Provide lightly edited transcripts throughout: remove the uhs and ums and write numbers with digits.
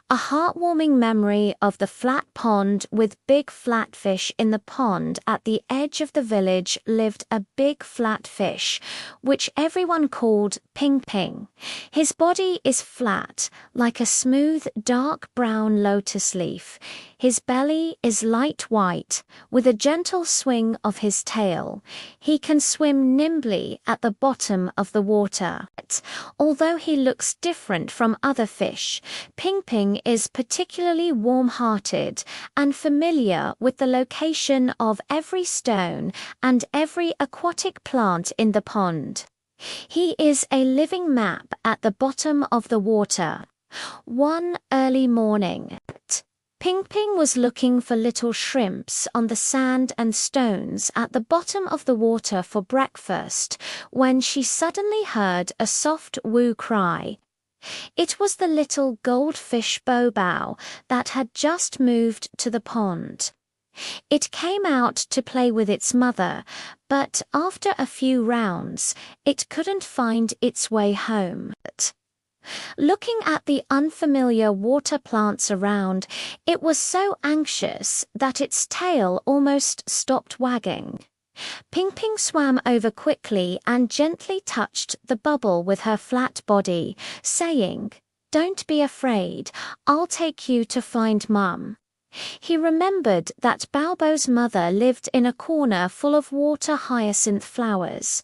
A heartwarming memory of the flat pond with big flat fish in the pond. At the edge of the village lived a big flat fish, which everyone called Ping Ping. His body is flat, like a smooth dark brown lotus leaf. His belly is light white, with a gentle swing of his tail. He can swim nimbly at the bottom of the water. Although he looks different from other fish, Ping Ping is particularly warm-hearted and familiar with the location of every stone and every aquatic plant in the pond. He is a living map at the bottom of the water. One early morning, Ping Ping was looking for little shrimps on the sand and stones at the bottom of the water for breakfast when she suddenly heard a soft woo cry. It was the little goldfish Bow that had just moved to the pond. It came out to play with its mother, but after a few rounds, it couldn't find its way home. Looking at the unfamiliar water plants around, it was so anxious that its tail almost stopped wagging. Ping Ping swam over quickly and gently touched the bubble with her flat body, saying, "Don't be afraid, I'll take you to find Mum." He remembered that Bao's mother lived in a corner full of water hyacinth flowers.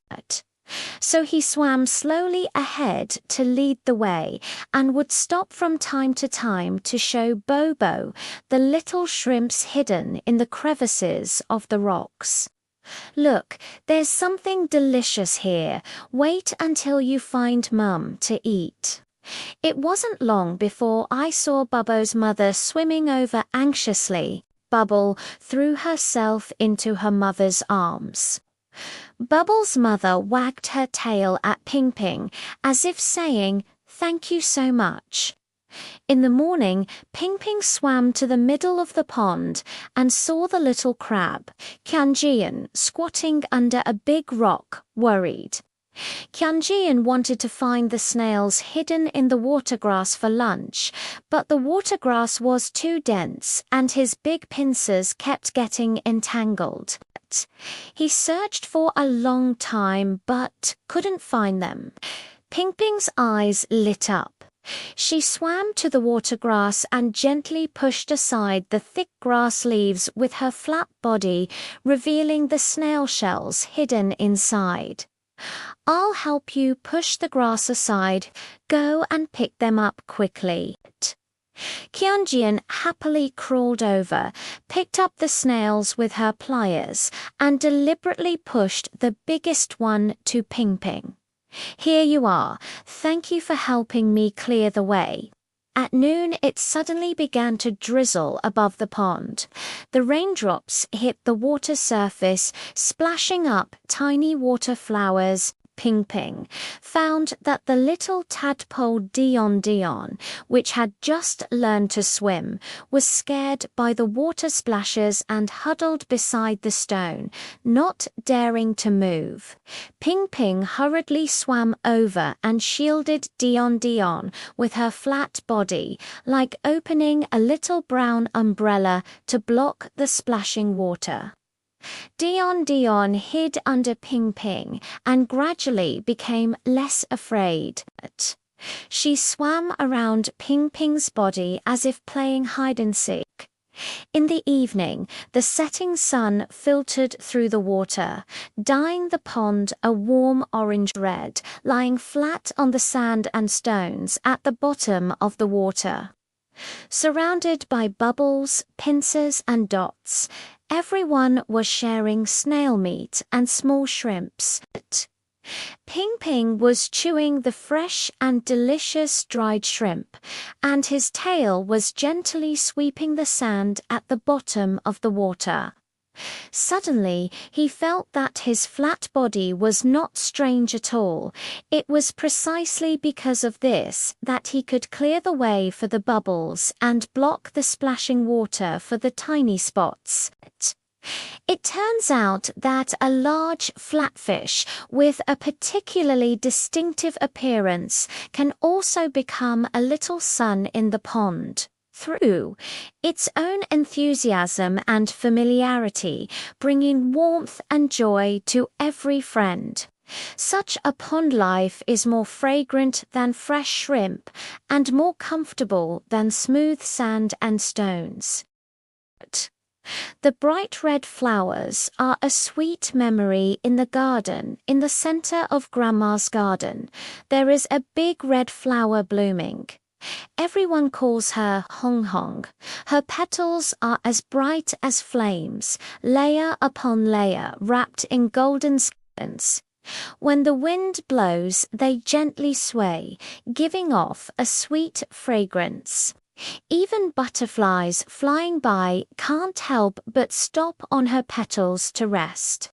So he swam slowly ahead to lead the way and would stop from time to time to show Bobo the little shrimps hidden in the crevices of the rocks. "Look, there's something delicious here. Wait until you find Mum to eat." It wasn't long before I saw Bubbo's mother swimming over anxiously. Bubble threw herself into her mother's arms. Bubble's mother wagged her tail at Ping Ping as if saying, "Thank you so much." In the morning, Ping Ping swam to the middle of the pond and saw the little crab, Qianjian, squatting under a big rock, worried. Qianjian wanted to find the snails hidden in the watergrass for lunch, but the watergrass was too dense and his big pincers kept getting entangled. He searched for a long time but couldn't find them. Ping Ping's eyes lit up. She swam to the watergrass and gently pushed aside the thick grass leaves with her flat body, revealing the snail shells hidden inside. "I'll help you push the grass aside. Go and pick them up quickly." Qianjian happily crawled over, picked up the snails with her pliers, and deliberately pushed the biggest one to Ping Ping. "Here you are. Thank you for helping me clear the way." At noon, it suddenly began to drizzle above the pond. The raindrops hit the water surface, splashing up tiny water flowers. Ping Ping found that the little tadpole Dion, which had just learned to swim, was scared by the water splashes and huddled beside the stone, not daring to move. Ping Ping hurriedly swam over and shielded Dion with her flat body, like opening a little brown umbrella to block the splashing water. Dion hid under Ping Ping and gradually became less afraid. She swam around Ping Ping's body as if playing hide-and-seek. In the evening, the setting sun filtered through the water, dyeing the pond a warm orange-red, lying flat on the sand and stones at the bottom of the water. Surrounded by bubbles, pincers, and dots, everyone was sharing snail meat and small shrimps. Ping Ping was chewing the fresh and delicious dried shrimp, and his tail was gently sweeping the sand at the bottom of the water. Suddenly, he felt that his flat body was not strange at all. It was precisely because of this that he could clear the way for the bubbles and block the splashing water for the tiny spots. It turns out that a large flatfish with a particularly distinctive appearance can also become a little sun in the pond through its own enthusiasm and familiarity, bringing warmth and joy to every friend. Such a pond life is more fragrant than fresh shrimp and more comfortable than smooth sand and stones. The bright red flowers are a sweet memory in the garden. In the center of Grandma's garden, there is a big red flower blooming. Everyone calls her Hong Hong. Her petals are as bright as flames, layer upon layer, wrapped in golden skeins. When the wind blows, they gently sway, giving off a sweet fragrance. Even butterflies flying by can't help but stop on her petals to rest.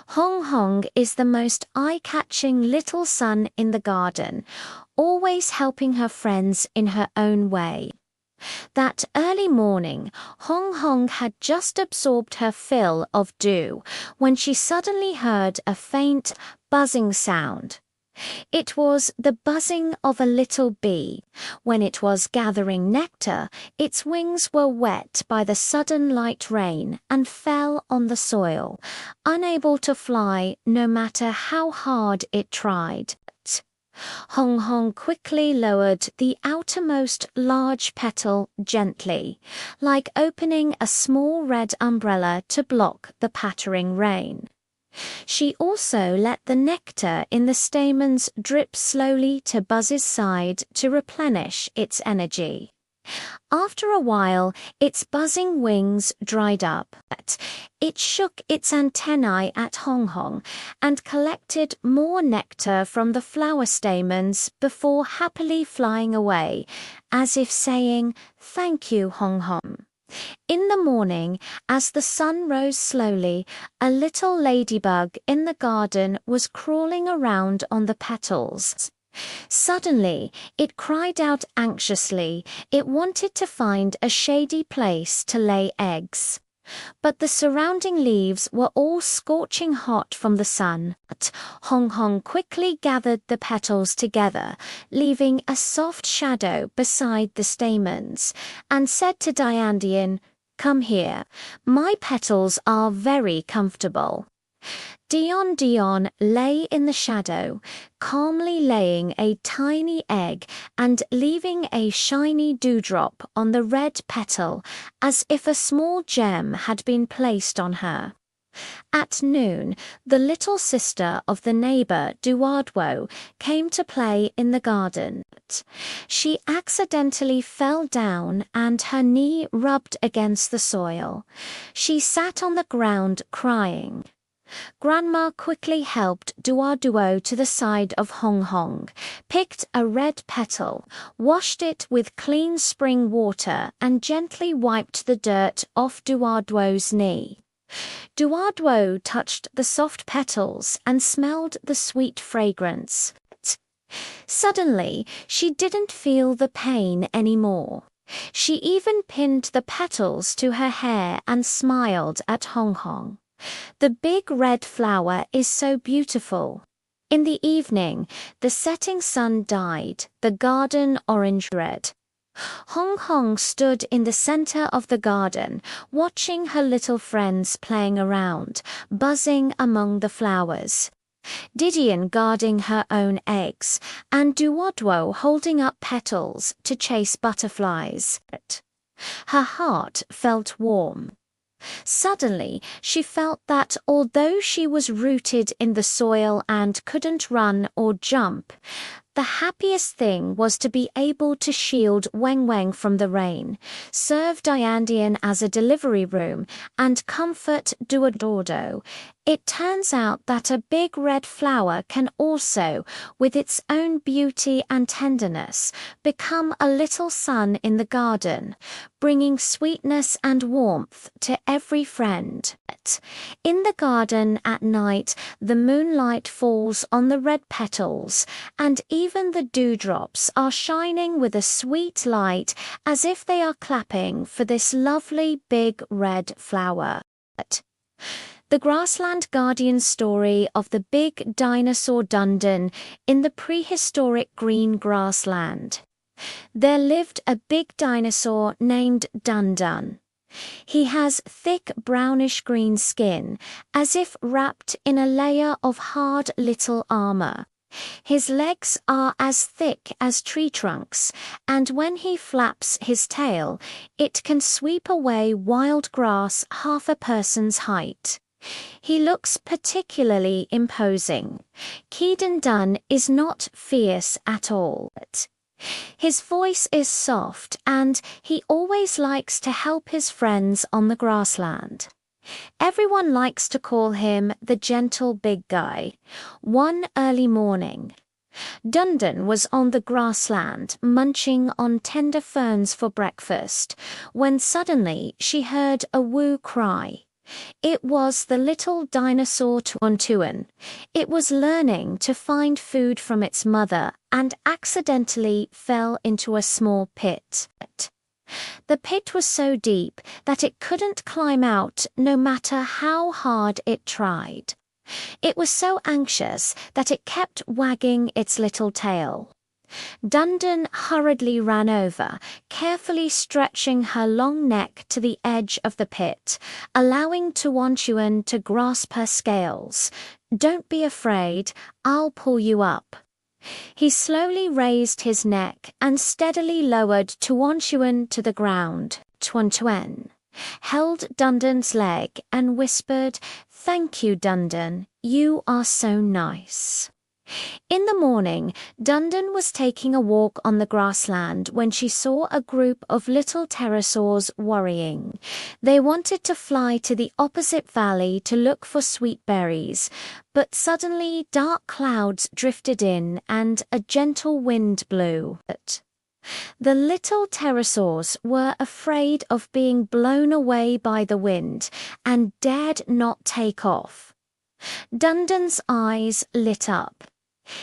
Hong Hong is the most eye-catching little sun in the garden, always helping her friends in her own way. That early morning, Hong Hong had just absorbed her fill of dew when she suddenly heard a faint, buzzing sound. It was the buzzing of a little bee. When it was gathering nectar, its wings were wet by the sudden light rain and fell on the soil, unable to fly no matter how hard it tried. Hong Hong quickly lowered the outermost large petal gently, like opening a small red umbrella to block the pattering rain. She also let the nectar in the stamens drip slowly to Buzz's side to replenish its energy. After a while, its buzzing wings dried up. It shook its antennae at Hong Hong and collected more nectar from the flower stamens before happily flying away, as if saying, "Thank you, Hong Hong." In the morning, as the sun rose slowly, a little ladybug in the garden was crawling around on the petals. Suddenly, it cried out anxiously. It wanted to find a shady place to lay eggs. But the surrounding leaves were all scorching hot from the sun. Hong Hong quickly gathered the petals together, leaving a soft shadow beside the stamens, and said to Diane, "Come here. My petals are very comfortable." Dion lay in the shadow, calmly laying a tiny egg and leaving a shiny dewdrop on the red petal, as if a small gem had been placed on her. At noon, the little sister of the neighbor Duardwo came to play in the garden. She accidentally fell down and her knee rubbed against the soil. She sat on the ground crying. Grandma quickly helped Duarduo to the side of Hong Hong, picked a red petal, washed it with clean spring water and gently wiped the dirt off Duarduo's knee. Duarduo touched the soft petals and smelled the sweet fragrance. Suddenly, she didn't feel the pain anymore. She even pinned the petals to her hair and smiled at Hong Hong. The big red flower is so beautiful. In the evening, the setting sun dyed the garden orange-red. Hong Hong stood in the center of the garden, watching her little friends playing around, buzzing among the flowers. Didion guarding her own eggs, and Duodwo holding up petals to chase butterflies. Her heart felt warm. Suddenly, she felt that although she was rooted in the soil and couldn't run or jump, the happiest thing was to be able to shield Weng Weng from the rain, serve Diandian as a delivery room, and comfort Duodordo. It turns out that a big red flower can also, with its own beauty and tenderness, become a little sun in the garden, bringing sweetness and warmth to every friend. In the garden at night, the moonlight falls on the red petals, and even the dewdrops are shining with a sweet light, as if they are clapping for this lovely big red flower. The grassland guardian story of the big dinosaur Dundon in the prehistoric green grassland. There lived a big dinosaur named Dundun. He has thick brownish-green skin, as if wrapped in a layer of hard little armor. His legs are as thick as tree trunks, and when he flaps his tail, it can sweep away wild grass half a person's height. He looks particularly imposing. Keeden Dunn is not fierce at all. His voice is soft, and he always likes to help his friends on the grassland. Everyone likes to call him the gentle big guy. One early morning, Dundon was on the grassland munching on tender ferns for breakfast, when suddenly she heard a woo cry. It was the little dinosaur Tuan. It was learning to find food from its mother and accidentally fell into a small pit. The pit was so deep that it couldn't climb out no matter how hard it tried. It was so anxious that it kept wagging its little tail. Dundon hurriedly ran over, carefully stretching her long neck to the edge of the pit, allowing Tuan to grasp her scales. "Don't be afraid, I'll pull you up." He slowly raised his neck and steadily lowered Tuan to the ground. Tuan held Dundon's leg and whispered, "Thank you, Dundon, you are so nice." In the morning, Dundon was taking a walk on the grassland when she saw a group of little pterosaurs worrying. They wanted to fly to the opposite valley to look for sweet berries, but suddenly dark clouds drifted in and a gentle wind blew. The little pterosaurs were afraid of being blown away by the wind and dared not take off. Dundon's eyes lit up.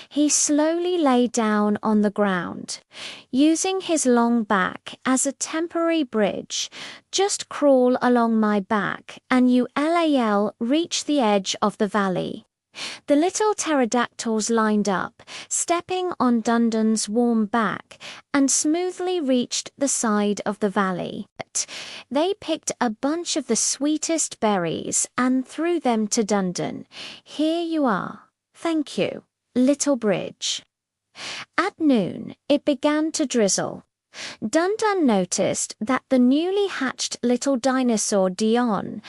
He slowly lay down on the ground, using his long back as a temporary bridge. "Just crawl along my back and you'll reach the edge of the valley." The little pterodactyls lined up, stepping on Dundon's warm back, and smoothly reached the side of the valley. They picked a bunch of the sweetest berries and threw them to Dundon. "Here you are. Thank you, little bridge." At noon, it began to drizzle. Dundon noticed that the newly hatched little dinosaur Dion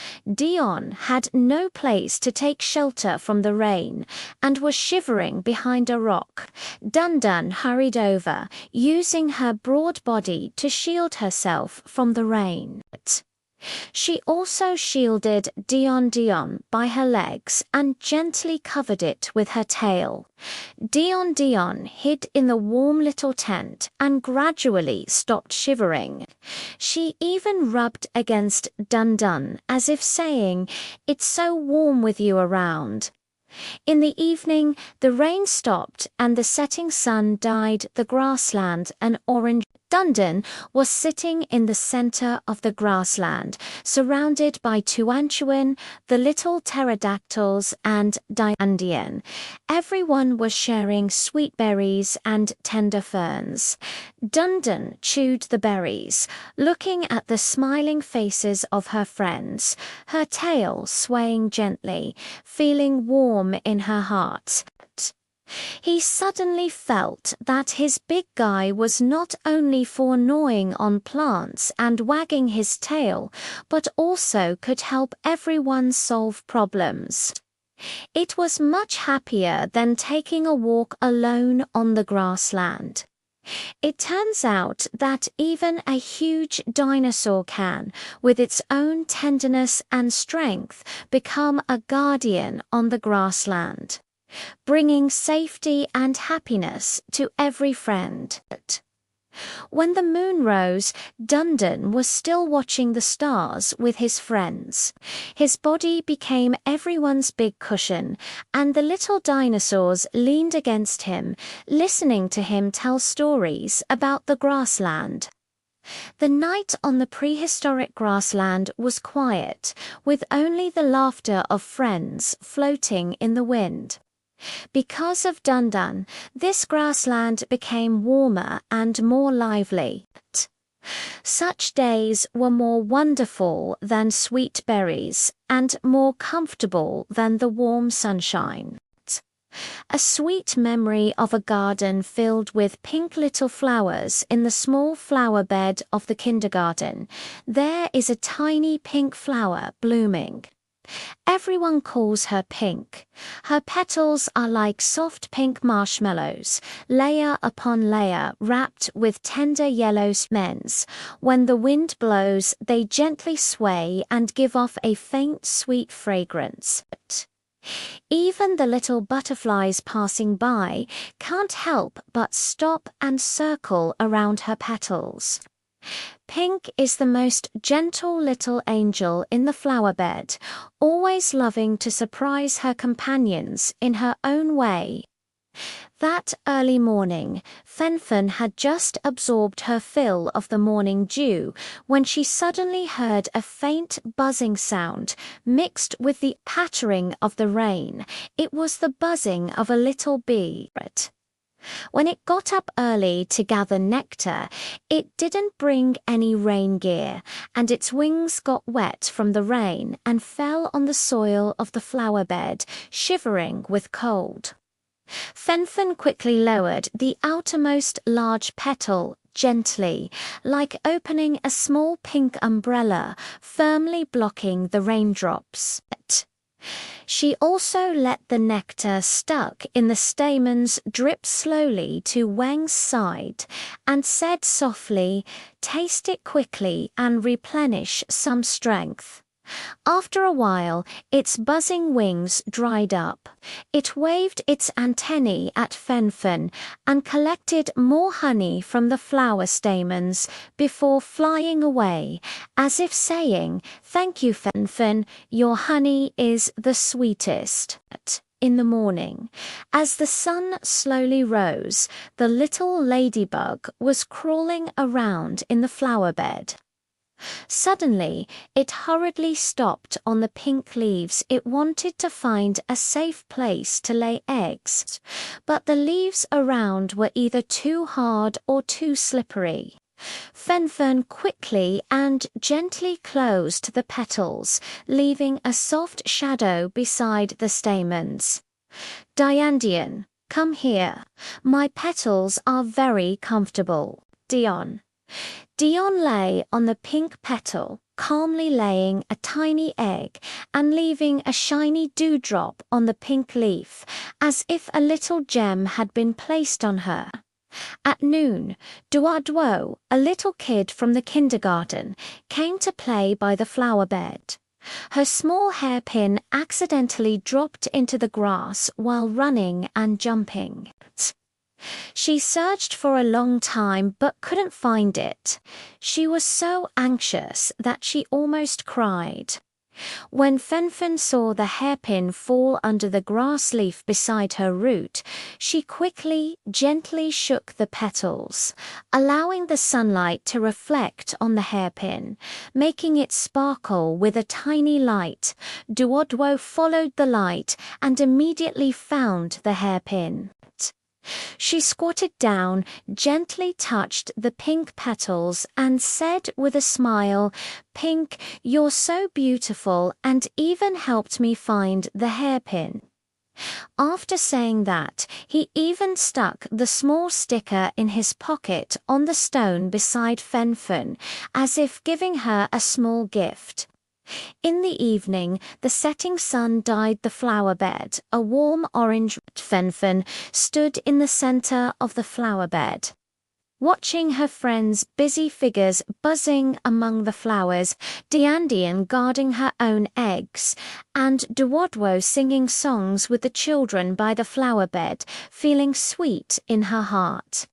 had no place to take shelter from the rain and was shivering behind a rock. Dundon hurried over, using her broad body to shield herself from the rain. She also shielded Dion by her legs and gently covered it with her tail. Dion hid in the warm little tent and gradually stopped shivering. She even rubbed against Dundon as if saying, "It's so warm with you around." In the evening, the rain stopped and the setting sun dyed the grassland an orange. Dundon was sitting in the center of the grassland, surrounded by Tuan, the little pterodactyls, and Diandian. Everyone was sharing sweet berries and tender ferns. Dundon chewed the berries, looking at the smiling faces of her friends, her tail swaying gently, feeling warm in her heart. He suddenly felt that his big guy was not only for gnawing on plants and wagging his tail, but also could help everyone solve problems. It was much happier than taking a walk alone on the grassland. It turns out that even a huge dinosaur can, with its own tenderness and strength, become a guardian on the grassland, bringing safety and happiness to every friend. When the moon rose, Dundon was still watching the stars with his friends. His body became everyone's big cushion, and the little dinosaurs leaned against him, listening to him tell stories about the grassland. The night on the prehistoric grassland was quiet, with only the laughter of friends floating in the wind. Because of Dundan, this grassland became warmer and more lively. Such days were more wonderful than sweet berries, and more comfortable than the warm sunshine. A sweet memory of a garden filled with pink little flowers in the small flower bed of the kindergarten. There is a tiny pink flower blooming. Everyone calls her Pink. Her petals are like soft pink marshmallows, layer upon layer wrapped with tender yellow stems. When the wind blows, they gently sway and give off a faint sweet fragrance. Even the little butterflies passing by can't help but stop and circle around her petals. Pink is the most gentle little angel in the flower bed, always loving to surprise her companions in her own way. That early morning, Fenfen had just absorbed her fill of the morning dew when she suddenly heard a faint buzzing sound mixed with the pattering of the rain. It was the buzzing of a little bee. When it got up early to gather nectar, it didn't bring any rain gear, and its wings got wet from the rain and fell on the soil of the flower bed, shivering with cold. Fenfen quickly lowered the outermost large petal gently, like opening a small pink umbrella, firmly blocking the raindrops. She also let the nectar stuck in the stamens drip slowly to Wang's side and said softly, "Taste it quickly and replenish some strength." After a while, its buzzing wings dried up. It waved its antennae at Fenfen and collected more honey from the flower stamens before flying away, as if saying, "Thank you, Fenfen, your honey is the sweetest." In the morning, as the sun slowly rose, the little ladybug was crawling around in the flower bed. Suddenly, it hurriedly stopped on the pink leaves. It wanted to find a safe place to lay eggs, but the leaves around were either too hard or too slippery. Fenfen quickly and gently closed the petals, leaving a soft shadow beside the stamens. "Diandian, come here. My petals are very comfortable." Dion lay on the pink petal, calmly laying a tiny egg and leaving a shiny dewdrop on the pink leaf, as if a little gem had been placed on her. At noon, Duo, a little kid from the kindergarten, came to play by the flower bed. Her small hairpin accidentally dropped into the grass while running and jumping. She searched for a long time but couldn't find it. She was so anxious that she almost cried. When Fenfen saw the hairpin fall under the grass leaf beside her root, she quickly, gently shook the petals, allowing the sunlight to reflect on the hairpin, making it sparkle with a tiny light. Duo followed the light and immediately found the hairpin. She squatted down, gently touched the pink petals, and said with a smile, "Pink, you're so beautiful, and even helped me find the hairpin." After saying that, he even stuck the small sticker in his pocket on the stone beside Fenfen, as if giving her a small gift. In the evening, the setting sun dyed the flower bed a warm orange. Fenfen stood in the center of the flower bed, watching her friends' busy figures buzzing among the flowers, Diandian guarding her own eggs, and Duo singing songs with the children by the flower bed, feeling sweet in her heart.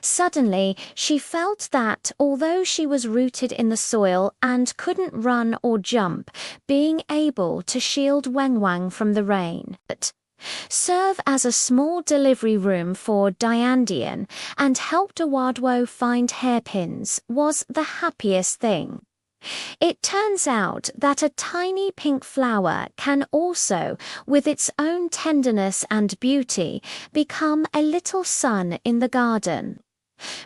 Suddenly, she felt that, although she was rooted in the soil and couldn't run or jump, being able to shield Wang from the rain serve as a small delivery room for Diandian, and help Duwadwo find hairpins was the happiest thing. It turns out that a tiny pink flower can also, with its own tenderness and beauty, become a little sun in the garden,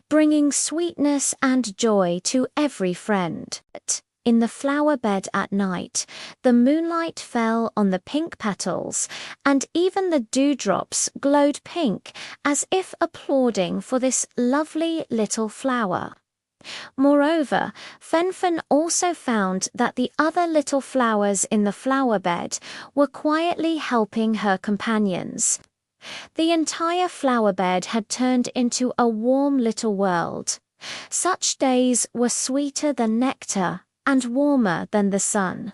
bringing sweetness and joy to every friend. In the flower bed at night, the moonlight fell on the pink petals, and even the dewdrops glowed pink, as if applauding for this lovely little flower. Moreover, Fenfen also found that the other little flowers in the flower bed were quietly helping her companions. The entire flower bed had turned into a warm little world. Such days were sweeter than nectar and warmer than the sun.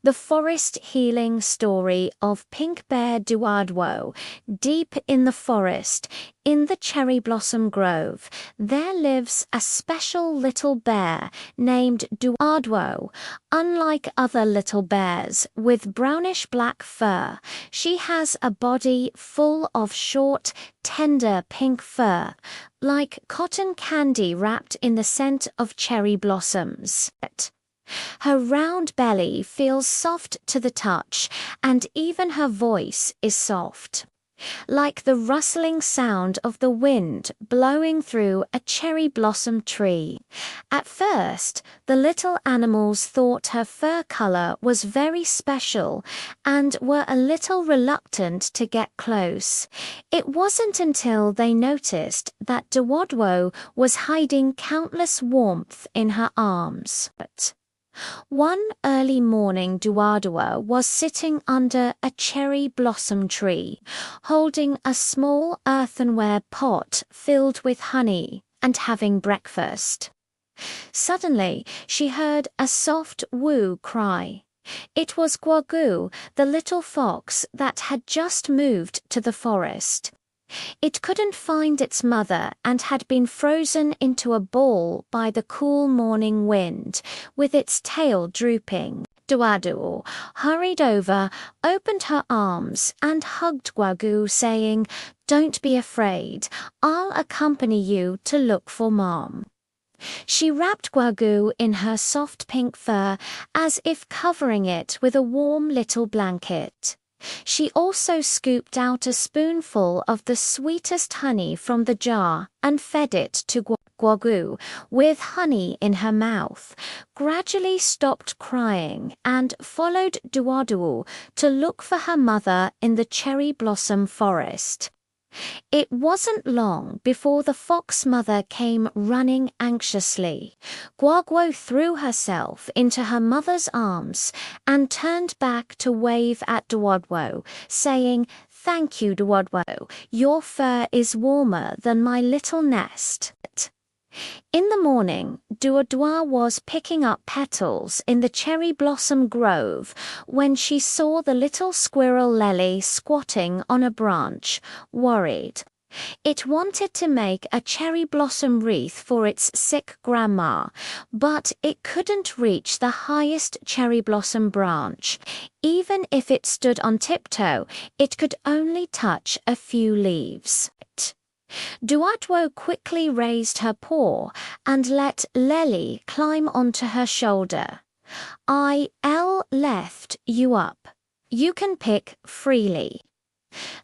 The forest healing story of Pink Bear Duwadwo. Deep in the forest, in the cherry blossom grove, there lives a special little bear named Duwadwo. Unlike other little bears with brownish-black fur, she has a body full of short, tender pink fur, like cotton candy wrapped in the scent of cherry blossoms. Her round belly feels soft to the touch, and even her voice is soft, like the rustling sound of the wind blowing through a cherry blossom tree. At first, the little animals thought her fur color was very special and were a little reluctant to get close. It wasn't until they noticed that Duwadwo was hiding countless warmth in her arms. One early morning, Duwadwo was sitting under a cherry blossom tree, holding a small earthenware pot filled with honey and having breakfast. Suddenly, she heard a soft woo cry. It was Gwagu, the little fox that had just moved to the forest. It couldn't find its mother and had been frozen into a ball by the cool morning wind, with its tail drooping. Duwadwo hurried over, opened her arms, and hugged Gwagu, saying, "Don't be afraid. I'll accompany you to look for Mom." She wrapped Gwagu in her soft pink fur, as if covering it with a warm little blanket. She also scooped out a spoonful of the sweetest honey from the jar and fed it to Gwagu, with honey in her mouth, gradually stopped crying and followed Duwadwo to look for her mother in the cherry blossom forest. It wasn't long before the fox mother came running anxiously. Gwagu threw herself into her mother's arms and turned back to wave at Duwadwo, saying, "Thank you, Duwadwo. Your fur is warmer than my little nest." In the morning, Duwadwo was picking up petals in the cherry blossom grove when she saw the little squirrel Lely squatting on a branch, worried. It wanted to make a cherry blossom wreath for its sick grandma, but it couldn't reach the highest cherry blossom branch. Even if it stood on tiptoe, it could only touch a few leaves. Duwadwo quickly raised her paw and let Lely climb onto her shoulder. "I'll lift you up. You can pick freely."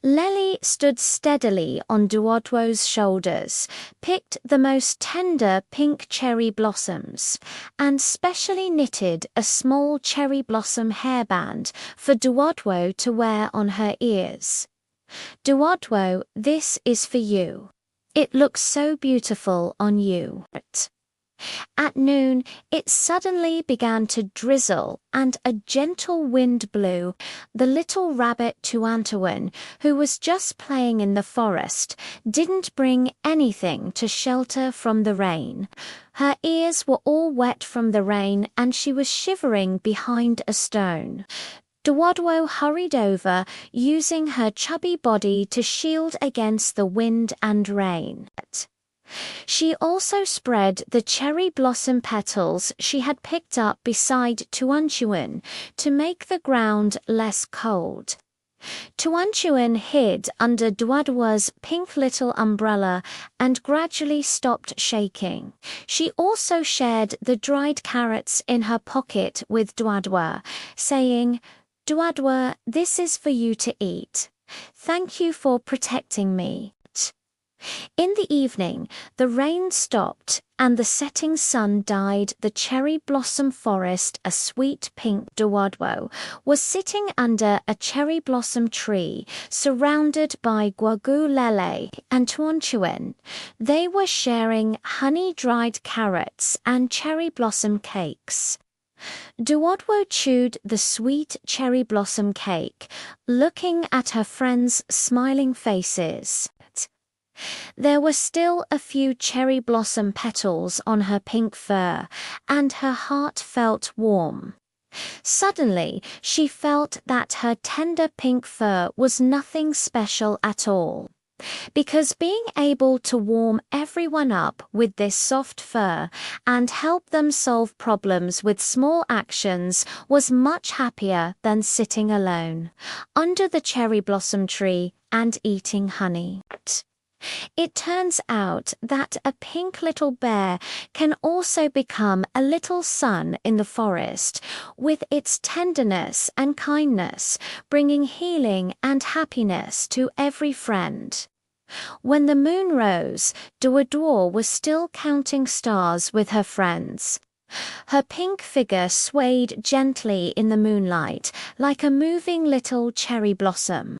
Lely stood steadily on Duwadwo's shoulders, picked the most tender pink cherry blossoms, and specially knitted a small cherry blossom hairband for Duwadwo to wear on her ears. "Duwadwo, this is for you. It looks so beautiful on you." At noon, it suddenly began to drizzle and a gentle wind blew. The little rabbit Tuantuan, who was just playing in the forest, didn't bring anything to shelter from the rain. Her ears were all wet from the rain and she was shivering behind a stone. Duwadwo hurried over, using her chubby body to shield against the wind and rain. She also spread the cherry blossom petals she had picked up beside Tuanchuan to make the ground less cold. Tuanchuan hid under Duadua's pink little umbrella and gradually stopped shaking. She also shared the dried carrots in her pocket with Duadua, saying, "Duadua, this is for you to eat. Thank you for protecting me." In the evening, the rain stopped and the setting sun dyed the cherry blossom forest a sweet pink. Duadwo was sitting under a cherry blossom tree surrounded by Guagu Lele and Tuanchuan. They were sharing honey-dried carrots and cherry blossom cakes. Duodwo chewed the sweet cherry blossom cake, looking at her friends' smiling faces. There were still a few cherry blossom petals on her pink fur, and her heart felt warm. Suddenly, she felt that her tender pink fur was nothing special at all. Because being able to warm everyone up with this soft fur and help them solve problems with small actions was much happier than sitting alone under the cherry blossom tree and eating honey. It turns out that a pink little bear can also become a little sun in the forest, with its tenderness and kindness, bringing healing and happiness to every friend. When the moon rose, Duador was still counting stars with her friends. Her pink figure swayed gently in the moonlight, like a moving little cherry blossom.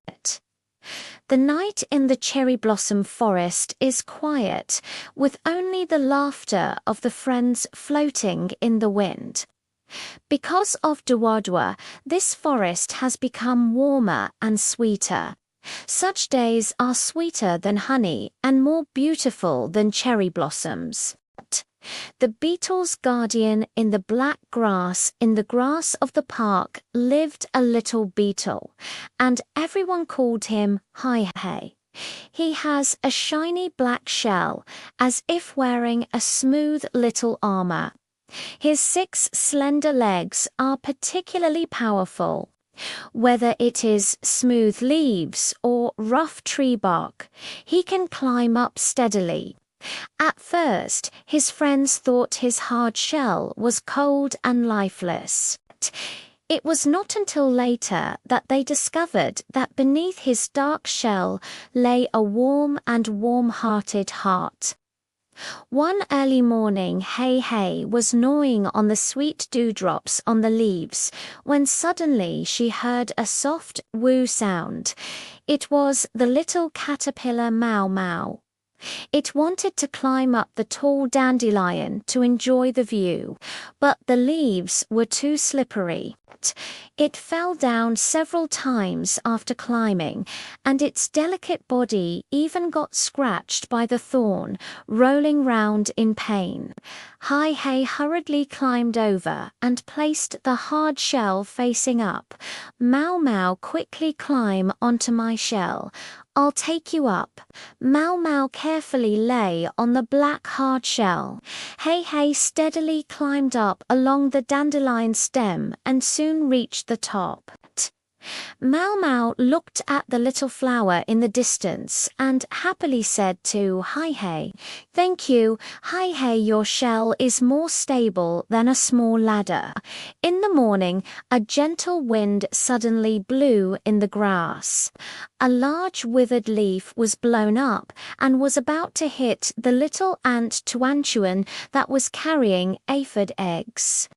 The night in the cherry blossom forest is quiet, with only the laughter of the friends floating in the wind. Because of Duwadwa, this forest has become warmer and sweeter. Such days are sweeter than honey and more beautiful than cherry blossoms. The beetle's guardian in the black grass in the grass of the park lived a little beetle, and everyone called him Hi-Hey. He has a shiny black shell, as if wearing a smooth little armor. His 6 slender legs are particularly powerful. Whether it is smooth leaves or rough tree bark, he can climb up steadily. At first, his friends thought his hard shell was cold and lifeless. It was not until later that they discovered that beneath his dark shell lay a warm and warm-hearted heart. One early morning, Hey was gnawing on the sweet dewdrops on the leaves when suddenly she heard a soft woo sound. It was the little caterpillar Mau. It wanted to climb up the tall dandelion to enjoy the view, but the leaves were too slippery. It fell down several times after climbing, and its delicate body even got scratched by the thorn, rolling round in pain. Hi hurriedly climbed over and placed the hard shell facing up. Mau, quickly climb onto my shell. I'll take you up. Mau carefully lay on the black hard shell. Hey steadily climbed up along the dandelion stem and soon reached the top. Mau looked at the little flower in the distance and happily said to Hi, "Thank you, Hi, your shell is more stable than a small ladder." In the morning, a gentle wind suddenly blew in the grass. A large withered leaf was blown up and was about to hit the little ant Tuanchuan that was carrying aphid eggs.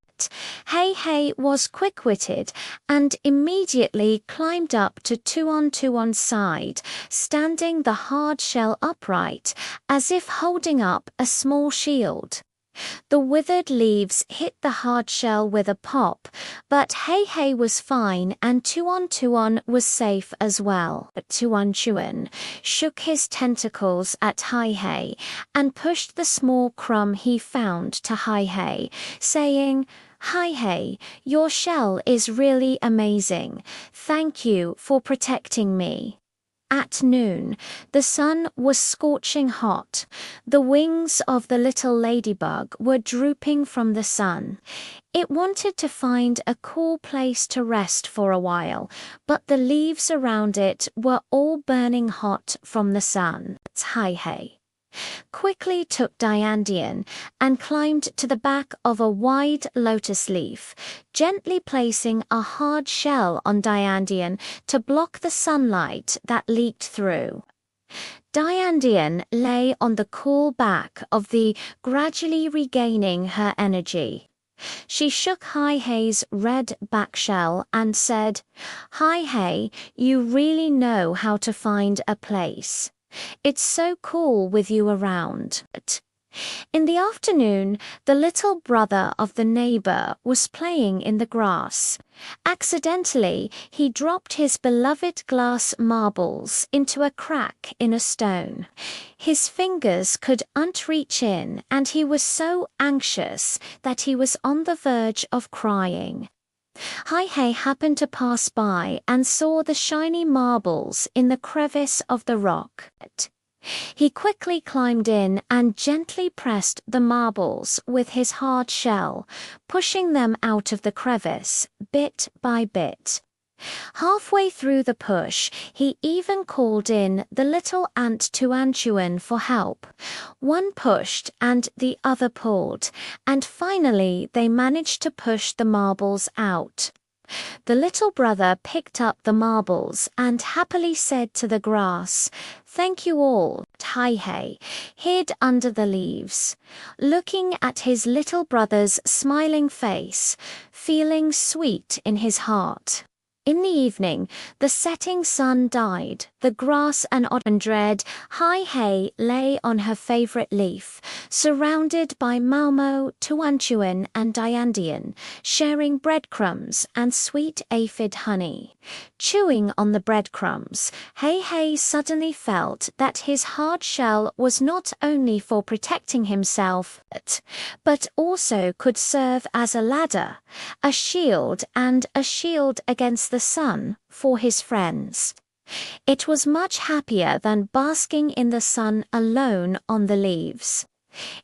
Hey was quick-witted and immediately climbed up to Tuan's side, standing the hard shell upright, as if holding up a small shield. The withered leaves hit the hard shell with a pop, but Hey was fine and Tuan was safe as well. Tuanchuan shook his tentacles at Hi and pushed the small crumb he found to Hi, saying, "Hi, your shell is really amazing. Thank you for protecting me." At noon, the sun was scorching hot. The wings of the little ladybug were drooping from the sun. It wanted to find a cool place to rest for a while, but the leaves around it were all burning hot from the sun. Hai quickly took Diandian and climbed to the back of a wide lotus leaf, gently placing a hard shell on Diandian to block the sunlight that leaked through. Diandian lay on the cool back of the, gradually regaining her energy. She shook Hai-Hei's red back shell and said, "Hai-Hei, you really know how to find a place. It's so cool with you around." In the afternoon, the little brother of the neighbor was playing in the grass. Accidentally, he dropped his beloved glass marbles into a crack in a stone. His fingers couldn't reach in, and he was so anxious that he was on the verge of crying. Hai-Hei happened to pass by and saw the shiny marbles in the crevice of the rock. He quickly climbed in and gently pressed the marbles with his hard shell, pushing them out of the crevice, bit by bit. Halfway through the push, he even called in the little ant Tuantuan for help. One pushed and the other pulled, and finally they managed to push the marbles out. The little brother picked up the marbles and happily said to the grass, "Thank you all." Hai-Hei hid under the leaves, looking at his little brother's smiling face, feeling sweet in his heart. In the evening, the setting sun died, the grass and dread. Hai-Hei lay on her favorite leaf, surrounded by Malmo, Tuantuan and Diandian, sharing breadcrumbs and sweet aphid honey. Chewing on the breadcrumbs, Hai-Hei suddenly felt that his hard shell was not only for protecting himself, but also could serve as a ladder, a shield against the sun for his friends. It was much happier than basking in the sun alone on the leaves.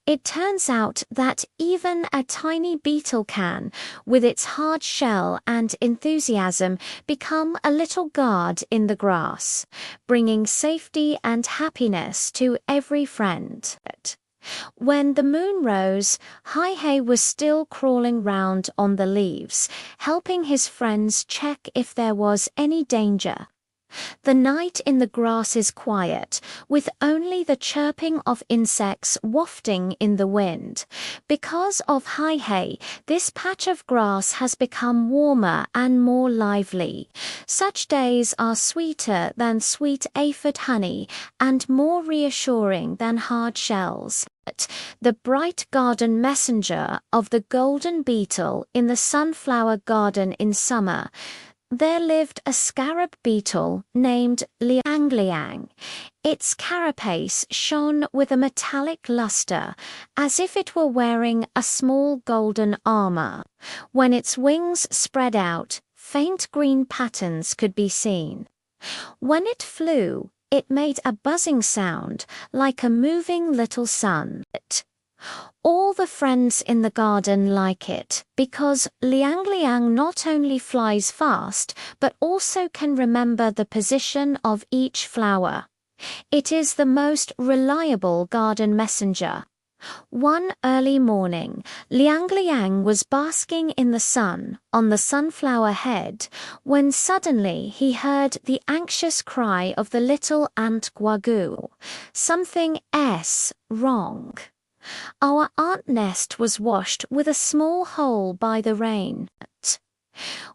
It turns out that even a tiny beetle can, with its hard shell and enthusiasm, become a little guard in the grass, bringing safety and happiness to every friend. When the moon rose, Hai-Hei was still crawling round on the leaves, helping his friends check if there was any danger. The night in the grass is quiet, with only the chirping of insects wafting in the wind. Because of Hai-Hei, this patch of grass has become warmer and more lively. Such days are sweeter than sweet aphid honey and more reassuring than hard shells. The bright garden messenger of the golden beetle in the sunflower garden in summer. There lived a scarab beetle named Liang Liang. Its carapace shone with a metallic luster, as if it were wearing a small golden armor. When its wings spread out, faint green patterns could be seen. When it flew, it made a buzzing sound like a moving little sun. All the friends in the garden like it, because Liang Liang not only flies fast, but also can remember the position of each flower. It is the most reliable garden messenger. One early morning, Liang Liang was basking in the sun on the sunflower head when suddenly he heard the anxious cry of the little ant Guagu. Something's wrong. Our ant nest was washed with a small hole by the rain.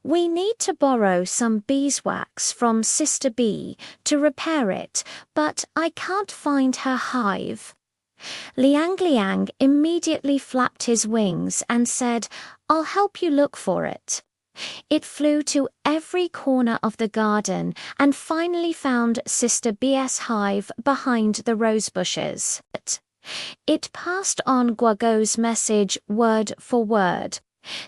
We need to borrow some beeswax from Sister Bee to repair it, but I can't find her hive. Liang Liang immediately flapped his wings and said, "I'll help you look for it." It flew to every corner of the garden and finally found Sister Bee's hive behind the rose bushes. It passed on Guago's message word for word.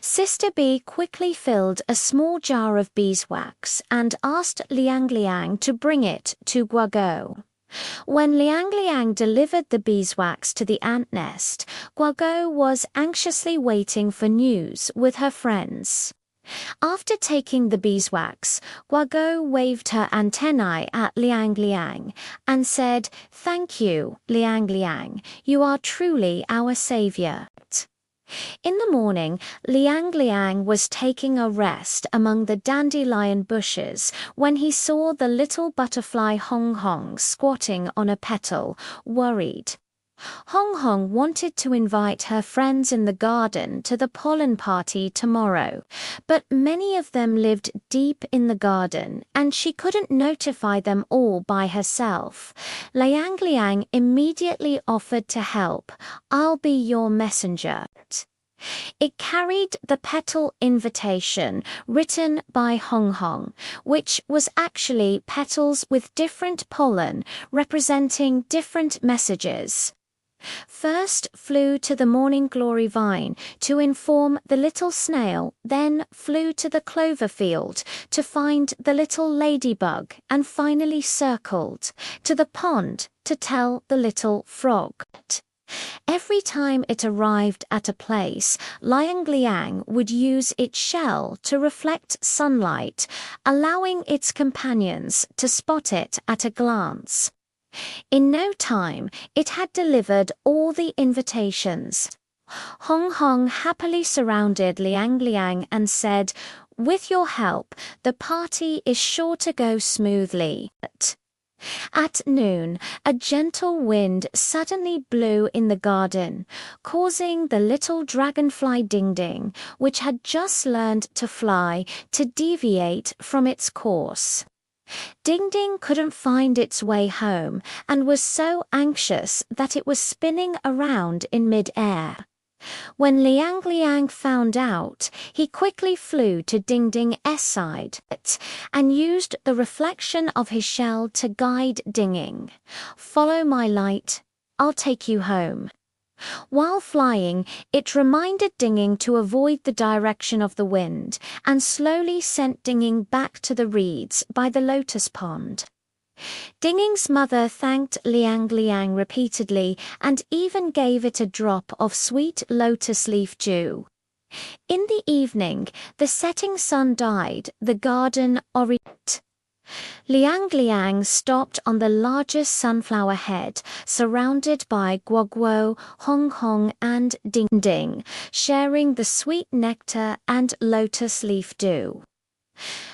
Sister Bee quickly filled a small jar of beeswax and asked Liang Liang to bring it to Guoguo. When Liang Liang delivered the beeswax to the ant nest, Guoguo was anxiously waiting for news with her friends. After taking the beeswax, Guoguo waved her antennae at Liang Liang and said, "Thank you, Liang Liang. You are truly our savior." In the morning, Liang Liang was taking a rest among the dandelion bushes when he saw the little butterfly Hong Hong squatting on a petal, worried. Hong Hong wanted to invite her friends in the garden to the pollen party tomorrow, but many of them lived deep in the garden and she couldn't notify them all by herself. Liang Liang immediately offered to help. "I'll be your messenger." It carried the petal invitation written by Hong Hong, which was actually petals with different pollen representing different messages. First flew to the morning glory vine to inform the little snail, then flew to the clover field to find the little ladybug, and finally circled to the pond to tell the little frog. Every time it arrived at a place, Liang Liang would use its shell to reflect sunlight, allowing its companions to spot it at a glance. In no time, it had delivered all the invitations. Hong Hong happily surrounded Liang Liang and said, "With your help, the party is sure to go smoothly." At noon, a gentle wind suddenly blew in the garden, causing the little dragonfly Ding Ding, which had just learned to fly, to deviate from its course. Ding Ding couldn't find its way home and was so anxious that it was spinning around in mid-air. When Liang Liang found out, he quickly flew to Ding Ding's side and used the reflection of his shell to guide Dinging. "Follow my light, I'll take you home." While flying, it reminded Dinging to avoid the direction of the wind and slowly sent Dinging back to the reeds by the lotus pond. Dinging's mother thanked Liang Liang repeatedly and even gave it a drop of sweet lotus leaf dew. In the evening, the setting sun dyed the garden orange. Liang Liang stopped on the largest sunflower head, surrounded by Guoguo, Hong Hong, and Ding Ding, sharing the sweet nectar and lotus leaf dew.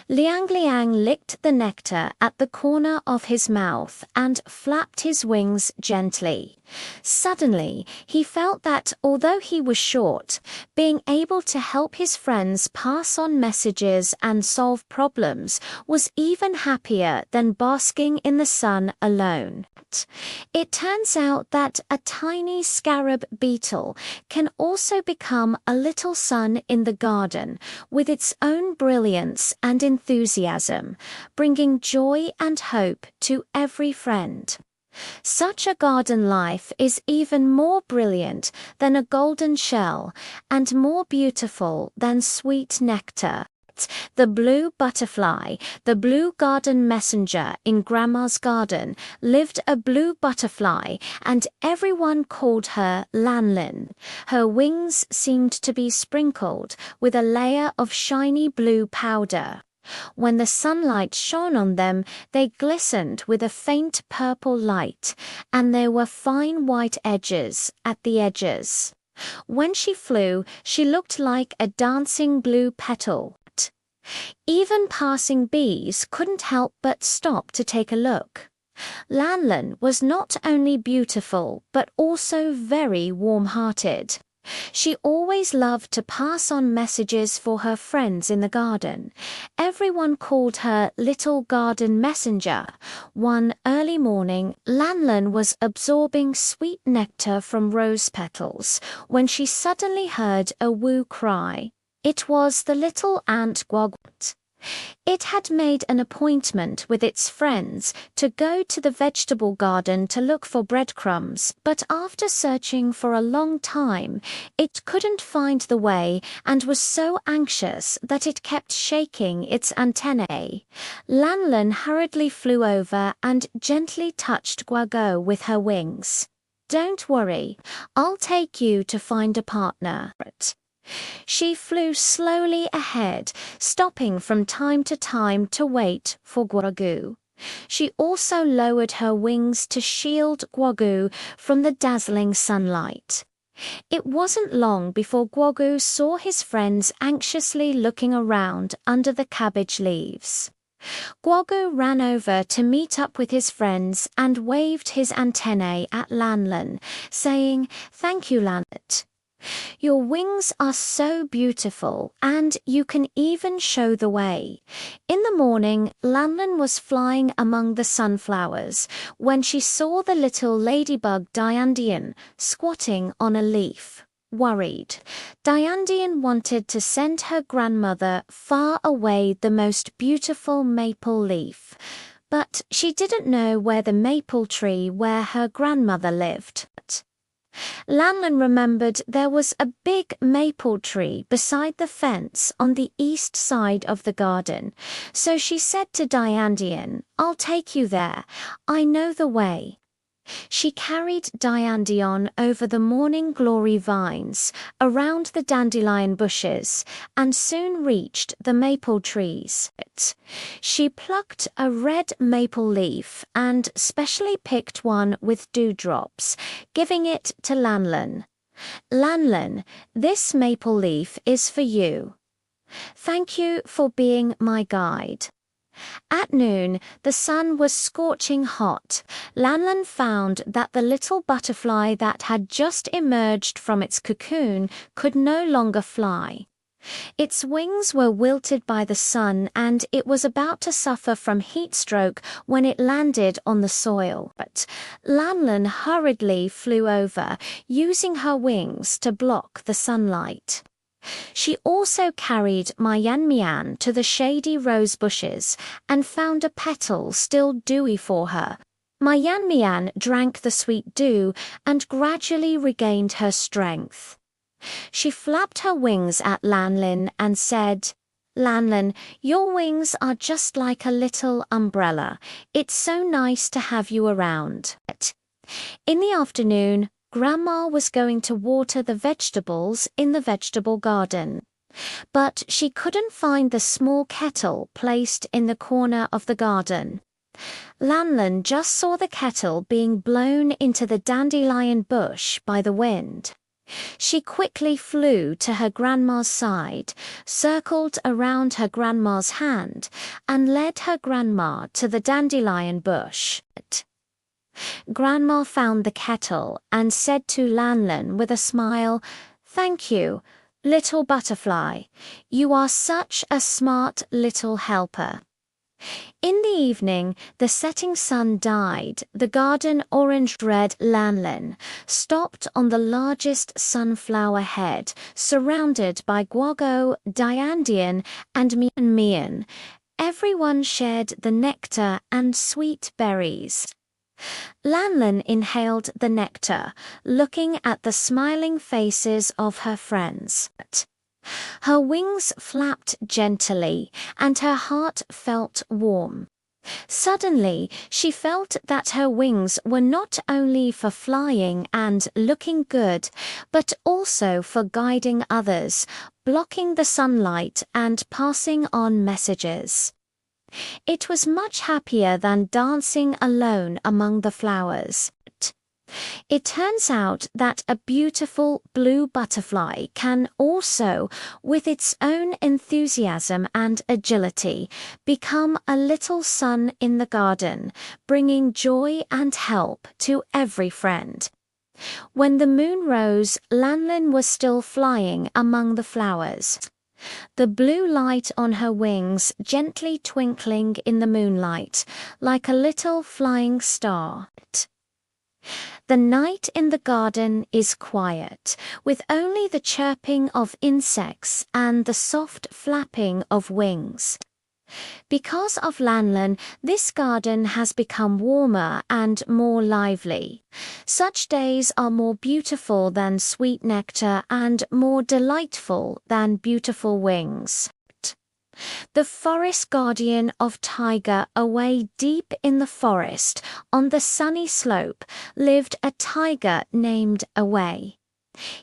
Liang Liang licked the nectar at the corner of his mouth and flapped his wings gently. Suddenly, he felt that although he was short, being able to help his friends pass on messages and solve problems was even happier than basking in the sun alone. It turns out that a tiny scarab beetle can also become a little sun in the garden with its own brilliance and enthusiasm, bringing joy and hope to every friend. Such a garden life is even more brilliant than a golden shell and more beautiful than sweet nectar. The blue butterfly, the blue garden messenger in Grandma's garden, lived a blue butterfly, and everyone called her Lanlin. Her wings seemed to be sprinkled with a layer of shiny blue powder. When the sunlight shone on them, they glistened with a faint purple light, and there were fine white edges at the edges. When she flew, she looked like a dancing blue petal. Even passing bees couldn't help but stop to take a look. Lanlan was not only beautiful, but also very warm-hearted. She always loved to pass on messages for her friends in the garden. Everyone called her Little Garden Messenger. One early morning, Lanlan was absorbing sweet nectar from rose petals when she suddenly heard a woo cry. It was the little ant Guoguo. It had made an appointment with its friends to go to the vegetable garden to look for breadcrumbs, but after searching for a long time, it couldn't find the way and was so anxious that it kept shaking its antennae. Lanlin hurriedly flew over and gently touched Guago with her wings. "Don't worry, I'll take you to find a partner." She flew slowly ahead, stopping from time to wait for Guagu. She also lowered her wings to shield Guagu from the dazzling sunlight. It wasn't long before Guagu saw his friends anxiously looking around under the cabbage leaves. Guagu ran over to meet up with his friends and waved his antennae at Lanlin, saying, "Thank you, Lanlin. Your wings are so beautiful, and you can even show the way." In the morning, Lanlin was flying among the sunflowers when she saw the little ladybug Diandian squatting on a leaf. Worried, Diandian wanted to send her grandmother far away the most beautiful maple leaf, but she didn't know where the maple tree where her grandmother lived. Lanlin remembered there was a big maple tree beside the fence on the east side of the garden, so she said to Diandian, "I'll take you there. I know the way." She carried Diandion over the morning glory vines, around the dandelion bushes, and soon reached the maple trees. She plucked a red maple leaf and specially picked one with dewdrops, giving it to Lanlin. "Lanlin, this maple leaf is for you. Thank you for being my guide." At noon, the sun was scorching hot. Lanlin found that the little butterfly that had just emerged from its cocoon could no longer fly. Its wings were wilted by the sun and it was about to suffer from heat stroke when it landed on the soil. But Lanlin hurriedly flew over, using her wings to block the sunlight. She also carried Mian to the shady rose bushes and found a petal still dewy for her. Mian drank the sweet dew and gradually regained her strength. She flapped her wings at Lanlin and said, "Lanlin, your wings are just like a little umbrella. It's so nice to have you around." In the afternoon, Grandma was going to water the vegetables in the vegetable garden, but she couldn't find the small kettle placed in the corner of the garden. Lanlin just saw the kettle being blown into the dandelion bush by the wind. She quickly flew to her grandma's side, circled around her grandma's hand, and led her grandma to the dandelion bush. Grandma found the kettle and said to Lanlin with a smile, "Thank you, little butterfly. You are such a smart little helper." In the evening, the setting sun died. The garden orange-red Lanlin stopped on the largest sunflower head, surrounded by Guago, Diandian, and Mian. Everyone shared the nectar and sweet berries. Lanlin inhaled the nectar, looking at the smiling faces of her friends. Her wings flapped gently, and her heart felt warm. Suddenly, she felt that her wings were not only for flying and looking good, but also for guiding others, blocking the sunlight and passing on messages. It was much happier than dancing alone among the flowers. It turns out that a beautiful blue butterfly can also, with its own enthusiasm and agility, become a little sun in the garden, bringing joy and help to every friend. When the moon rose, Lanlin was still flying among the flowers. The blue light on her wings gently twinkling in the moonlight, like a little flying star. The night in the garden is quiet, with only the chirping of insects and the soft flapping of wings. Because of Lanlan, this garden has become warmer and more lively. Such days are more beautiful than sweet nectar and more delightful than beautiful wings. The forest guardian of Tiger, away deep in the forest, on the sunny slope, lived a tiger named Away.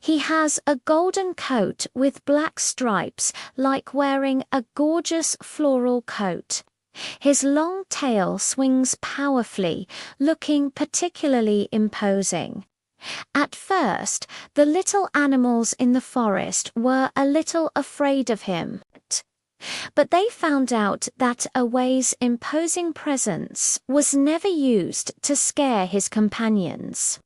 He has a golden coat with black stripes, like wearing a gorgeous floral coat. His long tail swings powerfully, looking particularly imposing. At first, the little animals in the forest were a little afraid of him. But they found out that Away's imposing presence was never used to scare his companions.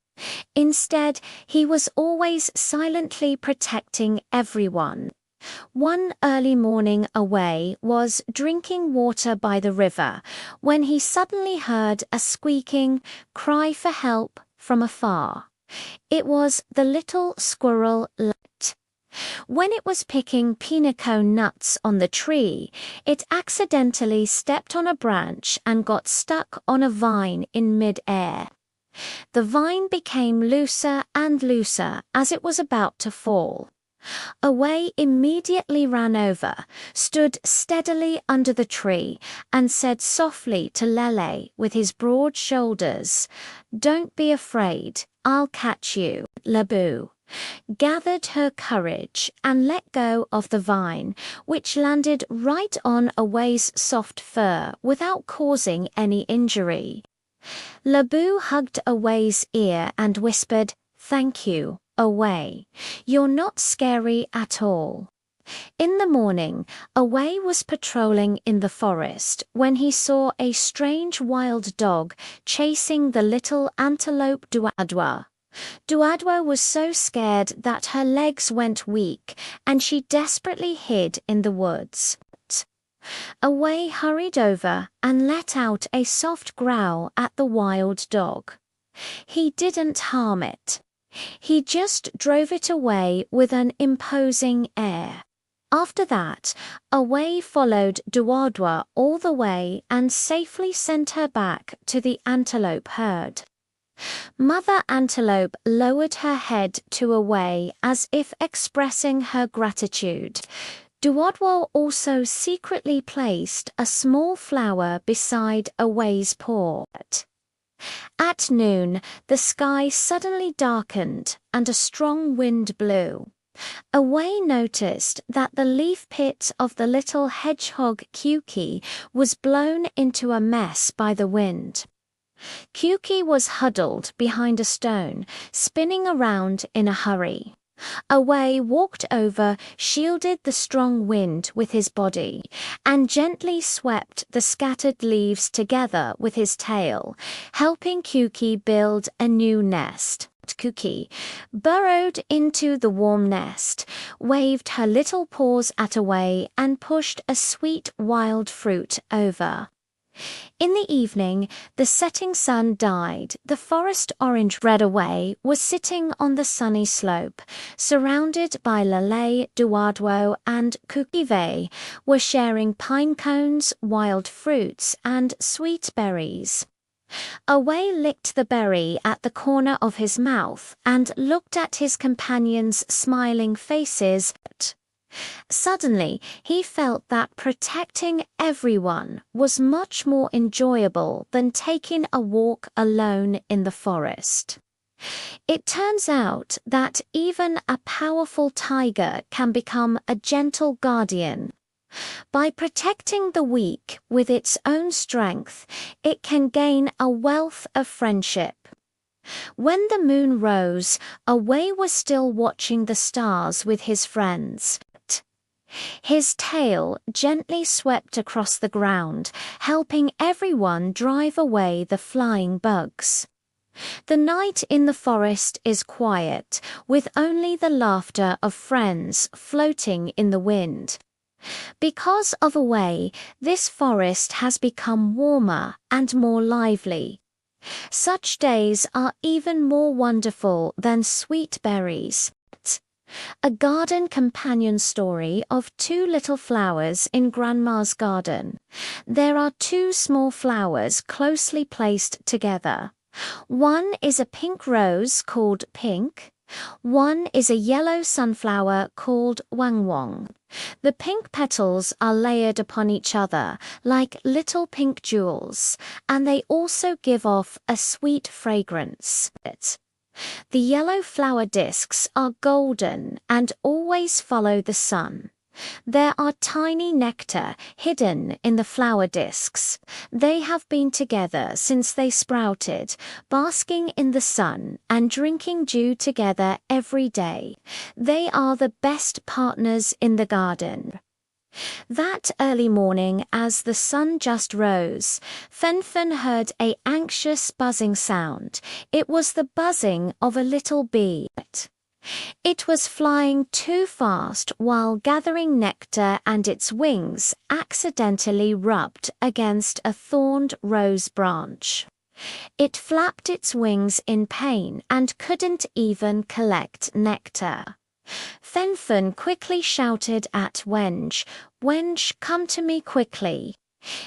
Instead, he was always silently protecting everyone. One early morning, Away was drinking water by the river when he suddenly heard a squeaking cry for help from afar. It was the little squirrel Lat. When it was picking pinico nuts on the tree, it accidentally stepped on a branch and got stuck on a vine in mid-air. The vine became looser and looser as it was about to fall. Away immediately ran over, stood steadily under the tree, and said softly to Lele with his broad shoulders, "Don't be afraid, I'll catch you." Labu gathered her courage and let go of the vine, which landed right on Away's soft fur without causing any injury. Labu hugged Away's ear and whispered, "Thank you, Away. You're not scary at all." In the morning, Away was patrolling in the forest when he saw a strange wild dog chasing the little antelope Duadwa. Duadwa was so scared that her legs went weak, and she desperately hid in the woods. Away hurried over and let out a soft growl at the wild dog. He didn't harm it. He just drove it away with an imposing air. After that, Away followed Duadwa all the way and safely sent her back to the antelope herd. Mother Antelope lowered her head to Away as if expressing her gratitude. Duadwa also secretly placed a small flower beside Away's paw. At noon, the sky suddenly darkened and a strong wind blew. Away noticed that the leaf pit of the little hedgehog Kuki was blown into a mess by the wind. Kuki was huddled behind a stone, spinning around in a hurry. Away walked over, shielded the strong wind with his body, and gently swept the scattered leaves together with his tail, helping Kuki build a new nest. Kuki burrowed into the warm nest, waved her little paws at Away, and pushed a sweet wild fruit over. In the evening, the setting sun died. The forest orange-red Away was sitting on the sunny slope, surrounded by Lele, Duadwo, and Kukive, were sharing pine cones, wild fruits, and sweet berries. Away licked the berry at the corner of his mouth and looked at his companions' smiling faces. Suddenly, he felt that protecting everyone was much more enjoyable than taking a walk alone in the forest. It turns out that even a powerful tiger can become a gentle guardian. By protecting the weak with its own strength, it can gain a wealth of friendship. When the moon rose, Away was still watching the stars with his friends. His tail gently swept across the ground, helping everyone drive away the flying bugs. The night in the forest is quiet, with only the laughter of friends floating in the wind. Because of Away, this forest has become warmer and more lively. Such days are even more wonderful than sweet berries. A garden companion story of two little flowers in Grandma's garden. There are two small flowers closely placed together. One is a pink rose called Pink. One is a yellow sunflower called Wang Wang. The pink petals are layered upon each other like little pink jewels, and they also give off a sweet fragrance. The yellow flower discs are golden and always follow the sun. There are tiny nectar hidden in the flower discs. They have been together since they sprouted, basking in the sun and drinking dew together every day. They are the best partners in the garden. That early morning, as the sun just rose, Fen heard an anxious buzzing sound. It was the buzzing of a little bee. It was flying too fast while gathering nectar, and its wings accidentally rubbed against a thorned rose branch. It flapped its wings in pain and couldn't even collect nectar. Fen quickly shouted at Wenge, "Wenge, come to me quickly."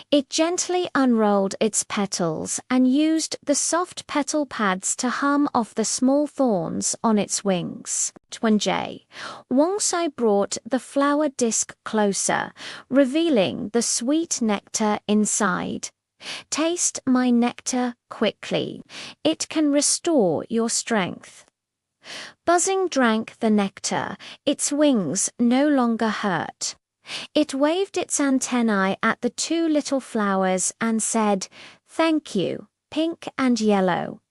It gently unrolled its petals and used the soft petal pads to hum off the small thorns on its wings. Wenjie, Wongsai brought the flower disc closer, revealing the sweet nectar inside. "Taste my nectar quickly. It can restore your strength." Buzzing drank the nectar. Its wings no longer hurt. It waved its antennae at the two little flowers and said, "Thank you, Pink and Yellow.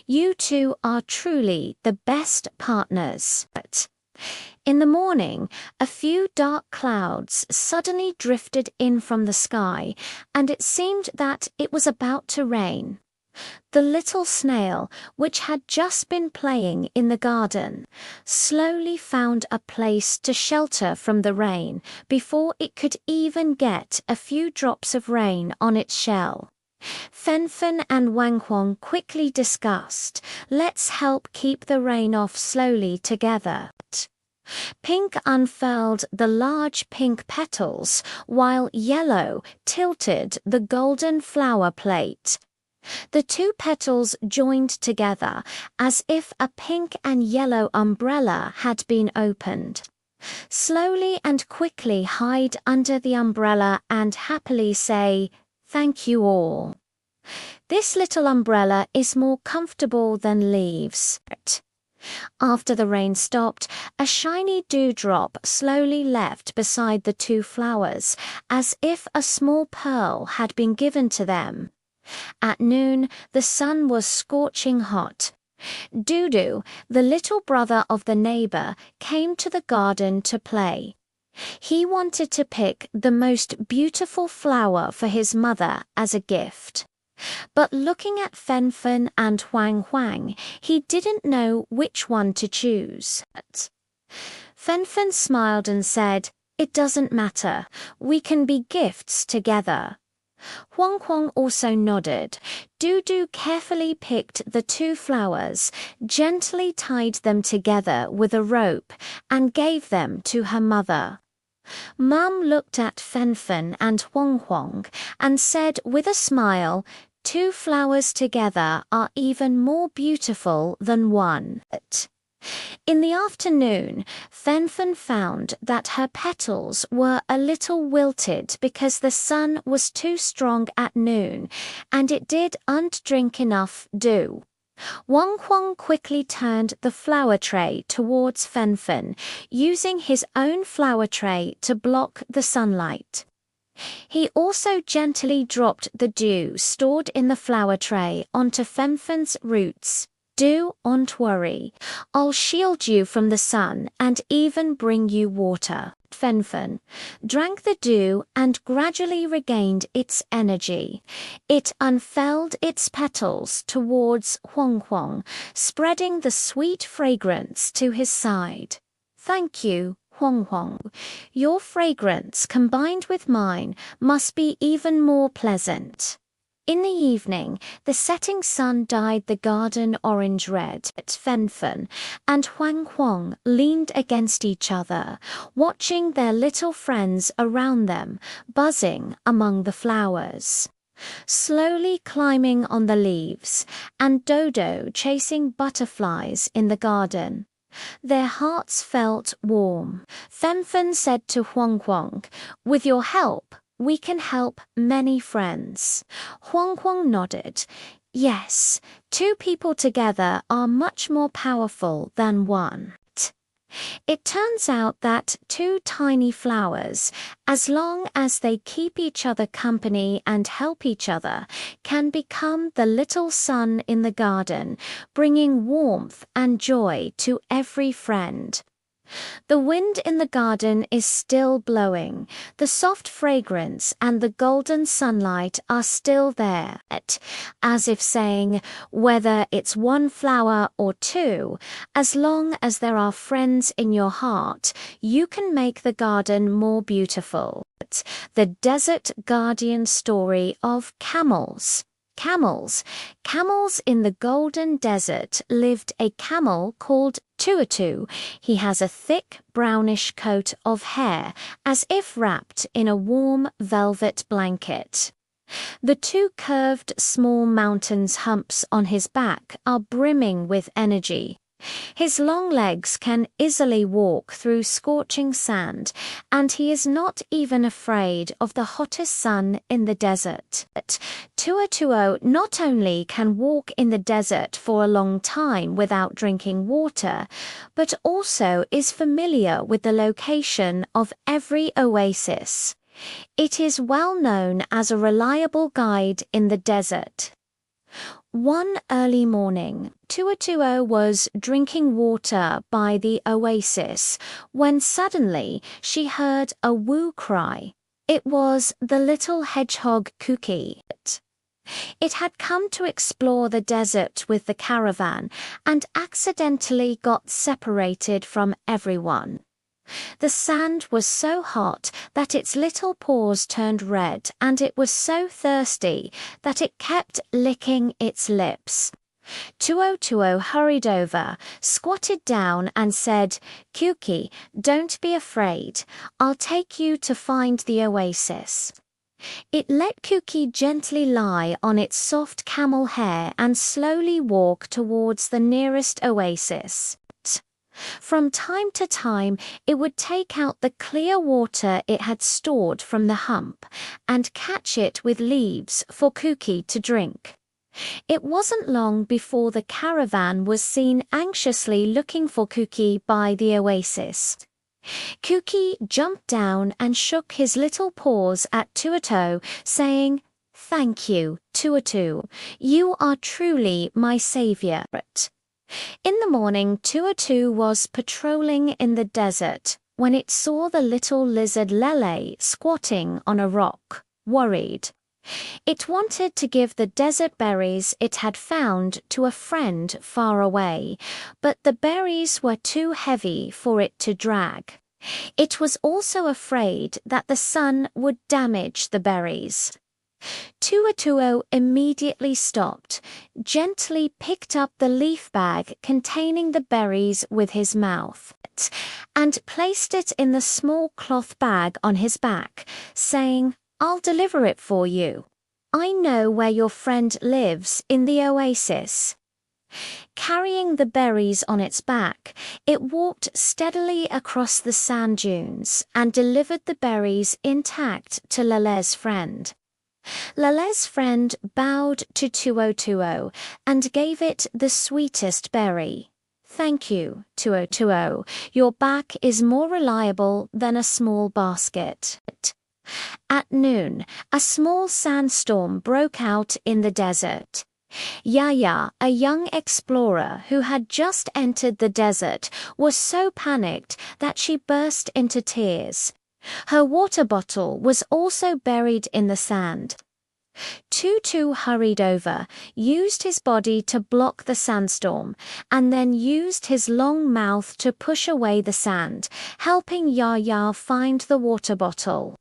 You two are truly the best partners." In the morning, a few dark clouds suddenly drifted in from the sky, and it seemed that it was about to rain. The little snail, which had just been playing in the garden, slowly found a place to shelter from the rain before it could even get a few drops of rain on its shell. Fen and Wang Huang quickly discussed, "Let's help keep the rain off slowly together." Pink unfurled the large pink petals, while Yellow tilted the golden flower plate. The two petals joined together as if a pink and yellow umbrella had been opened. Slowly and quickly hide under the umbrella and happily say, "Thank you all." This little umbrella is more comfortable than leaves. After the rain stopped, a shiny dewdrop slowly left beside the two flowers, as if a small pearl had been given to them. At noon, the sun was scorching hot. Dudu, the little brother of the neighbor, came to the garden to play. He wanted to pick the most beautiful flower for his mother as a gift. But looking at Fen and Huang Huang, he didn't know which one to choose. Fen smiled and said, "It doesn't matter. We can be gifts together." Huang Huang also nodded. Dudu carefully picked the two flowers, gently tied them together with a rope, and gave them to her mother. Mum looked at Fen and Huang Huang and said with a smile, "Two flowers together are even more beautiful than one." In the afternoon, Fen found that her petals were a little wilted because the sun was too strong at noon, and it didn't drink enough dew. Wang Huang quickly turned the flower tray towards Fen, using his own flower tray to block the sunlight. He also gently dropped the dew stored in the flower tray onto Fen's roots. "Don't worry. I'll shield you from the sun and even bring you water." Fen drank the dew and gradually regained its energy. It unfurled its petals towards Huang Huang, spreading the sweet fragrance to his side. "Thank you, Huang Huang. Your fragrance combined with mine must be even more pleasant." In the evening, the setting sun dyed the garden orange red. Fen and Huang Huang leaned against each other, watching their little friends around them, buzzing among the flowers. Slowly climbing on the leaves, and Dodo chasing butterflies in the garden. Their hearts felt warm. Fen said to Huang Huang, "With your help, we can help many friends." Huang Huang nodded. Yes, two people together are much more powerful than one. It turns out that two tiny flowers, as long as they keep each other company and help each other, can become the little sun in the garden, bringing warmth and joy to every friend. The wind in the garden is still blowing. The soft fragrance and the golden sunlight are still there, as if saying, whether it's one flower or two, as long as there are friends in your heart, you can make the garden more beautiful. The Desert Guardian story of camels. Camels in the Golden Desert lived a camel called Tuatu. He has a thick brownish coat of hair, as if wrapped in a warm velvet blanket. The two curved small mountains humps on his back are brimming with energy. His long legs can easily walk through scorching sand, and he is not even afraid of the hottest sun in the desert. Tuatuo not only can walk in the desert for a long time without drinking water, but also is familiar with the location of every oasis. It is well known as a reliable guide in the desert. One early morning, Tuatuo was drinking water by the oasis when suddenly she heard a woo cry. It was the little hedgehog Kuki. It had come to explore the desert with the caravan and accidentally got separated from everyone. The sand was so hot that its little paws turned red, and it was so thirsty that it kept licking its lips. Tuo hurried over, squatted down and said, "Kuki, don't be afraid. I'll take you to find the oasis." It let Kuki gently lie on its soft camel hair and slowly walk towards the nearest oasis. From time to time, it would take out the clear water it had stored from the hump and catch it with leaves for Kuki to drink. It wasn't long before the caravan was seen anxiously looking for Kuki by the oasis. Kuki jumped down and shook his little paws at Tuatu, saying, "Thank you, Tuatu. You are truly my savior." In the morning, Tuatu was patrolling in the desert when it saw the little lizard Lele squatting on a rock, worried. It wanted to give the desert berries it had found to a friend far away, but the berries were too heavy for it to drag. It was also afraid that the sun would damage the berries. Tuatuo immediately stopped, gently picked up the leaf bag containing the berries with his mouth, and placed it in the small cloth bag on his back, saying, "I'll deliver it for you. I know where your friend lives in the oasis." Carrying the berries on its back, it walked steadily across the sand dunes and delivered the berries intact to Lele's friend. Lele's friend bowed to Tuatuo and gave it the sweetest berry. "Thank you, Tuatuo. Your back is more reliable than a small basket." At noon, a small sandstorm broke out in the desert. Yaya, a young explorer who had just entered the desert, was so panicked that she burst into tears. Her water bottle was also buried in the sand. Tutu hurried over, used his body to block the sandstorm, and then used his long mouth to push away the sand, helping Yaya find the water bottle.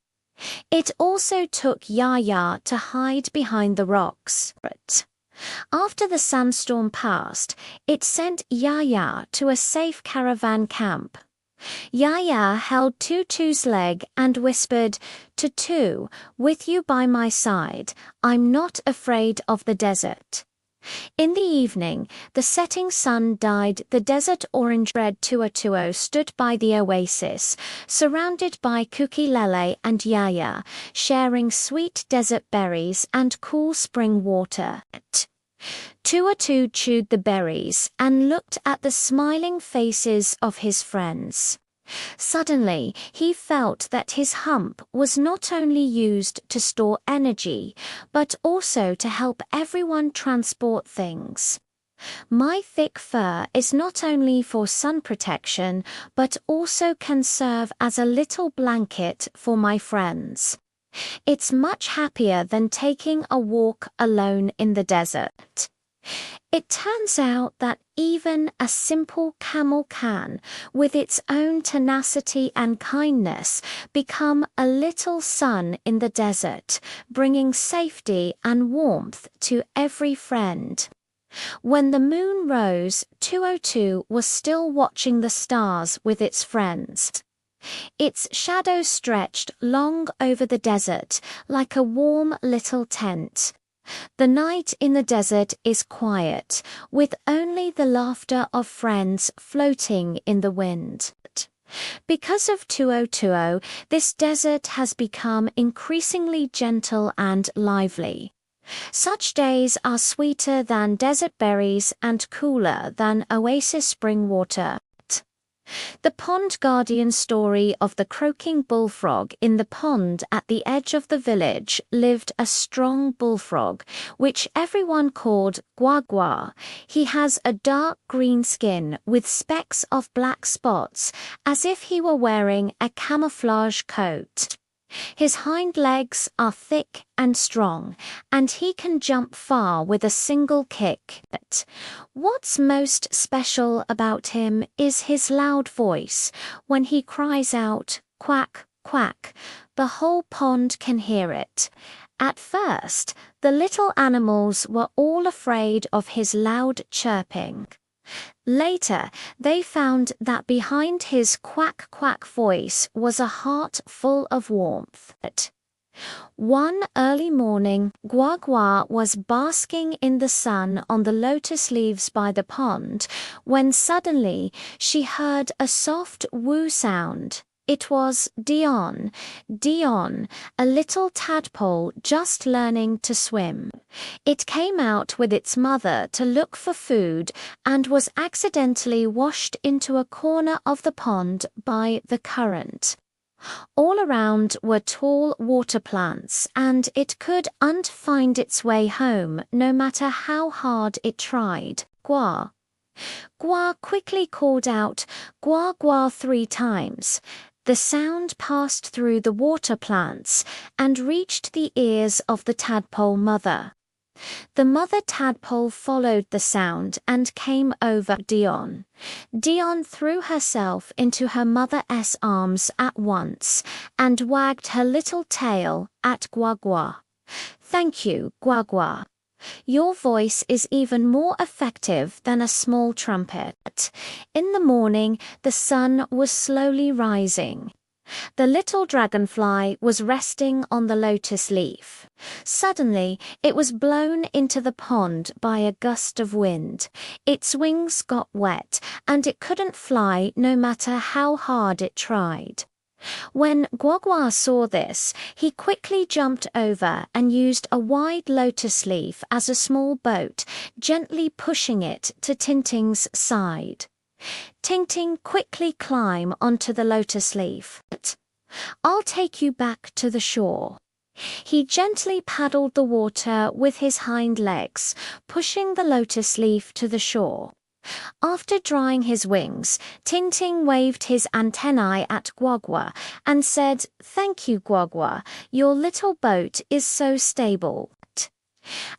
It also took Yaya to hide behind the rocks. But after the sandstorm passed, it sent Yaya to a safe caravan camp. Yaya held Tutu's leg and whispered, "Tutu, with you by my side, I'm not afraid of the desert." In the evening, the setting sun dyed the desert orange-red. Tuo stood by the oasis, surrounded by Kukilele and Yaya, sharing sweet desert berries and cool spring water. Tuo chewed the berries and looked at the smiling faces of his friends. Suddenly, he felt that his hump was not only used to store energy, but also to help everyone transport things. My thick fur is not only for sun protection, but also can serve as a little blanket for my friends. It's much happier than taking a walk alone in the desert. It turns out that even a simple camel can, with its own tenacity and kindness, become a little sun in the desert, bringing safety and warmth to every friend. When the moon rose, 202 was still watching the stars with its friends. Its shadow stretched long over the desert like a warm little tent. The night in the desert is quiet, with only the laughter of friends floating in the wind. Because of 202, this desert has become increasingly gentle and lively. Such days are sweeter than desert berries and cooler than oasis spring water. The pond guardian story of the croaking bullfrog. In the pond at the edge of the village lived a strong bullfrog, which everyone called Guagua. He has a dark green skin with specks of black spots, as if he were wearing a camouflage coat. His hind legs are thick and strong, and he can jump far with a single kick. But what's most special about him is his loud voice. When he cries out, "Quack, quack," the whole pond can hear it. At first, the little animals were all afraid of his loud chirping. Later, they found that behind his quack-quack voice was a heart full of warmth. One early morning, Guagua was basking in the sun on the lotus leaves by the pond when suddenly she heard a soft woo sound. It was Dion, a little tadpole just learning to swim. It came out with its mother to look for food and was accidentally washed into a corner of the pond by the current. All around were tall water plants, and it couldn't find its way home no matter how hard it tried. Gua. Gua quickly called out, "Gua Gua," 3 times. The sound passed through the water plants and reached the ears of the tadpole mother. The mother tadpole followed the sound and came over Dion. Dion threw herself into her mother's arms at once and wagged her little tail at Guagua. "Thank you, Guagua. Your voice is even more effective than a small trumpet." In the morning, the sun was slowly rising. The little dragonfly was resting on the lotus leaf. Suddenly, it was blown into the pond by a gust of wind. Its wings got wet, and it couldn't fly no matter how hard it tried. When Guagua saw this, he quickly jumped over and used a wide lotus leaf as a small boat, gently pushing it to Tinting's side. Tinting quickly climbed onto the lotus leaf. "I'll take you back to the shore." He gently paddled the water with his hind legs, pushing the lotus leaf to the shore. After drying his wings, Tinting waved his antennae at Guagua and said, "Thank you, Guagua. Your little boat is so stable."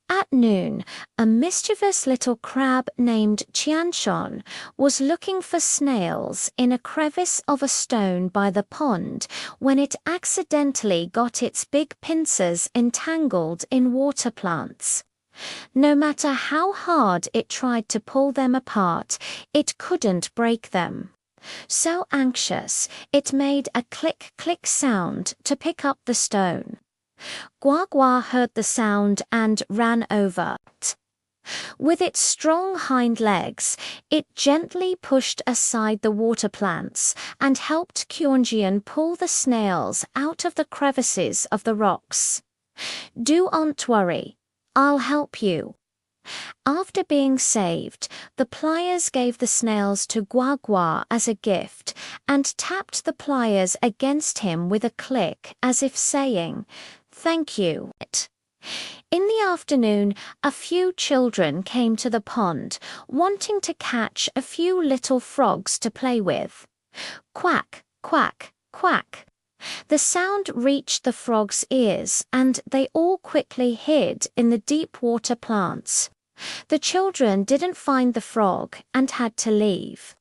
At noon, a mischievous little crab named Tianshon was looking for snails in a crevice of a stone by the pond when it accidentally got its big pincers entangled in water plants. No matter how hard it tried to pull them apart, it couldn't break them. So anxious, it made a click-click sound to pick up the stone. Gua Gua heard the sound and ran over. With its strong hind legs, it gently pushed aside the water plants and helped Kyunjian pull the snails out of the crevices of the rocks. "Don't worry, I'll help you." After being saved, the pliers gave the snails to Gua Gua as a gift and tapped the pliers against him with a click as if saying, "Thank you." In the afternoon, a few children came to the pond, wanting to catch a few little frogs to play with. Quack, quack, quack. The sound reached the frogs' ears, and they all quickly hid in the deep water plants. The children didn't find the frog and had to leave.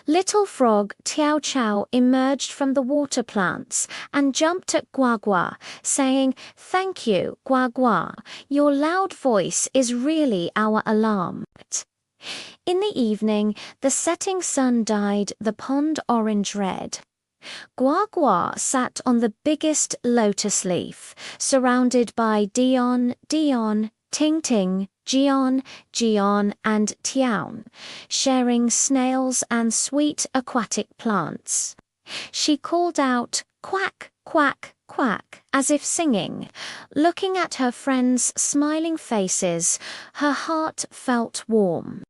Little frog Tiao Chao emerged from the water plants and jumped at Gua Gua, saying, "Thank you, Gua Gua. Your loud voice is really our alarm." In the evening, the setting sun dyed the pond orange-red. Gua Gua sat on the biggest lotus leaf, surrounded by Dion, Dion, Ting Ting, Jion, Jion, and Tiaon, sharing snails and sweet aquatic plants. She called out, "Quack, quack, quack," as if singing. Looking at her friends' smiling faces, her heart felt warm.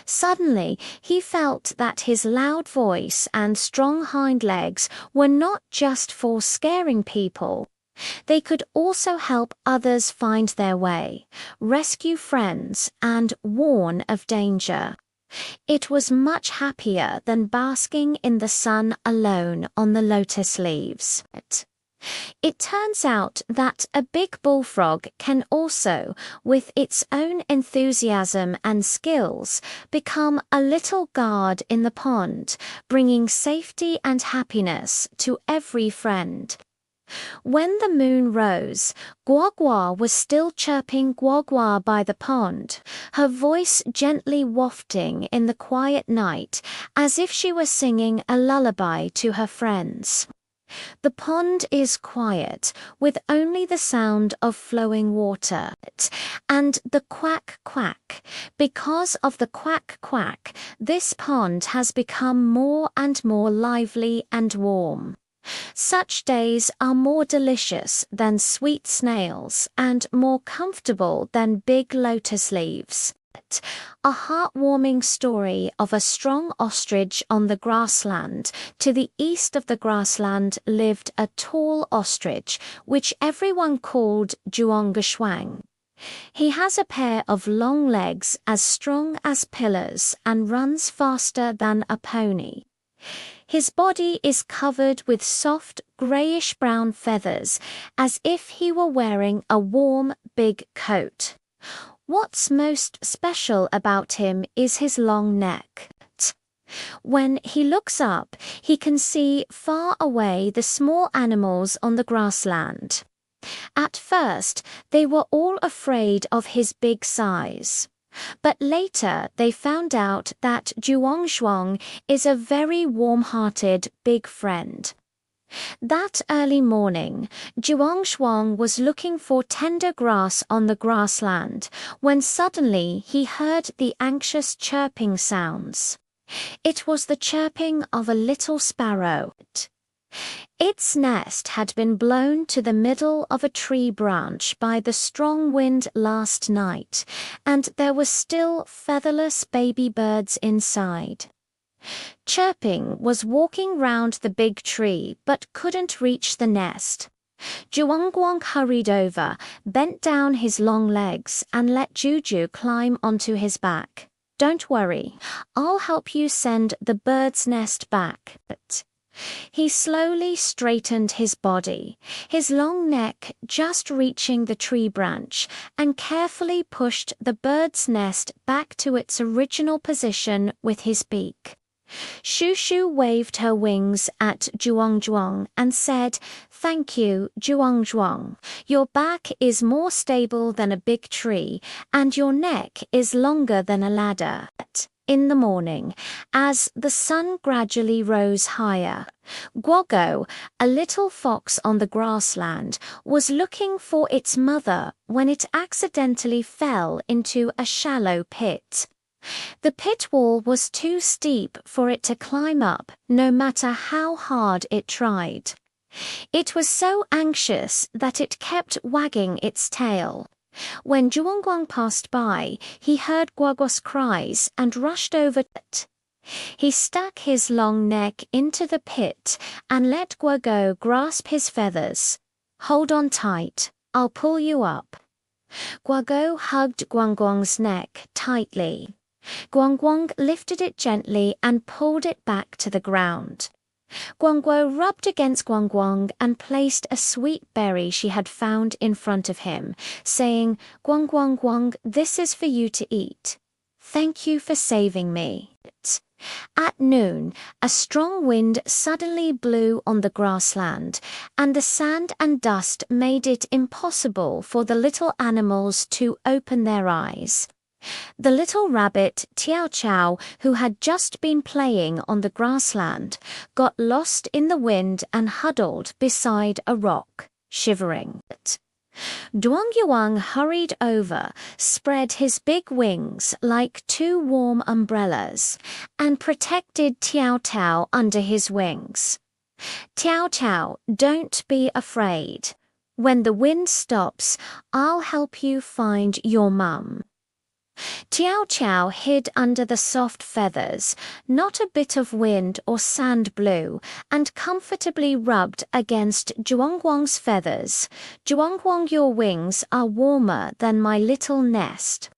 Suddenly, he felt that his loud voice and strong hind legs were not just for scaring people. They could also help others find their way, rescue friends, and warn of danger. It was much happier than basking in the sun alone on the lotus leaves. It turns out that a big bullfrog can also, with its own enthusiasm and skills, become a little guard in the pond, bringing safety and happiness to every friend. When the moon rose, Gua Gua was still chirping Gua Gua by the pond, her voice gently wafting in the quiet night as if she were singing a lullaby to her friends. The pond is quiet, with only the sound of flowing water and the quack quack. Because of the quack quack, this pond has become more and more lively and warm. Such days are more delicious than sweet snails and more comfortable than big lotus leaves. A heartwarming story of a strong ostrich on the grassland. To the east of the grassland lived a tall ostrich, which everyone called Zhuanggeshuang. He has a pair of long legs as strong as pillars and runs faster than a pony. His body is covered with soft, grayish-brown feathers, as if he were wearing a warm, big coat. What's most special about him is his long neck. When he looks up, he can see far away the small animals on the grassland. At first, they were all afraid of his big size. But later they found out that Zhuangzhuang is a very warm-hearted big friend. That early morning, Zhuangzhuang was looking for tender grass on the grassland when suddenly he heard the anxious chirping sounds. It was the chirping of a little sparrow. Its nest had been blown to the middle of a tree branch by the strong wind last night, and there were still featherless baby birds inside. Chirping was walking round the big tree but couldn't reach the nest. Zhuangguang hurried over, bent down his long legs, and let Juju climb onto his back. "Don't worry, I'll help you send the bird's nest back." He slowly straightened his body, his long neck just reaching the tree branch, and carefully pushed the bird's nest back to its original position with his beak. Shushu waved her wings at Zhuang and said, "Thank you, Zhuang. Your back is more stable than a big tree, and your neck is longer than a ladder." In the morning, as the sun gradually rose higher, Guogo, a little fox on the grassland, was looking for its mother when it accidentally fell into a shallow pit. The pit wall was too steep for it to climb up, no matter how hard it tried. It was so anxious that it kept wagging its tail. When Zhuangguang passed by, he heard Guoguo's cries and rushed over it. He stuck his long neck into the pit and let Guogo grasp his feathers. "Hold on tight, I'll pull you up." Guogo hugged Guangguang's neck tightly. Guangguang lifted it gently and pulled it back to the ground. Guangguo rubbed against Guangguang and placed a sweet berry she had found in front of him, saying, "Guangguang, this is for you to eat. Thank you for saving me." At noon, a strong wind suddenly blew on the grassland, and the sand and dust made it impossible for the little animals to open their eyes. The little rabbit, Tiao Chao, who had just been playing on the grassland, got lost in the wind and huddled beside a rock, shivering. Duangyuan hurried over, spread his big wings like two warm umbrellas, and protected Tiao Chao under his wings. "Tiao Chao, don't be afraid. When the wind stops, I'll help you find your mum." Tiao Chao hid under the soft feathers, not a bit of wind or sand blew, and comfortably rubbed against Zhuangguang's feathers. "Zhuangguang, your wings are warmer than my little nest."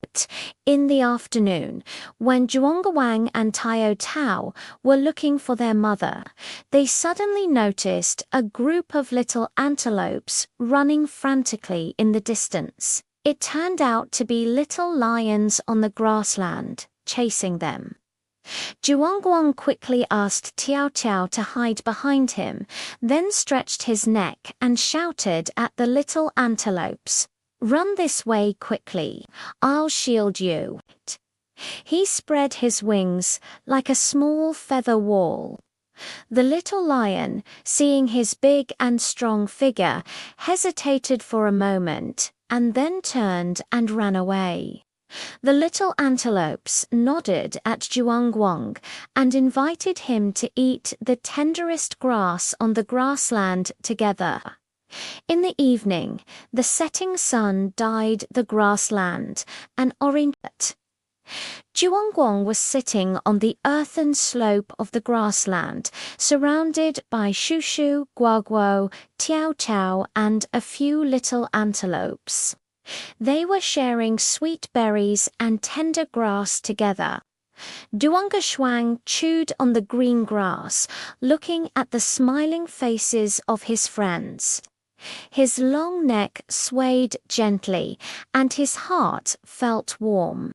In the afternoon, when Zhuangguang and Tao Tao were looking for their mother, they suddenly noticed a group of little antelopes running frantically in the distance. It turned out to be little lions on the grassland, chasing them. Zhuangguang quickly asked Tiao Chao to hide behind him, then stretched his neck and shouted at the little antelopes, "Run this way quickly, I'll shield you." He spread his wings like a small feather wall. The little lion, seeing his big and strong figure, hesitated for a moment, and then turned and ran away. The little antelopes nodded at Zhuangguang and invited him to eat the tenderest grass on the grassland together. In the evening, the setting sun dyed the grassland an orange. Zhuangguang was sitting on the earthen slope of the grassland, surrounded by Shushu, Guoguo, Tiao Chao, and a few little antelopes. They were sharing sweet berries and tender grass together. Duangashuang chewed on the green grass, looking at the smiling faces of his friends. His long neck swayed gently, and his heart felt warm.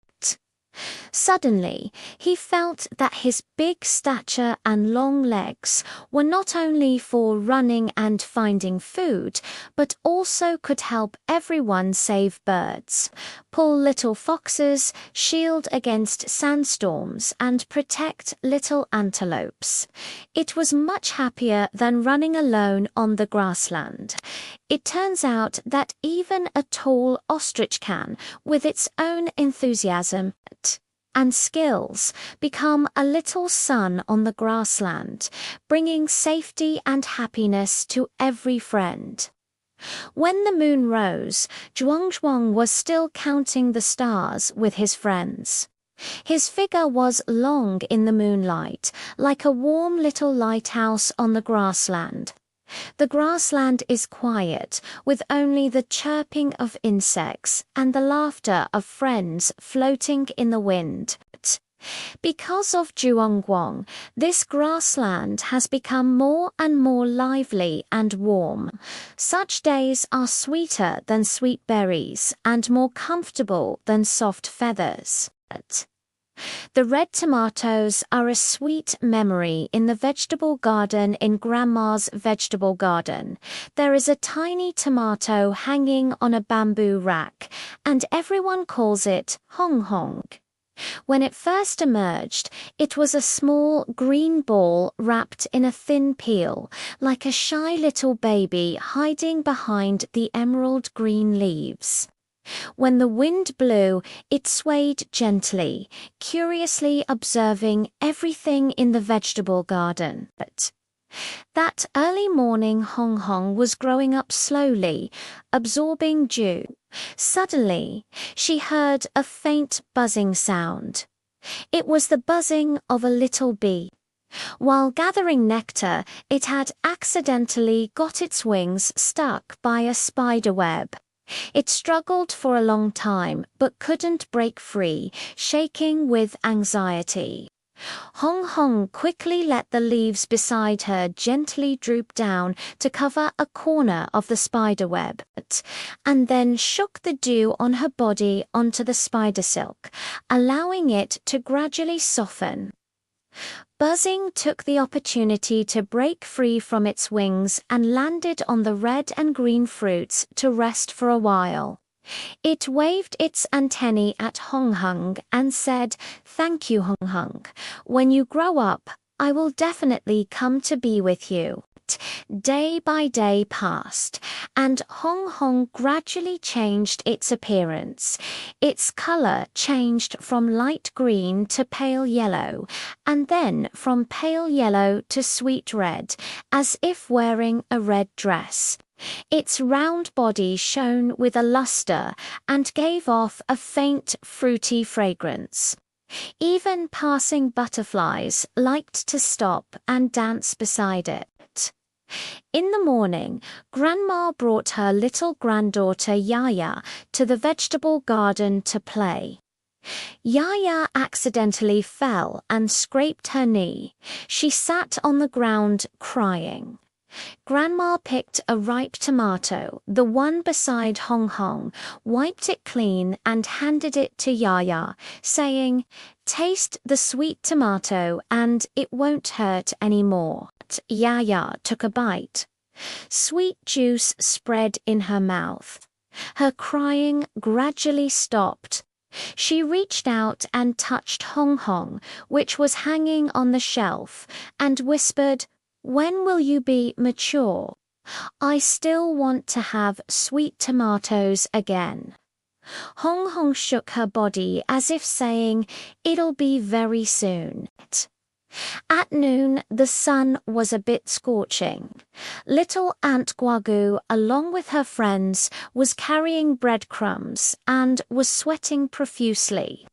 Suddenly, he felt that his big stature and long legs were not only for running and finding food, but also could help everyone save birds, pull little foxes, shield against sandstorms, and protect little antelopes. It was much happier than running alone on the grassland. It turns out that even a tall ostrich can, with its own enthusiasm and skills, become a little sun on the grassland, bringing safety and happiness to every friend. When the moon rose, Zhuangzhuang was still counting the stars with his friends. His figure was long in the moonlight, like a warm little lighthouse on the grassland. The grassland is quiet, with only the chirping of insects and the laughter of friends floating in the wind. Because of Zhuangguang, this grassland has become more and more lively and warm. Such days are sweeter than sweet berries and more comfortable than soft feathers. The red tomatoes are a sweet memory in the vegetable garden in Grandma's vegetable garden. There is a tiny tomato hanging on a bamboo rack, and everyone calls it Hong Hong. When it first emerged, it was a small green ball wrapped in a thin peel, like a shy little baby hiding behind the emerald green leaves. When the wind blew, it swayed gently, curiously observing everything in the vegetable garden. But that early morning, Hong Hong was growing up slowly, absorbing dew. Suddenly, she heard a faint buzzing sound. It was the buzzing of a little bee. While gathering nectar, it had accidentally got its wings stuck by a spider web. It struggled for a long time, but couldn't break free, shaking with anxiety. Hong Hong quickly let the leaves beside her gently droop down to cover a corner of the spider web, and then shook the dew on her body onto the spider silk, allowing it to gradually soften. Buzzing took the opportunity to break free from its wings and landed on the red and green fruits to rest for a while. It waved its antennae at Hong Hong and said, "Thank you, Hong Hong. When you grow up, I will definitely come to be with you." Day by day passed, and Hong Hong gradually changed its appearance. Its color changed from light green to pale yellow, and then from pale yellow to sweet red, as if wearing a red dress. Its round body shone with a luster and gave off a faint, fruity fragrance. Even passing butterflies liked to stop and dance beside it. In the morning, Grandma brought her little granddaughter Yaya to the vegetable garden to play. Yaya accidentally fell and scraped her knee. She sat on the ground crying. Grandma picked a ripe tomato, the one beside Hong Hong, wiped it clean and handed it to Yaya, saying, "Taste the sweet tomato and it won't hurt anymore." Yaya took a bite. Sweet juice spread in her mouth. Her crying gradually stopped. She reached out and touched Hong Hong, which was hanging on the shelf, and whispered, "When will you be mature? I still want to have sweet tomatoes again." Hong Hong shook her body as if saying, "It'll be very soon." At noon, the sun was a bit scorching. Little Aunt Guagu, along with her friends, was carrying breadcrumbs and was sweating profusely.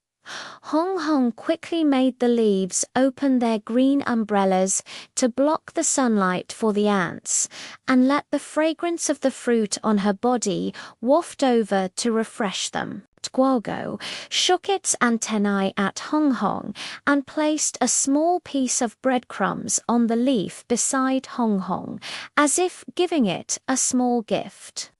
Hong Hong quickly made the leaves open their green umbrellas to block the sunlight for the ants, and let the fragrance of the fruit on her body waft over to refresh them. Guago shook its antennae at Hong Hong and placed a small piece of breadcrumbs on the leaf beside Hong Hong, as if giving it a small gift.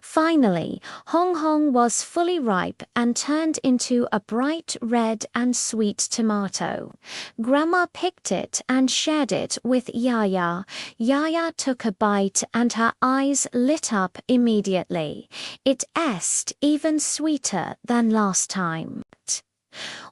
Finally, Hong Hong was fully ripe and turned into a bright red and sweet tomato. Grandma picked it and shared it with Yaya. Yaya took a bite and her eyes lit up immediately. It tasted even sweeter than last time.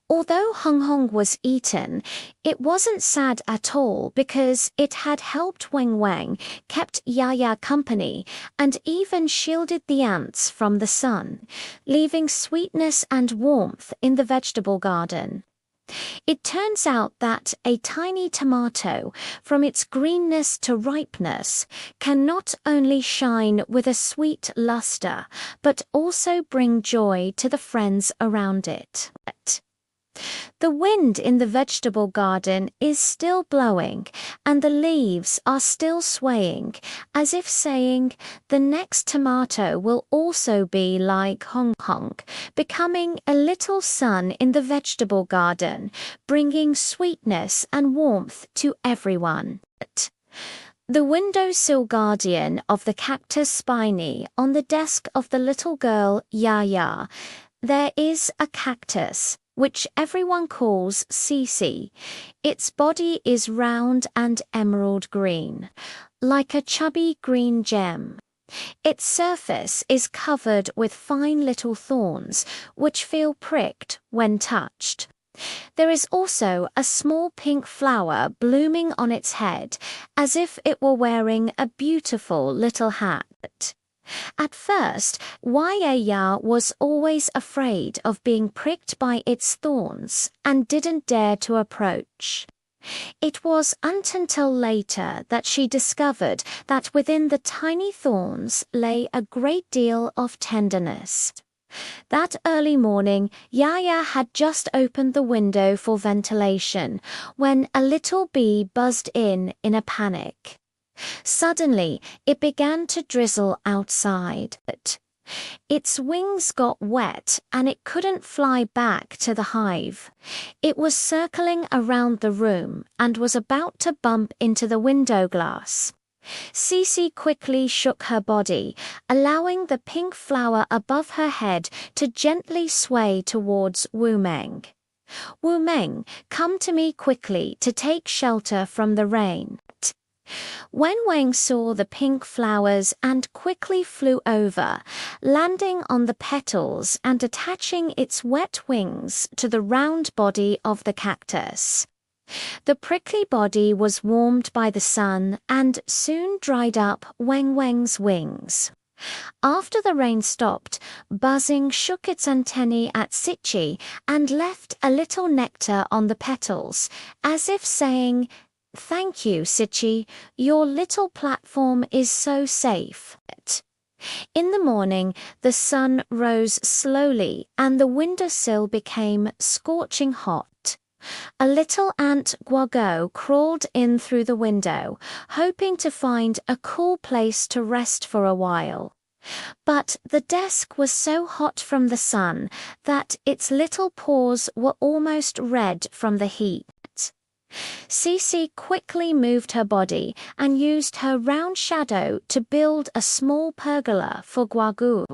Although Hong Hong was eaten, it wasn't sad at all because it had helped Weng Weng, kept Yaya company, and even shielded the ants from the sun, leaving sweetness and warmth in the vegetable garden. It turns out that a tiny tomato, from its greenness to ripeness, can not only shine with a sweet luster, but also bring joy to the friends around it. The wind in the vegetable garden is still blowing, and the leaves are still swaying, as if saying, the next tomato will also be like Hong Kong, becoming a little sun in the vegetable garden, bringing sweetness and warmth to everyone. The windowsill guardian of the cactus spiny on the desk of the little girl Yaya. There is a cactus, which everyone calls Cece. Its body is round and emerald green, like a chubby green gem. Its surface is covered with fine little thorns, which feel pricked when touched. There is also a small pink flower blooming on its head, as if it were wearing a beautiful little hat. At first, Yaya was always afraid of being pricked by its thorns and didn't dare to approach. It was until later that she discovered that within the tiny thorns lay a great deal of tenderness. That early morning, Yaya had just opened the window for ventilation when a little bee buzzed in a panic. Suddenly, it began to drizzle outside. Its wings got wet and it couldn't fly back to the hive. It was circling around the room and was about to bump into the window glass. Cece quickly shook her body, allowing the pink flower above her head to gently sway towards Wu Meng. Wu Meng, come to me quickly to take shelter from the rain. Wen Wang saw the pink flowers and quickly flew over, landing on the petals and attaching its wet wings to the round body of the cactus. The prickly body was warmed by the sun and soon dried up Wang Wang's wings. After the rain stopped, Buzzing shook its antennae at Sichi and left a little nectar on the petals, as if saying, "Thank you, Sichi, your little platform is so safe." In the morning, the sun rose slowly and the windowsill became scorching hot. A little ant Guago crawled in through the window, hoping to find a cool place to rest for a while. But the desk was so hot from the sun that its little paws were almost red from the heat. Cece quickly moved her body and used her round shadow to build a small pergola for Guagu.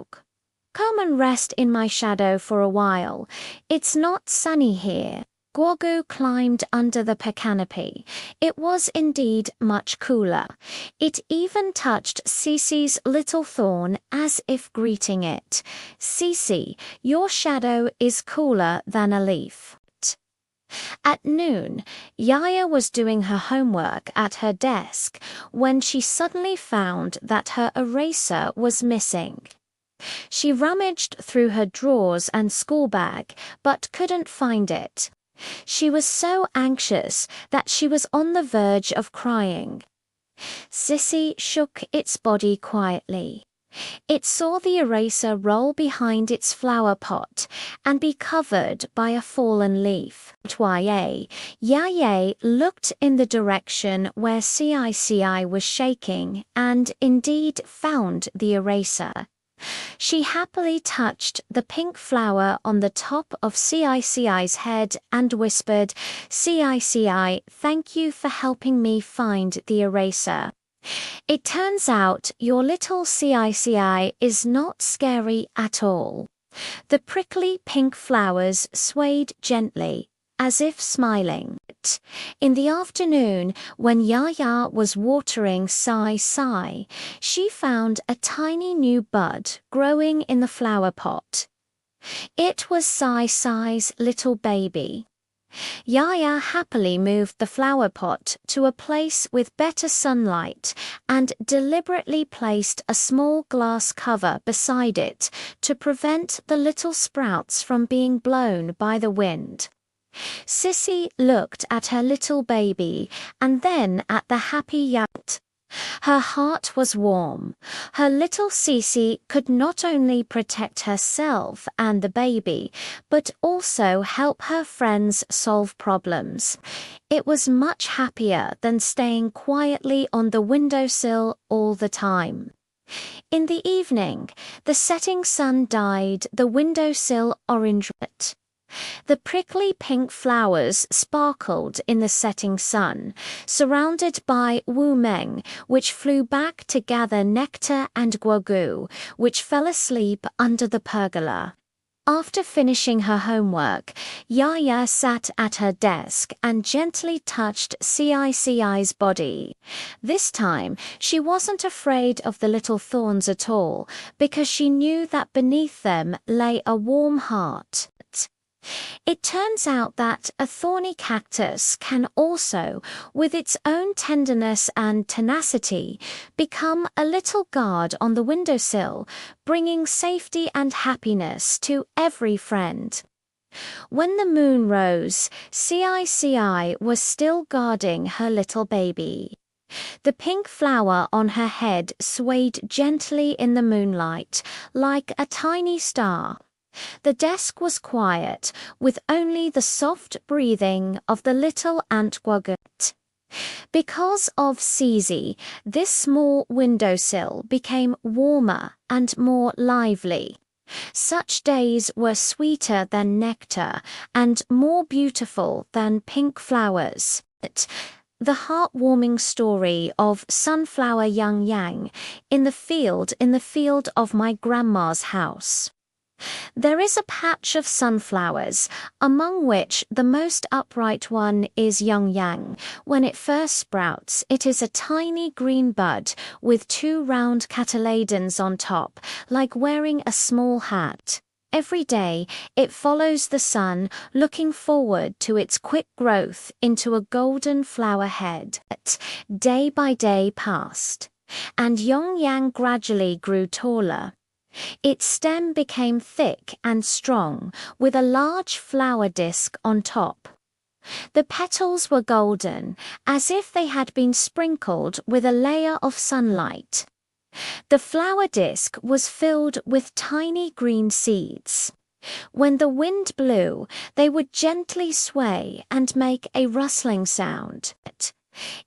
"Come and rest in my shadow for a while. It's not sunny here." Guagu climbed under the canopy. It was indeed much cooler. It even touched Cece's little thorn as if greeting it. "Cece, your shadow is cooler than a leaf." At noon, Yaya was doing her homework at her desk when she suddenly found that her eraser was missing. She rummaged through her drawers and school bag, but couldn't find it. She was so anxious that she was on the verge of crying. Sissy shook its body quietly. It saw the eraser roll behind its flower pot and be covered by a fallen leaf. Yaya looked in the direction where Cici was shaking and indeed found the eraser. She happily touched the pink flower on the top of Cici's head and whispered, "Cici, thank you for helping me find the eraser. It turns out your little Cici is not scary at all." The prickly pink flowers swayed gently, as if smiling. In the afternoon, when Yaya was watering Cici, she found a tiny new bud growing in the flower pot. It was Cici's little baby. Yaya happily moved the flower pot to a place with better sunlight and deliberately placed a small glass cover beside it to prevent the little sprouts from being blown by the wind. Sissy looked at her little baby and then at the happy yacht. Her heart was warm. Her little Cece could not only protect herself and the baby, but also help her friends solve problems. It was much happier than staying quietly on the windowsill all the time. In the evening, the setting sun dyed the windowsill orange red. The prickly pink flowers sparkled in the setting sun, surrounded by wu meng, which flew back to gather nectar, and guogu, which fell asleep under the pergola. After finishing her homework, Yaya sat at her desk and gently touched Cici's body. This time, she wasn't afraid of the little thorns at all, because she knew that beneath them lay a warm heart. It turns out that a thorny cactus can also, with its own tenderness and tenacity, become a little guard on the windowsill, bringing safety and happiness to every friend. When the moon rose, Cici was still guarding her little baby. The pink flower on her head swayed gently in the moonlight, like a tiny star. The desk was quiet, with only the soft breathing of the little ant guagut. Because of Cici, this small windowsill became warmer and more lively. Such days were sweeter than nectar and more beautiful than pink flowers. The heartwarming story of sunflower Yang Yang in the field of my grandma's house. There is a patch of sunflowers, among which the most upright one is Yang Yang. When it first sprouts, it is a tiny green bud with two round cotyledons on top, like wearing a small hat. Every day, it follows the sun, looking forward to its quick growth into a golden flower head. Day by day passed, and Yang Yang gradually grew taller. Its stem became thick and strong, with a large flower disc on top. The petals were golden, as if they had been sprinkled with a layer of sunlight. The flower disc was filled with tiny green seeds. When the wind blew, they would gently sway and make a rustling sound.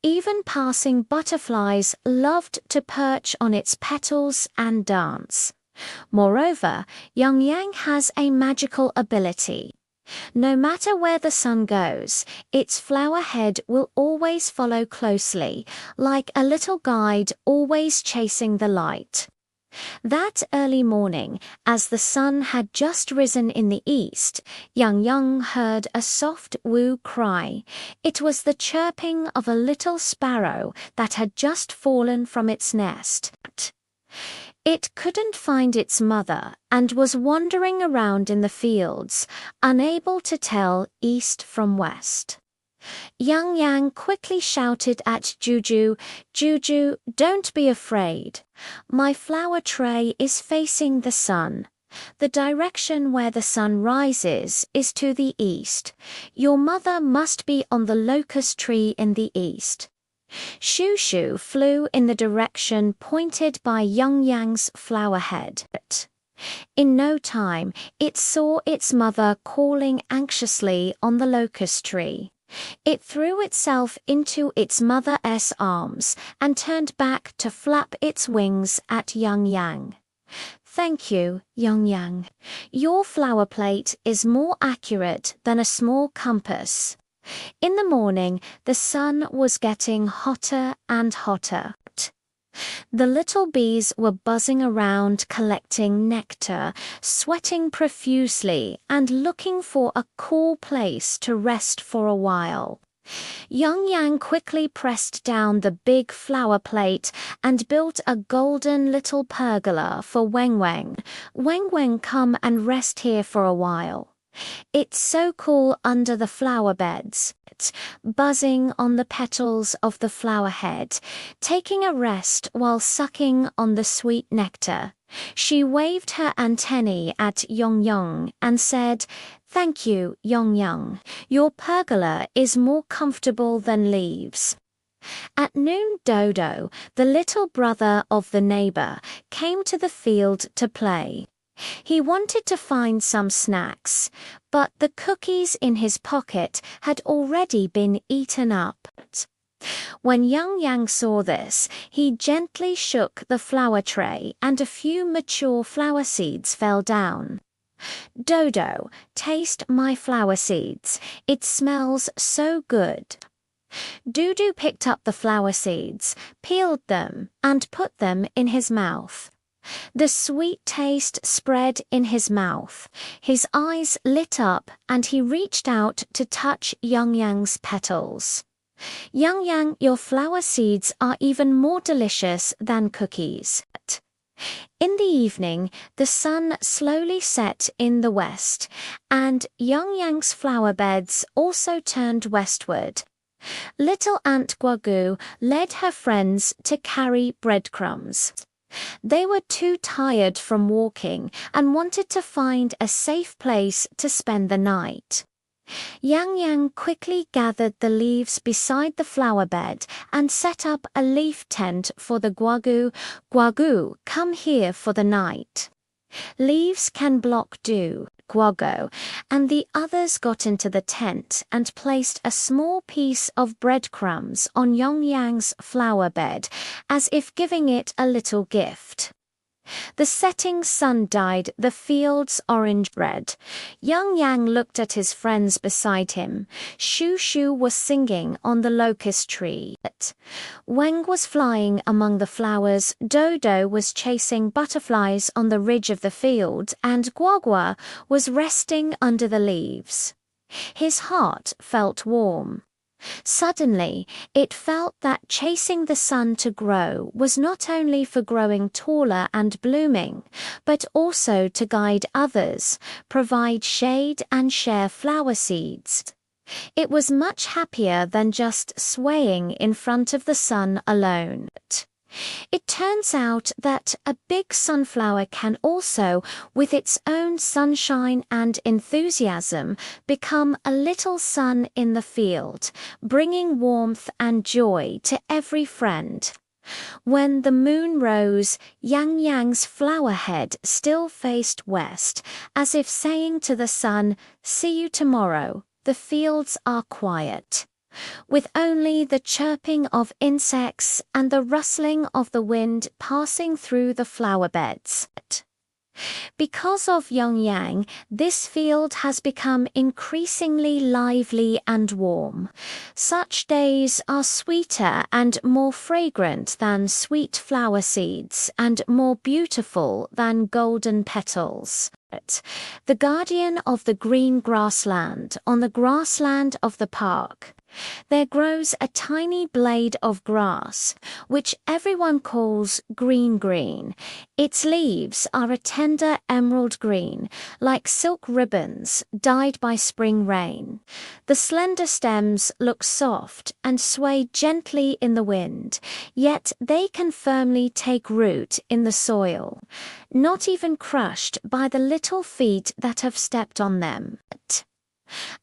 Even passing butterflies loved to perch on its petals and dance. Moreover, Yang Yang has a magical ability. No matter where the sun goes, its flower head will always follow closely, like a little guide always chasing the light. That early morning, as the sun had just risen in the east, Yang Yang heard a soft woo cry. It was the chirping of a little sparrow that had just fallen from its nest. It couldn't find its mother and was wandering around in the fields, unable to tell east from west. Yang Yang quickly shouted at Juju, "Juju, don't be afraid. My flower tray is facing the sun. The direction where the sun rises is to the east. Your mother must be on the locust tree in the east." Shoo Shoo flew in the direction pointed by Yang Yang's flower head. In no time, it saw its mother calling anxiously on the locust tree. It threw itself into its mother's arms and turned back to flap its wings at Yang Yang. "Thank you, Yang Yang. Your flower plate is more accurate than a small compass." In the morning, the sun was getting hotter and hotter. The little bees were buzzing around collecting nectar, sweating profusely, and looking for a cool place to rest for a while. Yang Yang quickly pressed down the big flower plate and built a golden little pergola for Weng Weng. "Weng Weng, come and rest here for a while. It's so cool under the flower beds." Buzzing on the petals of the flower head, taking a rest while sucking on the sweet nectar. She waved her antennae at Yang Yang and said, "Thank you, Yang Yang. Your pergola is more comfortable than leaves." At noon, Dodo, the little brother of the neighbor, came to the field to play. He wanted to find some snacks, but the cookies in his pocket had already been eaten up. When Young Yang saw this, he gently shook the flower tray and a few mature flower seeds fell down. Dodo, taste my flower seeds. It smells so good. Dudu picked up the flower seeds, peeled them, and put them in his mouth. The sweet taste spread in his mouth. His eyes lit up and he reached out to touch Young Yang's petals. Young Yang, your flower seeds are even more delicious than cookies. In the evening, the sun slowly set in the west, and Young Yang's flower beds also turned westward. Little Aunt Guagu led her friends to carry breadcrumbs. They were too tired from walking and wanted to find a safe place to spend the night. Yang Yang quickly gathered the leaves beside the flower bed and set up a leaf tent for the Guagu. Guagu, come here for the night. Leaves can block dew, Guagu, and the others got into the tent and placed a small piece of breadcrumbs on Yang Yang's flower bed, as if giving it a little gift. The setting sun dyed the fields orange red. Young Yang looked at his friends beside him. Shu Shu was singing on the locust tree. Weng was flying among the flowers, Dodo was chasing butterflies on the ridge of the field, and Guagua was resting under the leaves. His heart felt warm. Suddenly, it felt that chasing the sun to grow was not only for growing taller and blooming, but also to guide others, provide shade and share flower seeds. It was much happier than just swaying in front of the sun alone. It turns out that a big sunflower can also, with its own sunshine and enthusiasm, become a little sun in the field, bringing warmth and joy to every friend. When the moon rose, Yang Yang's flower head still faced west, as if saying to the sun, "See you tomorrow, the fields are quiet." With only the chirping of insects and the rustling of the wind passing through the flower beds. Because of Young Yang, this field has become increasingly lively and warm. Such days are sweeter and more fragrant than sweet flower seeds and more beautiful than golden petals. The guardian of the green grassland, on the grassland of the park, there grows a tiny blade of grass, which everyone calls green. Its leaves are a tender emerald green, like silk ribbons dyed by spring rain. The slender stems look soft and sway gently in the wind, yet they can firmly take root in the soil, not even crushed by the little feet that have stepped on them.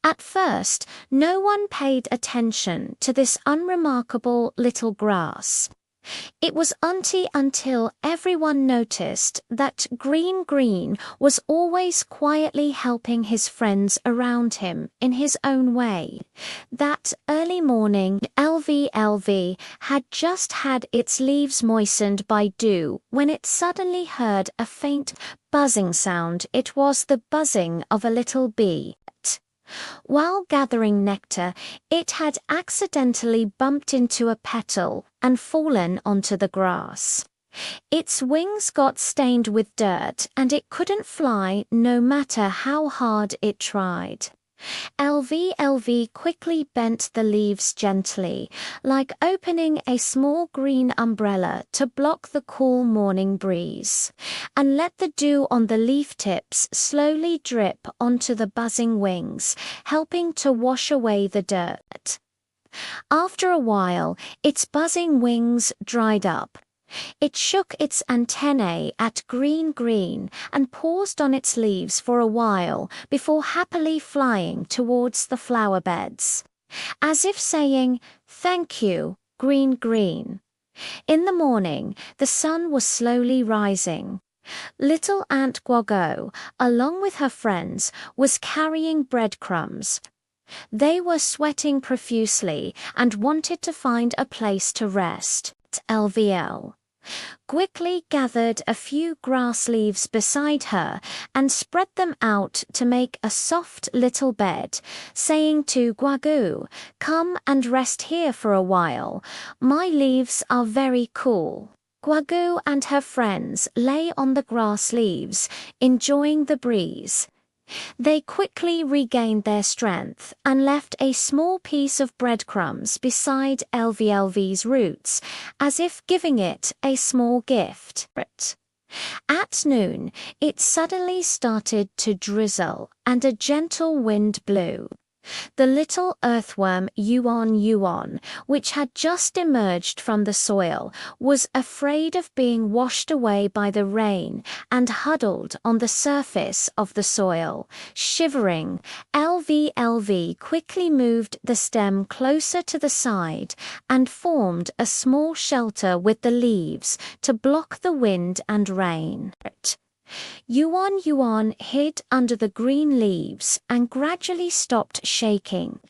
At first, no one paid attention to this unremarkable little grass. It was until everyone noticed that Green was always quietly helping his friends around him in his own way. That early morning, LV had just had its leaves moistened by dew when it suddenly heard a faint buzzing sound. It was the buzzing of a little bee. While gathering nectar, it had accidentally bumped into a petal and fallen onto the grass. Its wings got stained with dirt and it couldn't fly no matter how hard it tried. LV quickly bent the leaves gently, like opening a small green umbrella to block the cool morning breeze, and let the dew on the leaf tips slowly drip onto the buzzing wings, helping to wash away the dirt. After a while, its buzzing wings dried up. It shook its antennae at Green and paused on its leaves for a while before happily flying towards the flower beds. As if saying, "Thank you, green green. In the morning, the sun was slowly rising. Little Aunt Guago, along with her friends, was carrying breadcrumbs. They were sweating profusely and wanted to find a place to rest. LVL quickly gathered a few grass leaves beside her and spread them out to make a soft little bed, saying to Guagu, "Come and rest here for a while. My leaves are very cool." Guagu and her friends lay on the grass leaves, enjoying the breeze. They quickly regained their strength and left a small piece of breadcrumbs beside LVLV's roots, as if giving it a small gift. At noon, it suddenly started to drizzle and a gentle wind blew. The little earthworm Yuan, which had just emerged from the soil, was afraid of being washed away by the rain and huddled on the surface of the soil, shivering. LVLV quickly moved the stem closer to the side and formed a small shelter with the leaves to block the wind and rain. Yuan hid under the green leaves and gradually stopped shaking.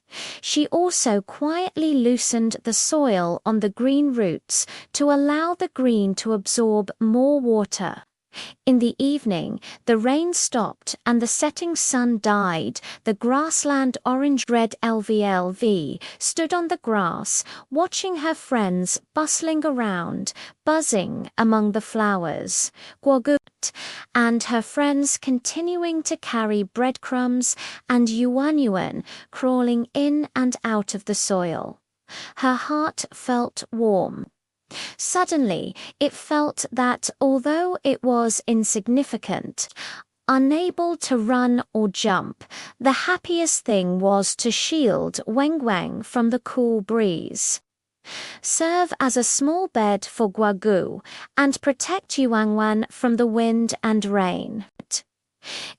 She also quietly loosened the soil on the green roots to allow the green to absorb more water. In the evening, the rain stopped and the setting sun died. The grassland orange-red LVLV stood on the grass, watching her friends bustling around, buzzing among the flowers. Guagut and her friends continuing to carry breadcrumbs and Yuan crawling in and out of the soil. Her heart felt warm. Suddenly, it felt that although it was insignificant, unable to run or jump, the happiest thing was to shield Weng from the cool breeze, serve as a small bed for Guagu, and protect Yuan from the wind and rain.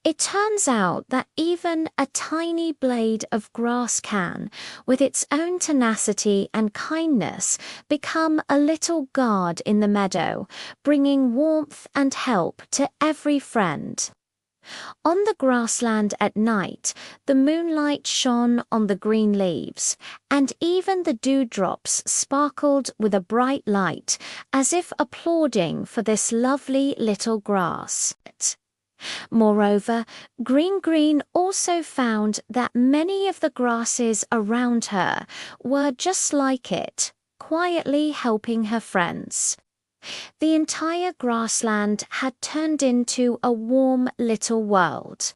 It turns out that even a tiny blade of grass can, with its own tenacity and kindness, become a little guard in the meadow, bringing warmth and help to every friend. On the grassland at night, the moonlight shone on the green leaves, and even the dewdrops sparkled with a bright light, as if applauding for this lovely little grass. Moreover, Green also found that many of the grasses around her were just like it, quietly helping her friends. The entire grassland had turned into a warm little world.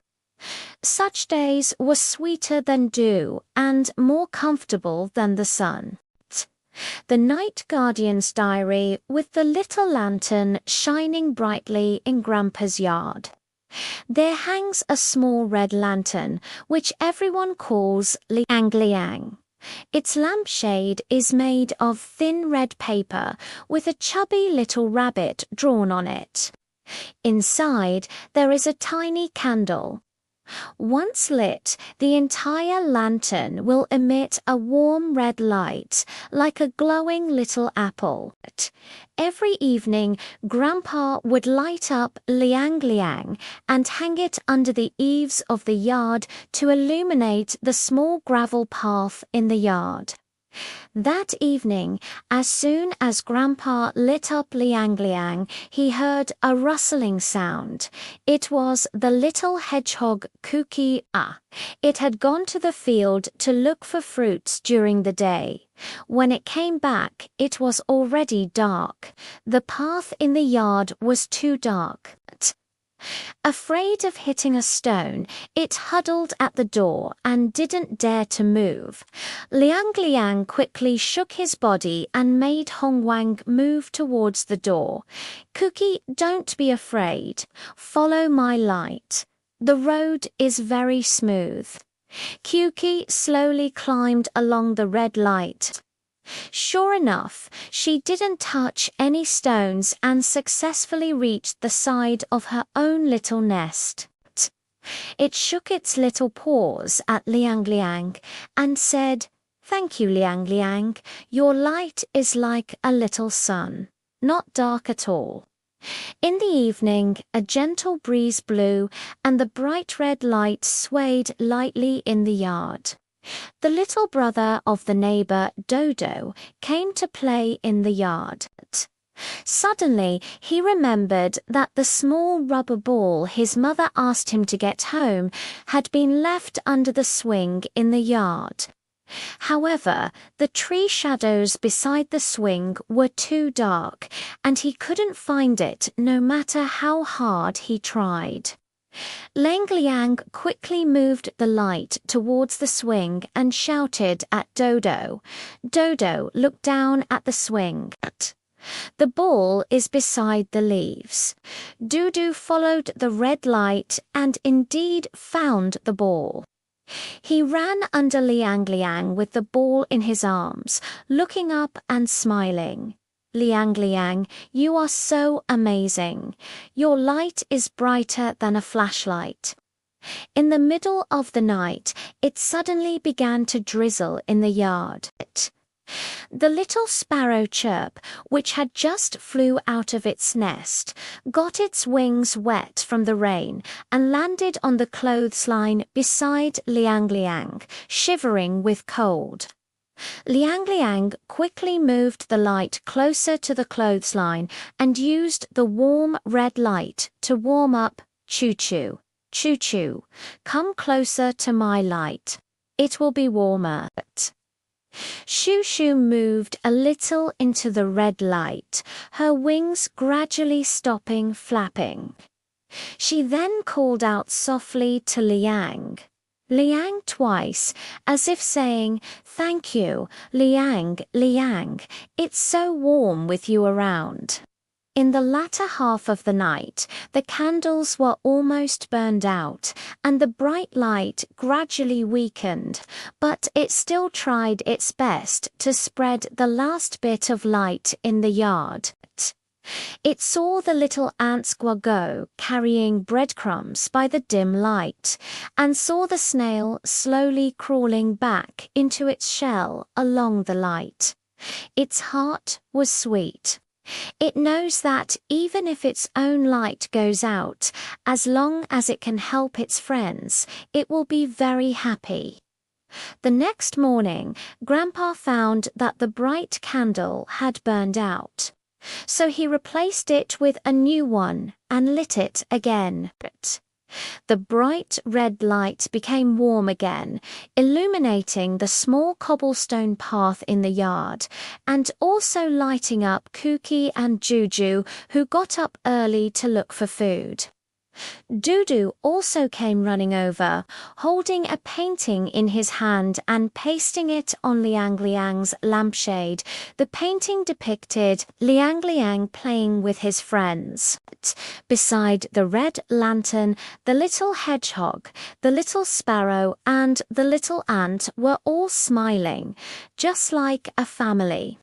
Such days were sweeter than dew and more comfortable than the sun. The Night Guardian's diary with the little lantern shining brightly in Grandpa's yard. There hangs a small red lantern, which everyone calls Liang. Its lampshade is made of thin red paper with a chubby little rabbit drawn on it. Inside, there is a tiny candle. Once lit, the entire lantern will emit a warm red light, like a glowing little apple. Every evening, Grandpa would light up Liang and hang it under the eaves of the yard to illuminate the small gravel path in the yard. That evening, as soon as Grandpa lit up Liang, he heard a rustling sound. It was the little hedgehog Cookie. It had gone to the field to look for fruits during the day. When it came back, it was already dark. The path in the yard was too dark. Afraid of hitting a stone, it huddled at the door and didn't dare to move. Liang quickly shook his body and made Hongwang move towards the door. Cookie, don't be afraid. Follow my light. The road is very smooth. Cookie slowly climbed along the red light. Sure enough, she didn't touch any stones and successfully reached the side of her own little nest. It shook its little paws at Liang and said, Thank you, Liang Liang. Your light is like a little sun, not dark at all. In the evening, a gentle breeze blew, and the bright red light swayed lightly in the yard. The little brother of the neighbor, Dodo, came to play in the yard. Suddenly, he remembered that the small rubber ball his mother asked him to get home had been left under the swing in the yard. However, the tree shadows beside the swing were too dark, and he couldn't find it no matter how hard he tried. Leng Liang quickly moved the light towards the swing and shouted at Dodo. Dodo looked down at the swing. The ball is beside the leaves. Dudu followed the red light and indeed found the ball. He ran under Liang Liang with the ball in his arms, looking up and smiling. Liang Liang, you are so amazing. Your light is brighter than a flashlight. In the middle of the night, it suddenly began to drizzle in the yard. The little sparrow Chirp, which had just flew out of its nest, got its wings wet from the rain and landed on the clothesline beside Liang Liang, shivering with cold. Liang Liang quickly moved the light closer to the clothesline and used the warm red light to warm up Choo Choo. Choo Choo, come closer to my light. It will be warmer. Shoo Shoo moved a little into the red light, her wings gradually stopping flapping. She then called out softly to Liang. Liang twice, as if saying, "Thank you, Liang, Liang, it's so warm with you around." In the latter half of the night, the candles were almost burned out, and the bright light gradually weakened, but it still tried its best to spread the last bit of light in the yard. It saw the little ant squago carrying breadcrumbs by the dim light, and saw the snail slowly crawling back into its shell along the light. Its heart was sweet. It knows that even if its own light goes out, as long as it can help its friends, it will be very happy. The next morning, Grandpa found that the bright candle had burned out. So he replaced it with a new one and lit it again. The bright red light became warm again, illuminating the small cobblestone path in the yard, and also lighting up Cookie and Juju, who got up early to look for food. Dudu also came running over, holding a painting in his hand and pasting it on Liang Liang's lampshade. The painting depicted Liang Liang playing with his friends. Beside the red lantern, the little hedgehog, the little sparrow, and the little ant were all smiling, just like a family.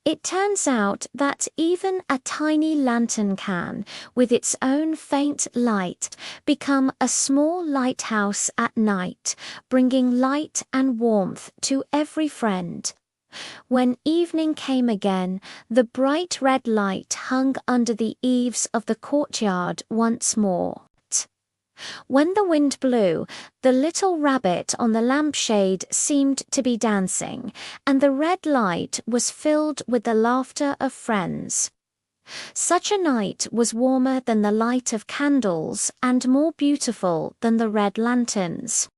It turns out that even a tiny lantern can, with its own faint light, become a small lighthouse at night, bringing light and warmth to every friend. When evening came again, the bright red light hung under the eaves of the courtyard once more. When the wind blew, the little rabbit on the lampshade seemed to be dancing, and the red light was filled with the laughter of friends. Such a night was warmer than the light of candles and more beautiful than the red lanterns.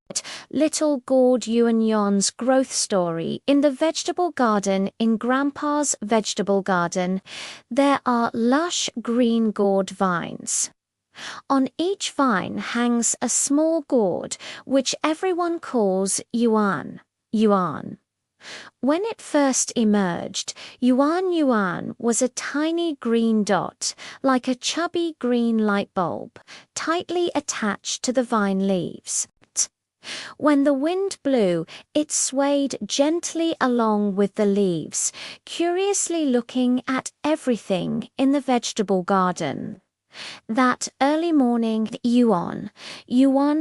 Little Gourd Yuan Yon's growth story. In the vegetable garden in Grandpa's vegetable garden, there are lush green gourd vines. On each vine hangs a small gourd, which everyone calls Yuan. Yuan. When it first emerged, Yuan Yuan was a tiny green dot, like a chubby green light bulb, tightly attached to the vine leaves. When the wind blew, it swayed gently along with the leaves, curiously looking at everything in the vegetable garden. That early morning, Yuan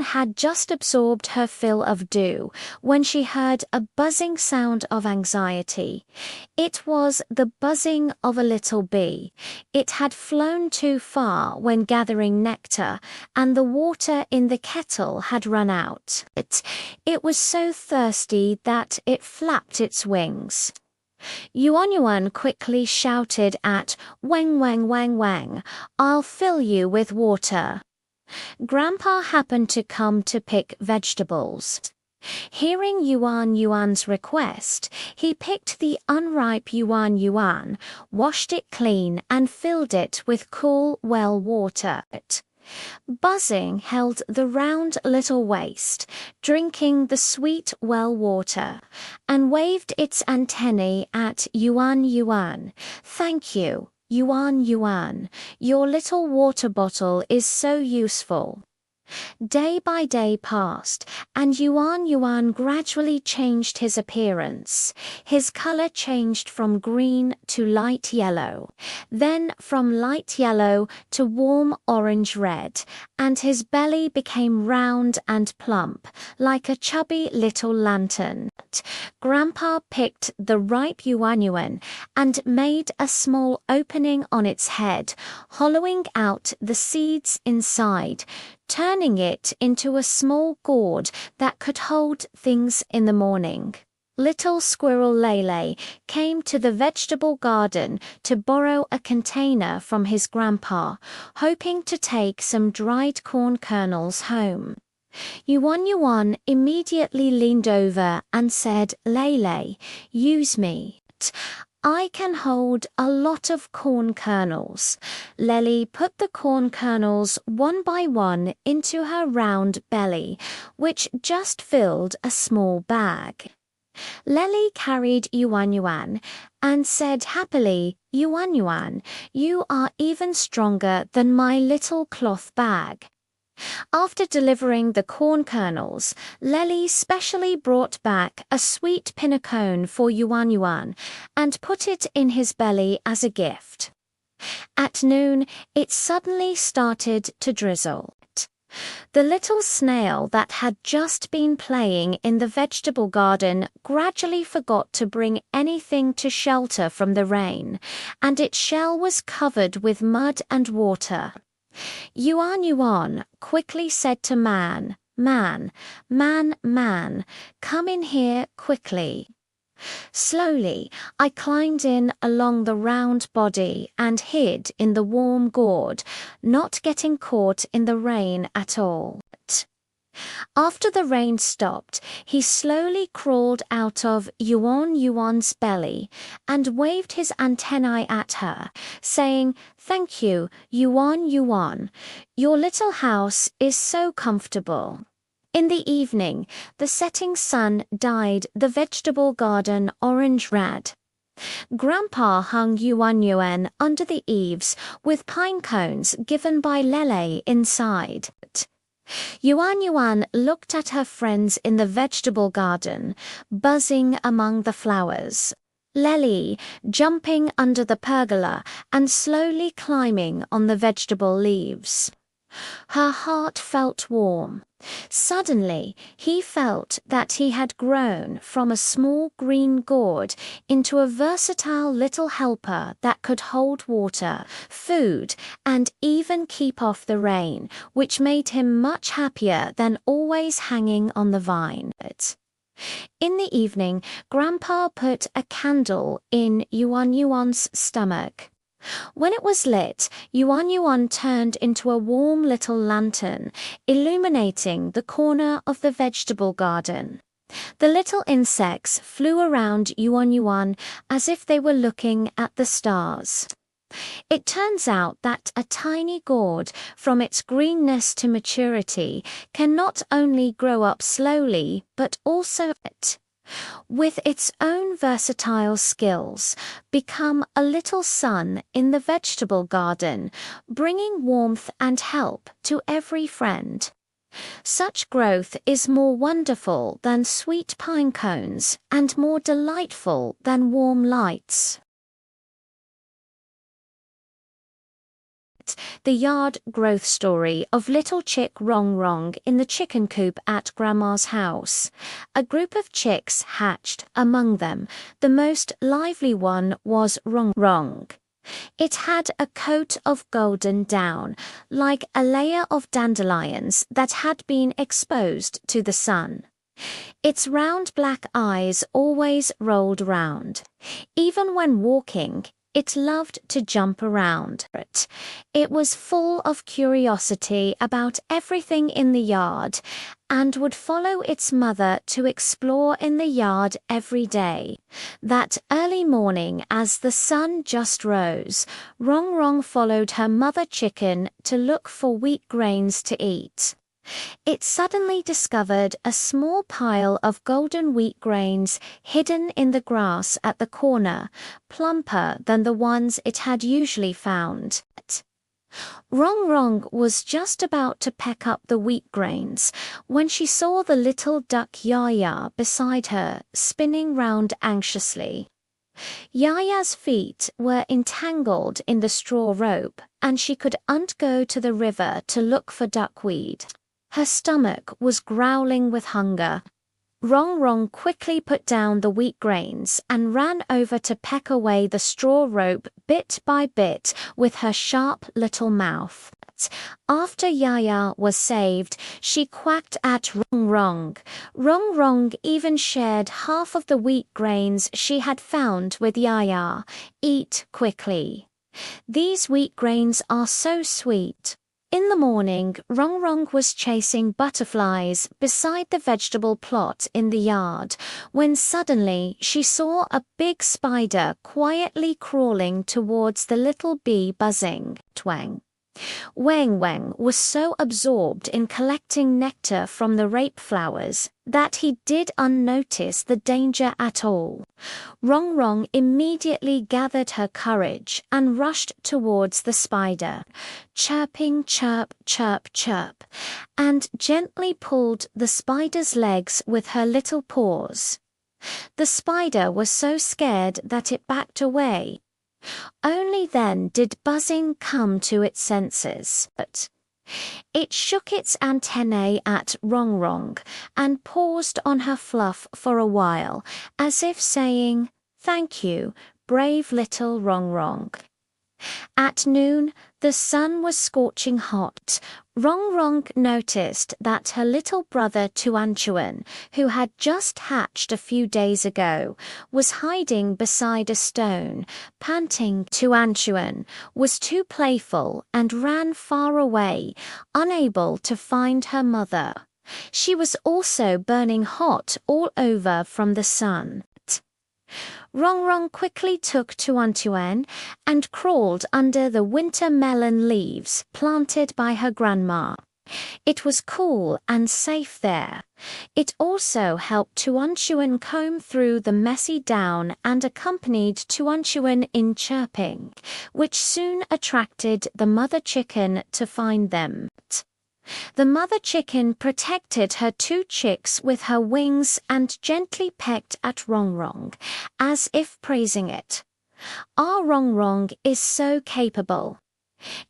had just absorbed her fill of dew when she heard a buzzing sound of anxiety. It was the buzzing of a little bee. It had flown too far when gathering nectar, and the water in the kettle had run out. It was so thirsty that it flapped its wings. Yuan quickly shouted at Wang Wang Wang Wang, "I'll fill you with water." Grandpa happened to come to pick vegetables. Hearing Yuan's request, he picked the unripe Yuan, washed it clean, and filled it with cool well water. Buzzing held the round little waist, drinking the sweet well water, and waved its antennae at Yuan. "Thank you, Yuan. Your little water bottle is so useful." Day by day passed, and Yuan gradually changed his appearance. His color changed from green to light yellow, then from light yellow to warm orange-red, and his belly became round and plump, like a chubby little lantern. Grandpa picked the ripe Yuan and made a small opening on its head, hollowing out the seeds inside, turning it into a small gourd that could hold things in the morning. Little squirrel Lele came to the vegetable garden to borrow a container from his grandpa, hoping to take some dried corn kernels home. Yuan immediately leaned over and said, "Lele, use me. I can hold a lot of corn kernels." Lele put the corn kernels one by one into her round belly, which just filled a small bag. Lele carried Yuan and said happily, "Yuan, you are even stronger than my little cloth bag." After delivering the corn kernels, Lele specially brought back a sweet pinnacone for Yuan and put it in his belly as a gift. At noon, it suddenly started to drizzle. The little snail that had just been playing in the vegetable garden gradually forgot to bring anything to shelter from the rain, and its shell was covered with mud and water. Yuan quickly said to Man, "Come in here quickly." Slowly, I climbed in along the round body and hid in the warm gourd, not getting caught in the rain at all. After the rain stopped, he slowly crawled out of Yuan's belly and waved his antennae at her, saying, "Thank you, Yuan. Your little house is so comfortable." In the evening, the setting sun dyed the vegetable garden orange-red. Grandpa hung Yuan under the eaves with pine cones given by Lele inside. Yuan looked at her friends in the vegetable garden, buzzing among the flowers. Lele jumping under the pergola and slowly climbing on the vegetable leaves. Her heart felt warm. Suddenly, he felt that he had grown from a small green gourd into a versatile little helper that could hold water, food, and even keep off the rain, which made him much happier than always hanging on the vine. In the evening, Grandpa put a candle in Yuan's stomach. When it was lit, Yuan turned into a warm little lantern, illuminating the corner of the vegetable garden. The little insects flew around Yuan as if they were looking at the stars. It turns out that a tiny gourd, from its greenness to maturity, can not only grow up slowly, but also with its own versatile skills, become a little sun in the vegetable garden, bringing warmth and help to every friend. Such growth is more wonderful than sweet pine cones and more delightful than warm lights. the yard growth story of little chick Rong Rong in the chicken coop at Grandma's house. A group of chicks hatched. Among them, the most lively one was Rong Rong. It had a coat of golden down, like a layer of dandelions that had been exposed to the sun. Its round black eyes always rolled round. Even when walking, it loved to jump around. It was full of curiosity about everything in the yard and would follow its mother to explore in the yard every day. That early morning, as the sun just rose, Rong Rong followed her mother chicken to look for wheat grains to eat. It suddenly discovered a small pile of golden wheat grains hidden in the grass at the corner, plumper than the ones it had usually found. Rong Rong was just about to peck up the wheat grains when she saw the little duck Yaya beside her, spinning round anxiously. Yaya's feet were entangled in the straw rope, and she couldn't go to the river to look for duckweed. Her stomach was growling with hunger. Rong Rong quickly put down the wheat grains and ran over to peck away the straw rope bit by bit with her sharp little mouth. After Yaya was saved, she quacked at Rong Rong. Rong Rong even shared half of the wheat grains she had found with Yaya. "Eat quickly. These wheat grains are so sweet." In the morning, Rong Rong was chasing butterflies beside the vegetable plot in the yard when suddenly she saw a big spider quietly crawling towards the little bee buzzing. Twang. Wang Wang was so absorbed in collecting nectar from the rape flowers that he didn't notice the danger at all. Rong Rong immediately gathered her courage and rushed towards the spider, chirping chirp, chirp, chirp, and gently pulled the spider's legs with her little paws. The spider was so scared that it backed away. Only then did Buzzing come to its senses. But it shook its antennae at Rong Rong and paused on her fluff for a while, as if saying, "Thank you, brave little Rong Rong." At noon, the sun was scorching hot. Rong Rong noticed that her little brother Tuanchuan, who had just hatched a few days ago, was hiding beside a stone, panting. Tuanchuan was too playful and ran far away, unable to find her mother. She was also burning hot all over from the sun. Rong Rong quickly took Tuan and crawled under the winter melon leaves planted by her grandma. It was cool and safe there. It also helped Tuan comb through the messy down and accompanied Tuan in chirping, which soon attracted the mother chicken to find them. The mother chicken protected her two chicks with her wings and gently pecked at Rong Rong, as if praising it. Our Rong Rong is so capable.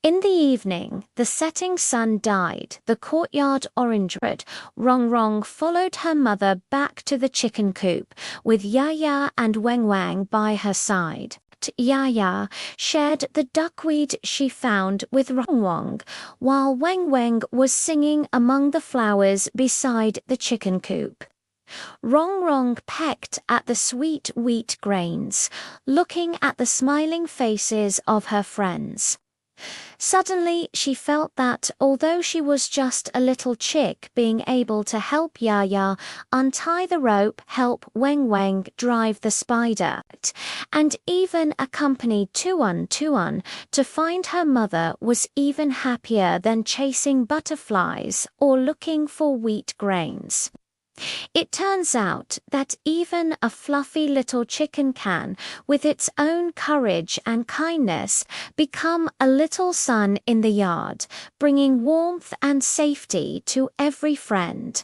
In the evening, the setting sun dyed the courtyard orange-red. Rong Rong followed her mother back to the chicken coop, with Yaya and Wang Wang by her side. Yaya shared the duckweed she found with Rong Rong, while Wang Wang was singing among the flowers beside the chicken coop. Rong Rong pecked at the sweet wheat grains, looking at the smiling faces of her friends. Suddenly, she felt that, although she was just a little chick, being able to help Yaya untie the rope, help Wang Wang drive the spider, and even accompany Tuan to find her mother was even happier than chasing butterflies or looking for wheat grains. It turns out that even a fluffy little chicken can, with its own courage and kindness, become a little sun in the yard, bringing warmth and safety to every friend.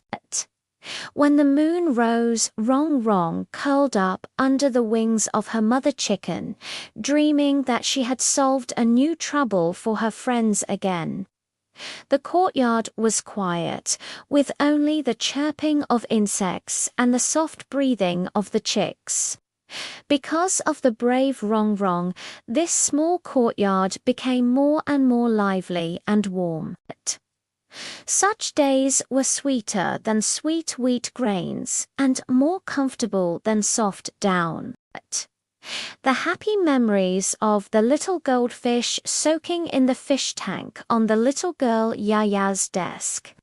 When the moon rose, Rong curled up under the wings of her mother chicken, dreaming that she had solved a new trouble for her friends again. The courtyard was quiet, with only the chirping of insects and the soft breathing of the chicks. Because of the brave Rong, this small courtyard became more and more lively and warm. Such days were sweeter than sweet wheat grains, and more comfortable than soft down. The happy memories of the little goldfish soaking in the fish tank on the little girl Yaya's desk.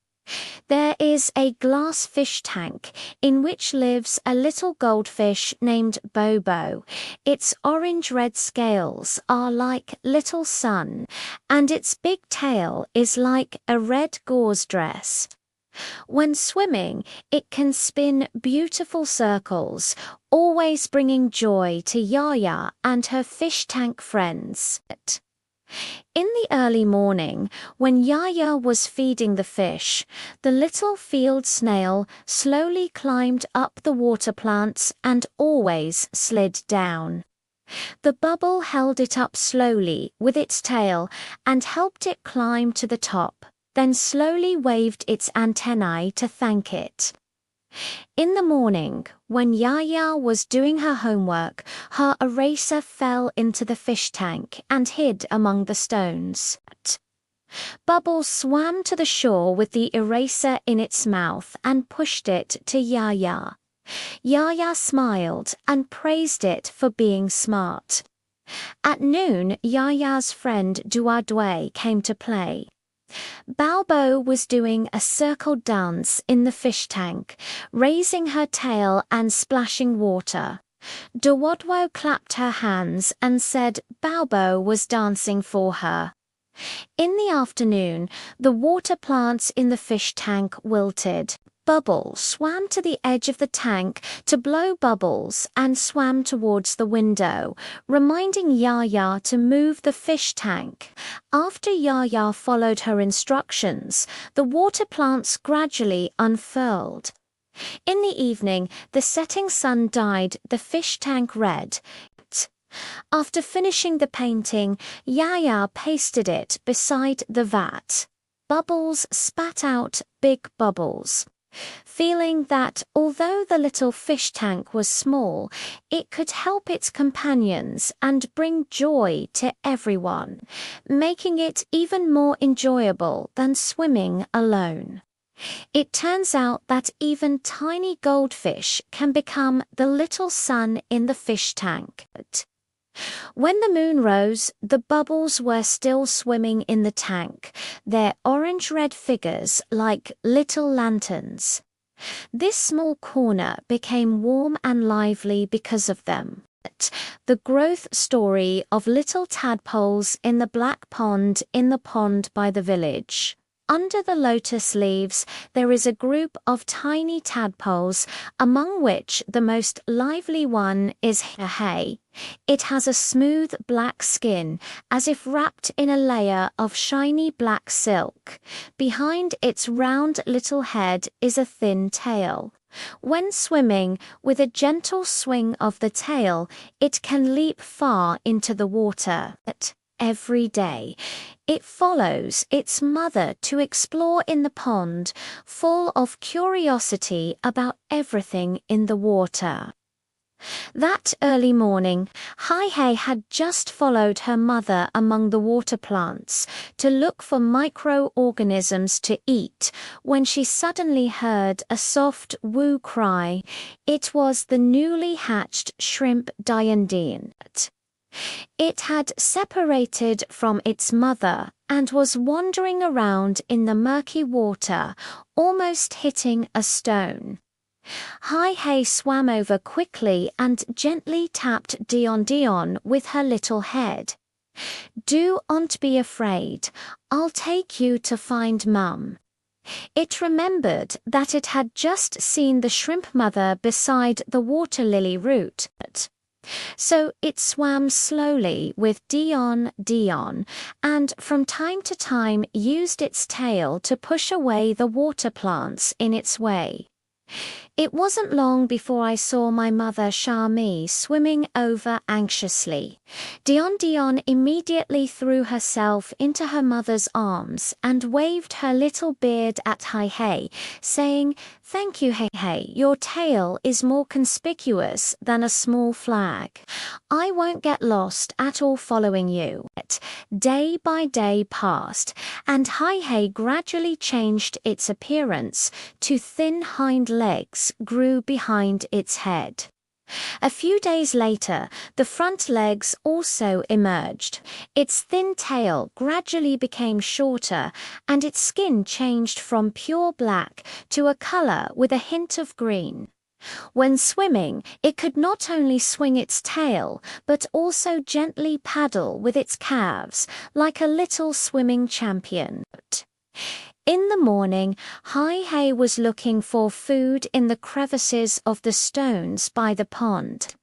There is a glass fish tank in which lives a little goldfish named Bobo. Its orange-red scales are like little sun, and its big tail is like a red gauze dress. When swimming, it can spin beautiful circles, always bringing joy to Yaya and her fish tank friends. In the early morning, when Yaya was feeding the fish, the little field snail slowly climbed up the water plants and always slid down. The bubble held it up slowly with its tail and helped it climb to the top, then slowly waved its antennae to thank it. In the morning, when Yaya was doing her homework, her eraser fell into the fish tank and hid among the stones. Bubble swam to the shore with the eraser in its mouth and pushed it to Yaya. Yaya smiled and praised it for being smart. At noon, Yaya's friend Duadue came to play. Balbo was doing a circle dance in the fish tank, raising her tail and splashing water. Duodwo clapped her hands and said Balbo was dancing for her. In the afternoon, the water plants in the fish tank wilted. Bubble swam to the edge of the tank to blow bubbles and swam towards the window, reminding Yaya to move the fish tank. After Yaya followed her instructions, the water plants gradually unfurled. In the evening, the setting sun dyed the fish tank red. After finishing the painting, Yaya pasted it beside the vat. Bubbles spat out big bubbles. Feeling that although the little fish tank was small, it could help its companions and bring joy to everyone, making it even more enjoyable than swimming alone. It turns out that even tiny goldfish can become the little sun in the fish tank. When the moon rose, the bubbles were still swimming in the tank, their orange-red figures like little lanterns. This small corner became warm and lively because of them. The growth story of little tadpoles in the black pond in the pond by the village. Under the lotus leaves, there is a group of tiny tadpoles, among which the most lively one is Hay. It has a smooth black skin, as if wrapped in a layer of shiny black silk. Behind its round little head is a thin tail. When swimming, with a gentle swing of the tail, it can leap far into the water. Every day, it follows its mother to explore in the pond, full of curiosity about everything in the water. That early morning, Hai had just followed her mother among the water plants to look for microorganisms to eat when she suddenly heard a soft woo cry. It was the newly hatched shrimp Diandean. It had separated from its mother and was wandering around in the murky water, almost hitting a stone. Hai swam over quickly and gently tapped Dion with her little head. "Do not be afraid. I'll take you to find Mum." It remembered that it had just seen the shrimp mother beside the water lily root. So it swam slowly with Dion, and from time to time used its tail to push away the water plants in its way. It wasn't long before I saw my mother Shami swimming over anxiously. Dion immediately threw herself into her mother's arms and waved her little beard at Hai, saying, "Thank you, Hai, your tail is more conspicuous than a small flag. I won't get lost at all following you." Day by day passed, and Hai gradually changed its appearance to thin hind legs grew behind its head. A few days later, the front legs also emerged. Its thin tail gradually became shorter, and its skin changed from pure black to a color with a hint of green. When swimming, it could not only swing its tail, but also gently paddle with its calves, like a little swimming champion. In the morning, Hai was looking for food in the crevices of the stones by the pond.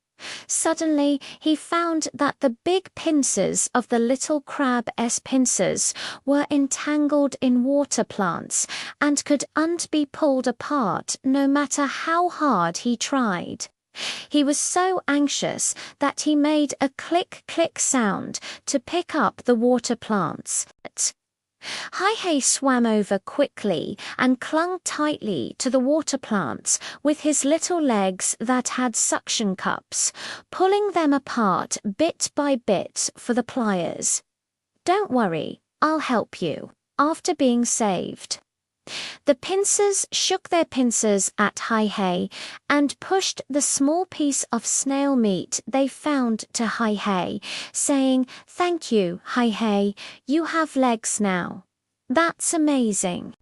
Suddenly, he found that the big pincers of the little crab's pincers were entangled in water plants and couldn't be pulled apart no matter how hard he tried. He was so anxious that he made a click-click sound to pick up the water plants. Hai swam over quickly and clung tightly to the water plants with his little legs that had suction cups, pulling them apart bit by bit for the pliers. "Don't worry, I'll help you," after being saved. The pincers shook their pincers at Hai and pushed the small piece of snail meat they found to Hai, saying, "Thank you, Hai, you have legs now. That's amazing."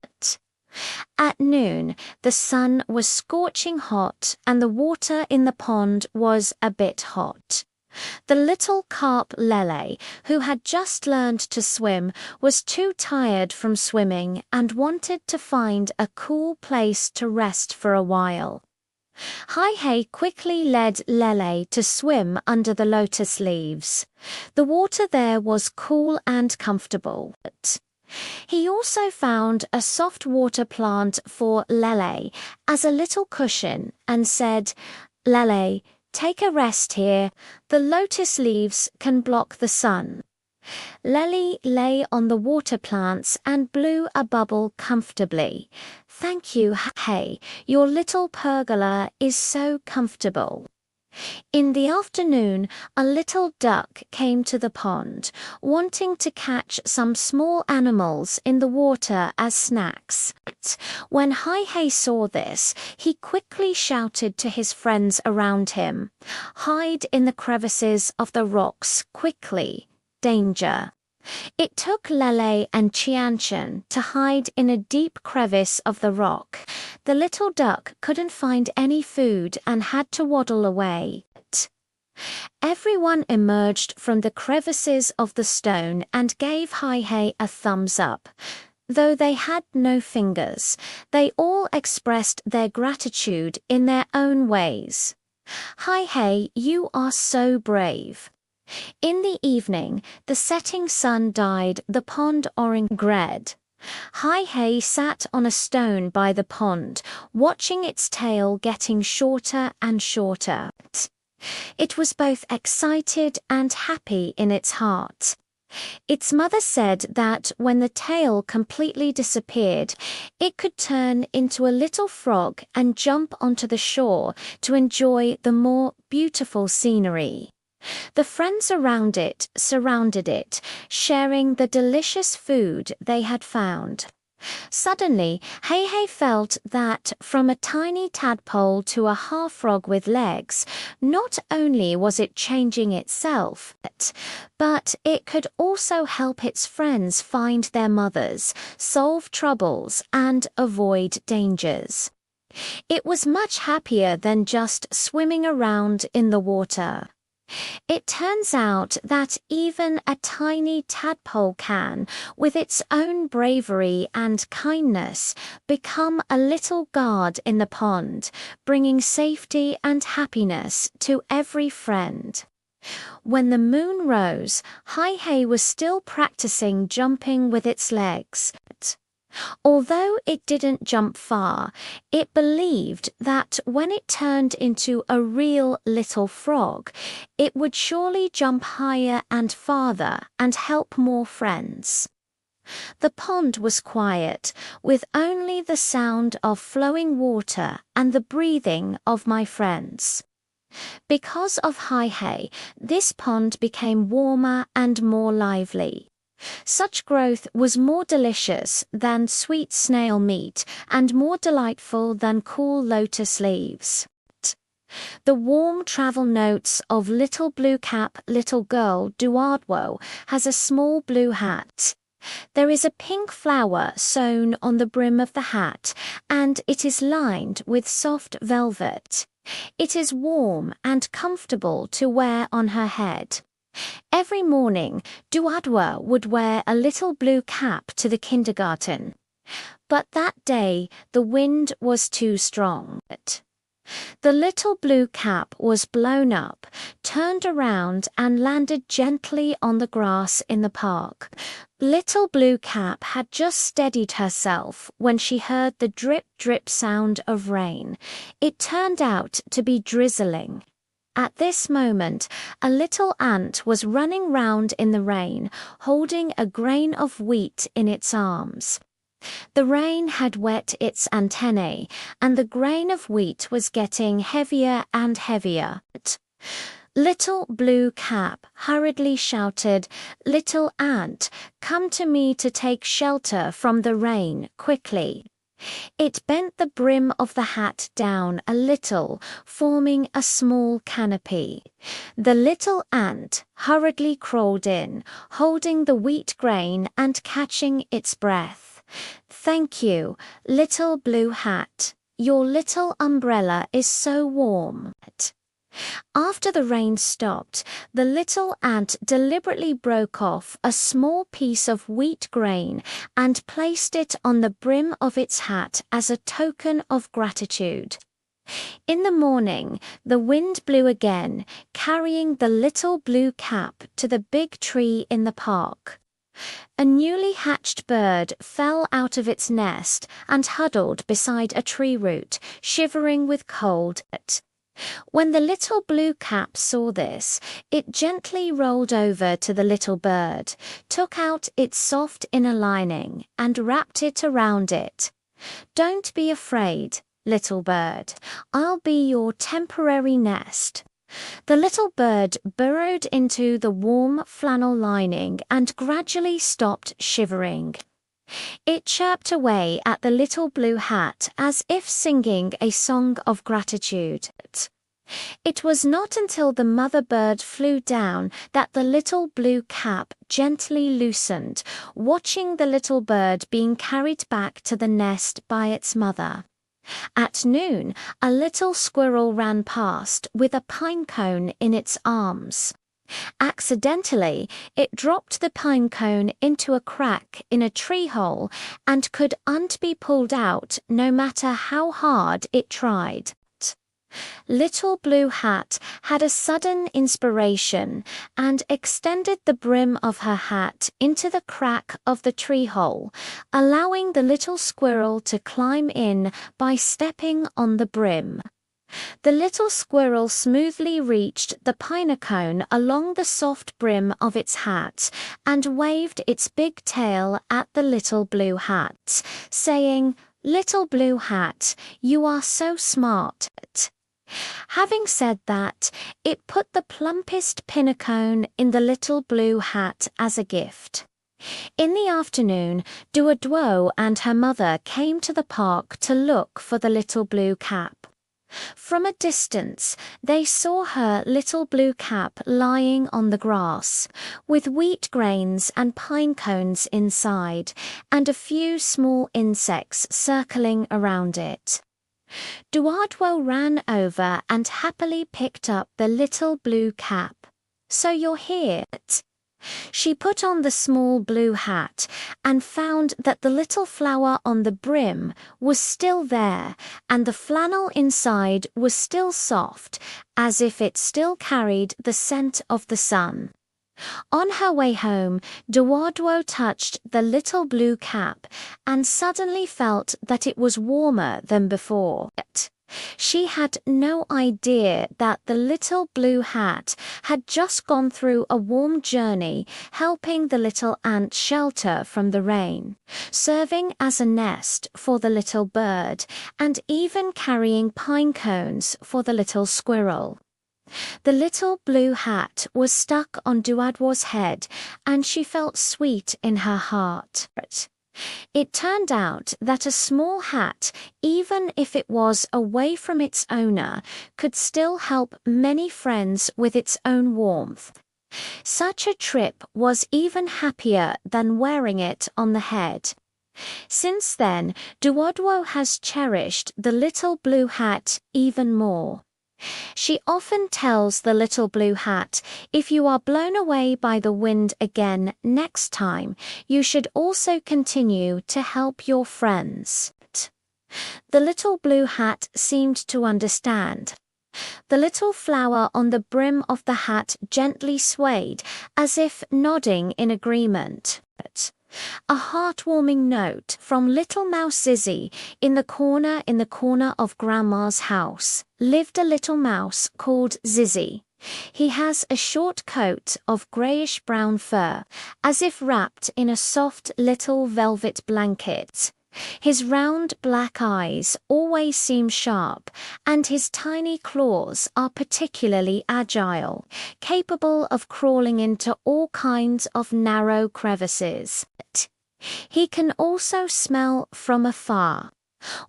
At noon, the sun was scorching hot and the water in the pond was a bit hot. The little carp Lele, who had just learned to swim, was too tired from swimming and wanted to find a cool place to rest for a while. Hai quickly led Lele to swim under the lotus leaves. The water there was cool and comfortable. He also found a soft water plant for Lele as a little cushion and said, "Lele, take a rest here. The lotus leaves can block the sun." Lele lay on the water plants and blew a bubble comfortably. "Thank you, Hai. Your little pergola is so comfortable." In the afternoon, a little duck came to the pond, wanting to catch some small animals in the water as snacks. When Hai saw this, he quickly shouted to his friends around him, "Hide in the crevices of the rocks quickly. Danger." It took Lele and Qianchen to hide in a deep crevice of the rock. The little duck couldn't find any food and had to waddle away. Everyone emerged from the crevices of the stone and gave Hai a thumbs up. Though they had no fingers, they all expressed their gratitude in their own ways. "Hai, you are so brave." In the evening, the setting sun dyed the pond orange red. Hai sat on a stone by the pond, watching its tail getting shorter and shorter. It was both excited and happy in its heart. Its mother said that when the tail completely disappeared, it could turn into a little frog and jump onto the shore to enjoy the more beautiful scenery. The friends around it surrounded it, sharing the delicious food they had found. Suddenly, Hai felt that from a tiny tadpole to a half-frog with legs, not only was it changing itself, but it could also help its friends find their mothers, solve troubles, and avoid dangers. It was much happier than just swimming around in the water. It turns out that even a tiny tadpole can, with its own bravery and kindness, become a little guard in the pond, bringing safety and happiness to every friend. When the moon rose, Hai was still practicing jumping with its legs. Although it didn't jump far, it believed that when it turned into a real little frog, it would surely jump higher and farther and help more friends. The pond was quiet, with only the sound of flowing water and the breathing of my friends. Because of Hai, this pond became warmer and more lively. Such growth was more delicious than sweet snail meat and more delightful than cool lotus leaves. The warm travel notes of Little Blue Cap Little Girl Duardwo has a small blue hat. There is a pink flower sewn on the brim of the hat, and it is lined with soft velvet. It is warm and comfortable to wear on her head. Every morning, Duadwa would wear a little blue cap to the kindergarten. But that day, the wind was too strong. The little blue cap was blown up, turned around and landed gently on the grass in the park. Little Blue Cap had just steadied herself when she heard the drip-drip sound of rain. It turned out to be drizzling. At this moment, a little ant was running round in the rain, holding a grain of wheat in its arms. The rain had wet its antennae, and the grain of wheat was getting heavier and heavier. Little Blue Cap hurriedly shouted, "Little ant, come to me to take shelter from the rain, quickly." It bent the brim of the hat down a little, forming a small canopy. The little ant hurriedly crawled in, holding the wheat grain and catching its breath. "Thank you, Little Blue Hat. Your little umbrella is so warm." After the rain stopped, the little ant deliberately broke off a small piece of wheat grain and placed it on the brim of its hat as a token of gratitude. In the morning, the wind blew again, carrying the little blue cap to the big tree in the park. A newly hatched bird fell out of its nest and huddled beside a tree root, shivering with cold. When the little blue cap saw this, it gently rolled over to the little bird, took out its soft inner lining, and wrapped it around it. "Don't be afraid, little bird. I'll be your temporary nest." The little bird burrowed into the warm flannel lining and gradually stopped shivering. It chirped away at the little blue hat as if singing a song of gratitude. It was not until the mother bird flew down that the little blue cap gently loosened, watching the little bird being carried back to the nest by its mother. At noon, a little squirrel ran past with a pine cone in its arms. Accidentally, it dropped the pine cone into a crack in a tree hole and couldn't be pulled out no matter how hard it tried. Little Blue Hat had a sudden inspiration and extended the brim of her hat into the crack of the tree hole, allowing the little squirrel to climb in by stepping on the brim. The little squirrel smoothly reached the pine cone along the soft brim of its hat and waved its big tail at the little blue hat, saying, "Little Blue Hat, you are so smart." Having said that, it put the plumpest pinnacone in the little blue hat as a gift. In the afternoon, Duodwo and her mother came to the park to look for the little blue cap. From a distance, they saw her little blue cap lying on the grass, with wheat grains and pine cones inside, and a few small insects circling around it. Duardwo ran over and happily picked up the little blue cap. "So you're here." She put on the small blue hat and found that the little flower on the brim was still there and the flannel inside was still soft, as if it still carried the scent of the sun. On her way home, Duoduo touched the little blue cap and suddenly felt that it was warmer than before. She had no idea that the little blue hat had just gone through a warm journey, helping the little ant shelter from the rain, serving as a nest for the little bird, and even carrying pine cones for the little squirrel. The little blue hat was stuck on Duoduo's head, and she felt sweet in her heart. It turned out that a small hat, even if it was away from its owner, could still help many friends with its own warmth. Such a trip was even happier than wearing it on the head. Since then, Duoduo has cherished the little blue hat even more. She often tells the little blue hat, if you are blown away by the wind again next time, you should also continue to help your friends. The little blue hat seemed to understand. The little flower on the brim of the hat gently swayed, as if nodding in agreement. A heartwarming note from little mouse Zizzy. In the corner of Grandma's house lived a little mouse called Zizzy. He has a short coat of grayish-brown fur, as if wrapped in a soft little velvet blanket. His round black eyes always seem sharp, and his tiny claws are particularly agile, capable of crawling into all kinds of narrow crevices. He can also smell from afar,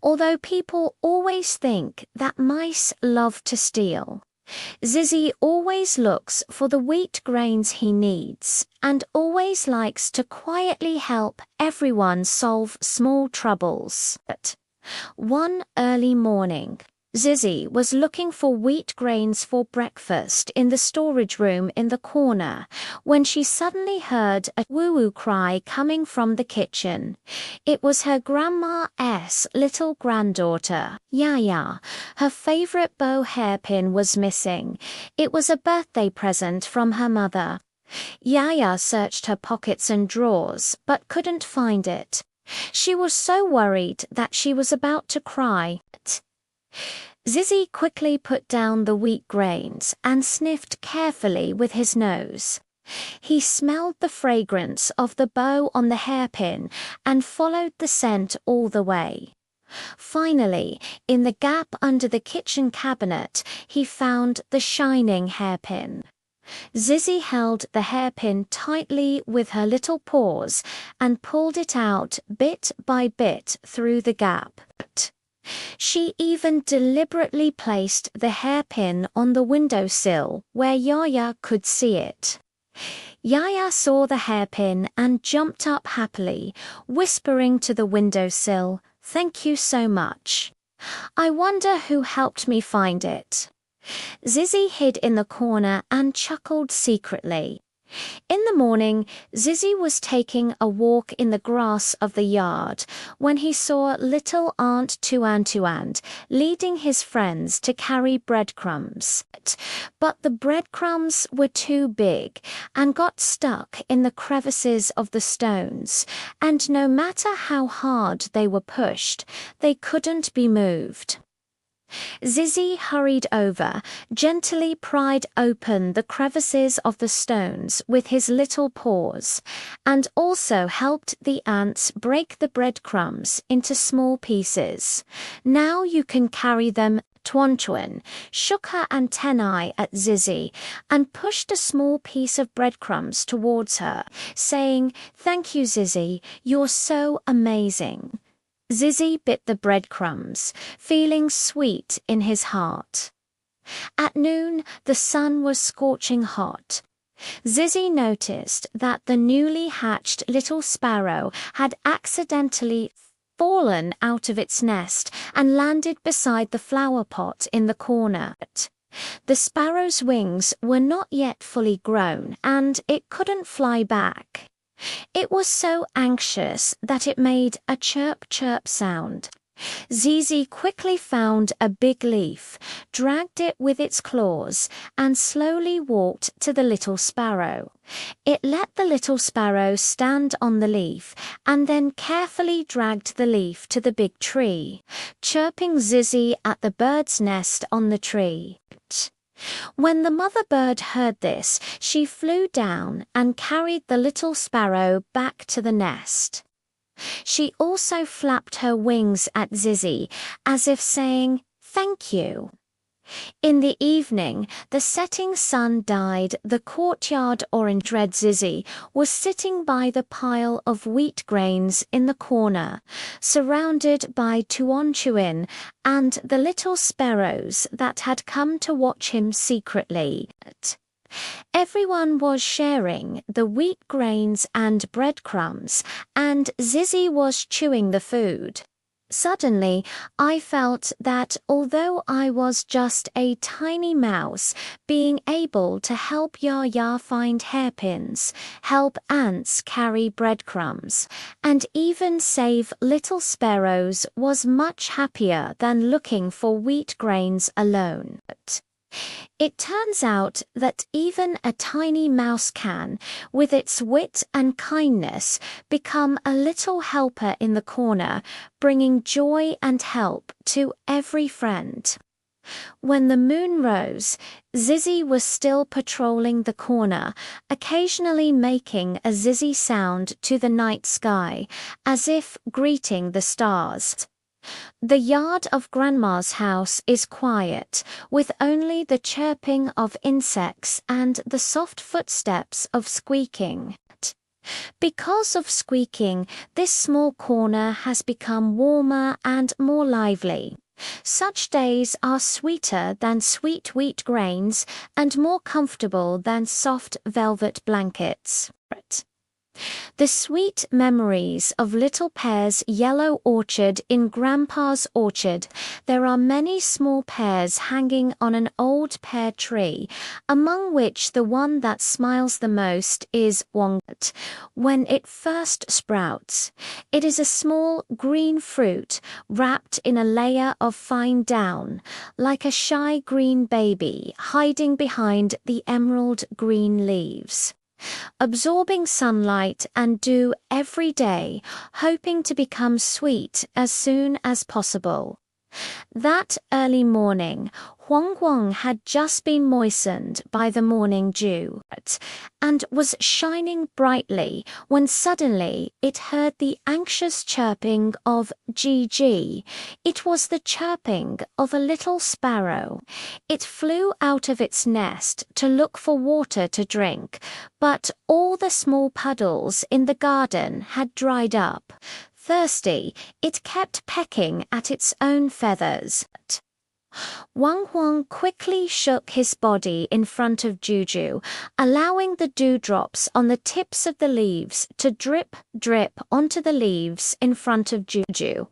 although people always think that mice love to steal. Zizzy always looks for the wheat grains he needs and always likes to quietly help everyone solve small troubles. One early morning, Zizzy was looking for wheat grains for breakfast in the storage room in the corner when she suddenly heard a woo-woo cry coming from the kitchen. It was her grandma's little granddaughter, Yaya. Her favorite bow hairpin was missing. It was a birthday present from her mother. Yaya searched her pockets and drawers but couldn't find it. She was so worried that she was about to cry. Zizzy quickly put down the wheat grains and sniffed carefully with his nose. He smelled the fragrance of the bow on the hairpin and followed the scent all the way. Finally, in the gap under the kitchen cabinet, he found the shining hairpin. Zizzy held the hairpin tightly with her little paws and pulled it out bit by bit through the gap. She even deliberately placed the hairpin on the windowsill where Yaya could see it. Yaya saw the hairpin and jumped up happily, whispering to the windowsill, "Thank you so much. I wonder who helped me find it." Zizzy hid in the corner and chuckled secretly. In the morning, Zizzy was taking a walk in the grass of the yard when he saw little Aunt Tuan leading his friends to carry breadcrumbs. But the breadcrumbs were too big and got stuck in the crevices of the stones, and no matter how hard they were pushed, they couldn't be moved. Zizzy hurried over, gently pried open the crevices of the stones with his little paws, and also helped the ants break the breadcrumbs into small pieces. "Now you can carry them." Tuan shook her antennae at Zizzy and pushed a small piece of breadcrumbs towards her, saying, "Thank you, Zizzy, you're so amazing." Zizzy bit the breadcrumbs, feeling sweet in his heart. At noon, the sun was scorching hot. Zizzy noticed that the newly hatched little sparrow had accidentally fallen out of its nest and landed beside the flower pot in the corner. The sparrow's wings were not yet fully grown, and it couldn't fly back. It was so anxious that it made a chirp-chirp sound. Zizi quickly found a big leaf, dragged it with its claws, and slowly walked to the little sparrow. It let the little sparrow stand on the leaf, and then carefully dragged the leaf to the big tree, chirping Zizi at the bird's nest on the tree. When the mother bird heard this, she flew down and carried the little sparrow back to the nest. She also flapped her wings at Zizi, as if saying, "Thank you." In the evening, the setting sun dyed the courtyard orange. Red Zizi was sitting by the pile of wheat grains in the corner, surrounded by Tuon Chuin and the little sparrows that had come to watch him secretly. Everyone was sharing the wheat grains and breadcrumbs, and Zizi was chewing the food. Suddenly, I felt that although I was just a tiny mouse, being able to help Yaya find hairpins, help ants carry breadcrumbs, and even save little sparrows was much happier than looking for wheat grains alone. It turns out that even a tiny mouse can, with its wit and kindness, become a little helper in the corner, bringing joy and help to every friend. When the moon rose, Zizi was still patrolling the corner, occasionally making a zizzy sound to the night sky, as if greeting the stars. The yard of Grandma's house is quiet, with only the chirping of insects and the soft footsteps of squeaking. Because of squeaking, this small corner has become warmer and more lively. Such days are sweeter than sweet wheat grains and more comfortable than soft velvet blankets. The sweet memories of little Pear's yellow orchard in Grandpa's orchard. There are many small pears hanging on an old pear tree, among which the one that smiles the most is Wongut. When it first sprouts, it is a small green fruit wrapped in a layer of fine down, like a shy green baby hiding behind the emerald green leaves. Absorbing sunlight and dew every day, hoping to become sweet as soon as possible. That early morning, Huang Huang had just been moistened by the morning dew and was shining brightly when suddenly it heard the anxious chirping of Gigi. It was the chirping of a little sparrow. It flew out of its nest to look for water to drink, but all the small puddles in the garden had dried up. Thirsty, it kept pecking at its own feathers. Wang Huang quickly shook his body in front of Juju, allowing the dewdrops on the tips of the leaves to drip, drip onto the leaves in front of Juju.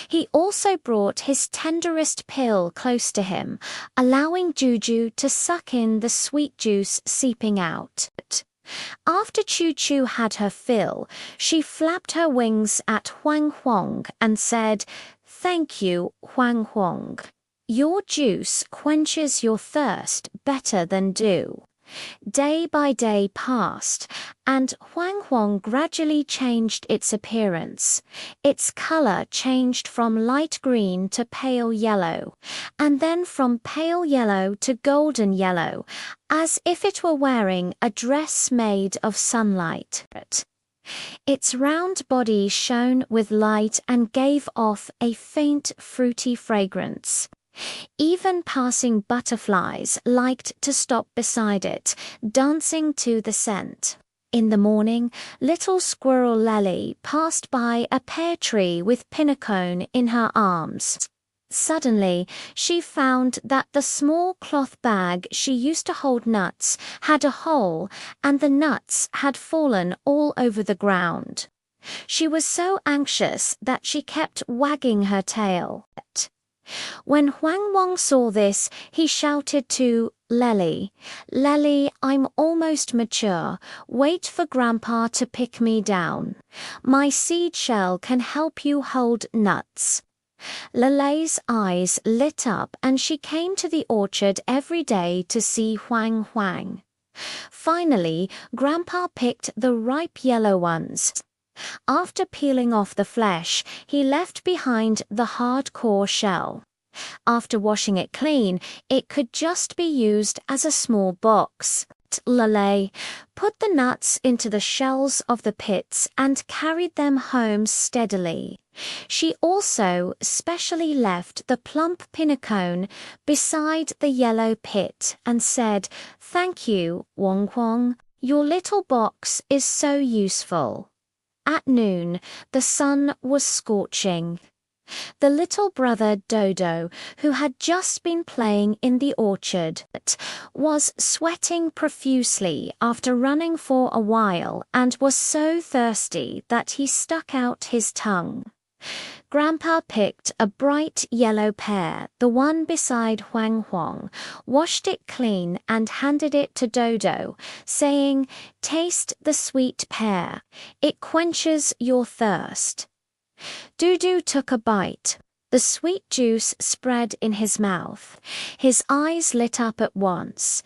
He also brought his tenderest pill close to him, allowing Juju to suck in the sweet juice seeping out. After Choo Choo had her fill, she flapped her wings at Huang Huang and said, "Thank you, Huang Huang. Your juice quenches your thirst better than dew." Day by day passed, and Huang Huang gradually changed its appearance. Its color changed from light green to pale yellow, and then from pale yellow to golden yellow, as if it were wearing a dress made of sunlight. Its round body shone with light and gave off a faint fruity fragrance. Even passing butterflies liked to stop beside it, dancing to the scent. In the morning, little squirrel Lely passed by a pear tree with Pinnacone in her arms. Suddenly, she found that the small cloth bag she used to hold nuts had a hole, and the nuts had fallen all over the ground. She was so anxious that she kept wagging her tail. When Huang Wang saw this, he shouted to Lely, "Lely, I'm almost mature. Wait for Grandpa to pick me down. My seed shell can help you hold nuts." Lele's eyes lit up and she came to the orchard every day to see Huang Huang. Finally, Grandpa picked the ripe yellow ones. After peeling off the flesh, he left behind the hard core shell. After washing it clean, it could just be used as a small box. Lele put the nuts into the shells of the pits and carried them home steadily. She also specially left the plump pinnacone beside the yellow pit and said, "Thank you, Wong Huang. Your little box is so useful." At noon, the sun was scorching. The little brother Dodo, who had just been playing in the orchard, was sweating profusely after running for a while and was so thirsty that he stuck out his tongue. Grandpa picked a bright yellow pear, the one beside Huang Huang, washed it clean and handed it to Dodo, saying, "Taste the sweet pear. It quenches your thirst." Dudu took a bite. The sweet juice spread in his mouth. His eyes lit up at once.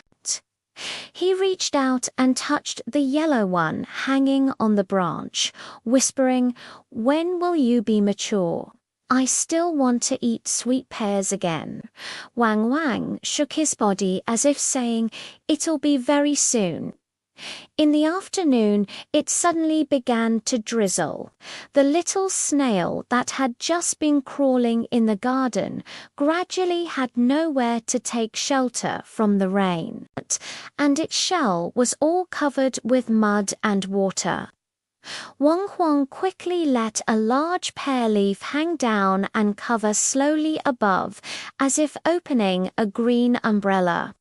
He reached out and touched the yellow one hanging on the branch, whispering, "When will you be mature? I still want to eat sweet pears again." Wang Wang shook his body as if saying, "It'll be very soon." In the afternoon, it suddenly began to drizzle. The little snail that had just been crawling in the garden gradually had nowhere to take shelter from the rain, and its shell was all covered with mud and water. Wang Huang quickly let a large pear leaf hang down and cover slowly above, as if opening a green umbrella.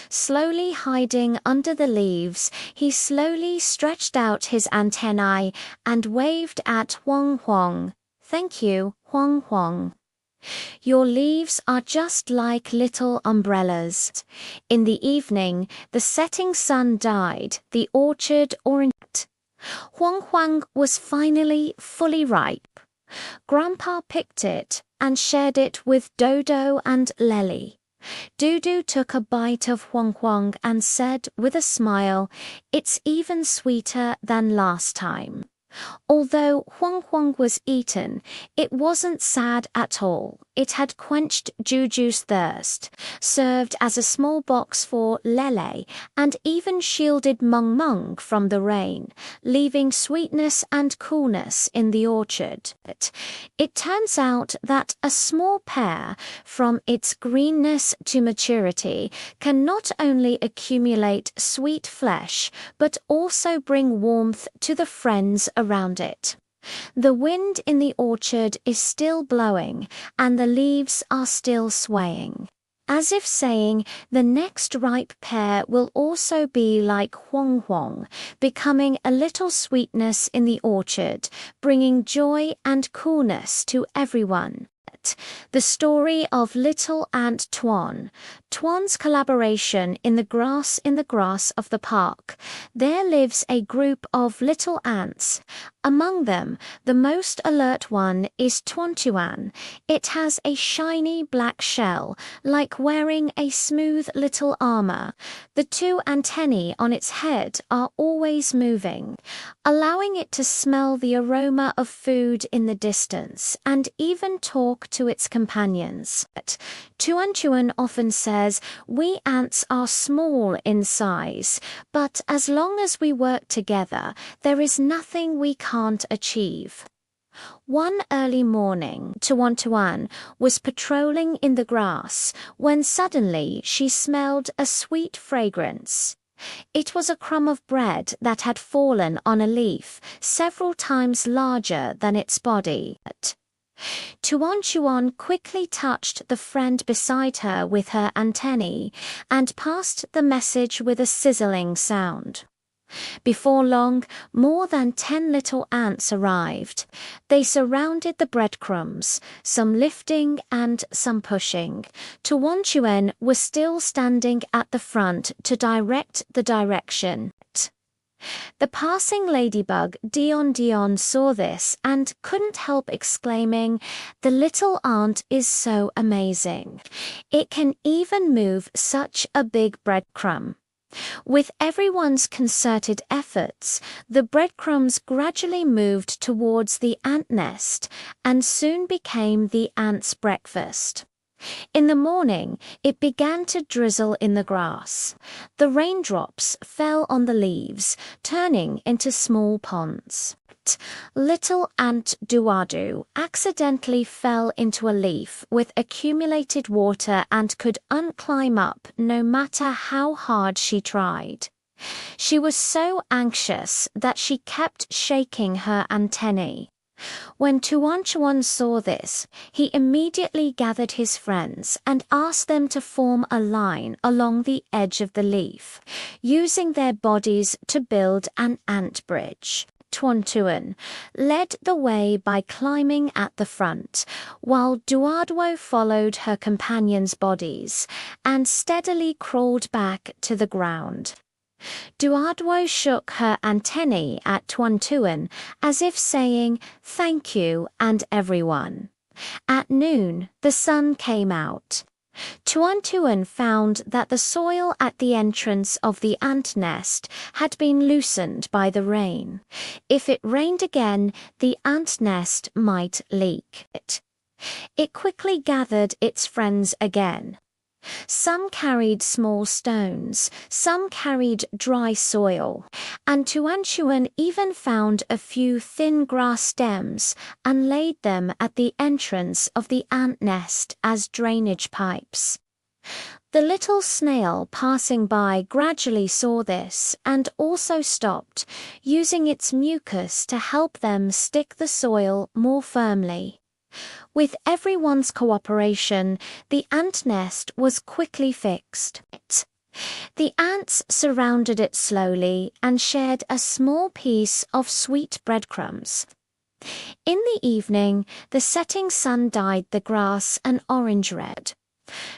Slowly hiding under the leaves, he slowly stretched out his antennae and waved at Huang Huang. "Thank you, Huang Huang. Your leaves are just like little umbrellas." In the evening, the setting sun dyed the orchard orange. Huang Huang was finally fully ripe. Grandpa picked it and shared it with Dodo and Lele. Dudu took a bite of Huang Huang and said with a smile, "It's even sweeter than last time." Although Huang Huang was eaten, it wasn't sad at all. It had quenched Juju's thirst, served as a small box for Lele, and even shielded Mung Mung from the rain, leaving sweetness and coolness in the orchard. It turns out that a small pear, from its greenness to maturity, can not only accumulate sweet flesh, but also bring warmth to the friends around it. The wind in the orchard is still blowing, and the leaves are still swaying, as if saying the next ripe pear will also be like Huang Huang, becoming a little sweetness in the orchard, bringing joy and coolness to everyone. The story of little ant Tuan. Tuan's collaboration in the grass of the park. There lives a group of little ants. Among them, the most alert one is Tuan. It has a shiny black shell, like wearing a smooth little armor. The two antennae on its head are always moving, allowing it to smell the aroma of food in the distance and even talk to its companions. Tuan often says, "We ants are small in size, but as long as we work together, there is nothing we can't achieve." One early morning, Tuan was patrolling in the grass when suddenly she smelled a sweet fragrance. It was a crumb of bread that had fallen on a leaf several times larger than its body. Tuan quickly touched the friend beside her with her antennae and passed the message with a sizzling sound. Before long, more than 10 little ants arrived. They surrounded the breadcrumbs, some lifting and some pushing. Tuan was still standing at the front to direct the direction. The passing ladybug Dion saw this and couldn't help exclaiming, "The little ant is so amazing. It can even move such a big breadcrumb." With everyone's concerted efforts, the breadcrumbs gradually moved towards the ant nest and soon became the ant's breakfast. In the morning, it began to drizzle in the grass. The raindrops fell on the leaves, turning into small ponds. Little Ant Duadu accidentally fell into a leaf with accumulated water and could unclimb up no matter how hard she tried. She was so anxious that she kept shaking her antennae. When Chuan saw this, he immediately gathered his friends and asked them to form a line along the edge of the leaf, using their bodies to build an ant bridge. Tuan led the way by climbing at the front, while Duadwo followed her companions' bodies and steadily crawled back to the ground. Duadwo shook her antennae at Tuan as if saying, "Thank you and everyone." At noon, the sun came out. Tuan found that the soil at the entrance of the ant nest had been loosened by the rain. If it rained again, the ant nest might leak. It quickly gathered its friends again. Some carried small stones, some carried dry soil, and Tuan even found a few thin grass stems and laid them at the entrance of the ant nest as drainage pipes. The little snail passing by gradually saw this and also stopped, using its mucus to help them stick the soil more firmly. With everyone's cooperation, the ant nest was quickly fixed. The ants surrounded it slowly and shared a small piece of sweet breadcrumbs. In the evening, the setting sun dyed the grass an orange red.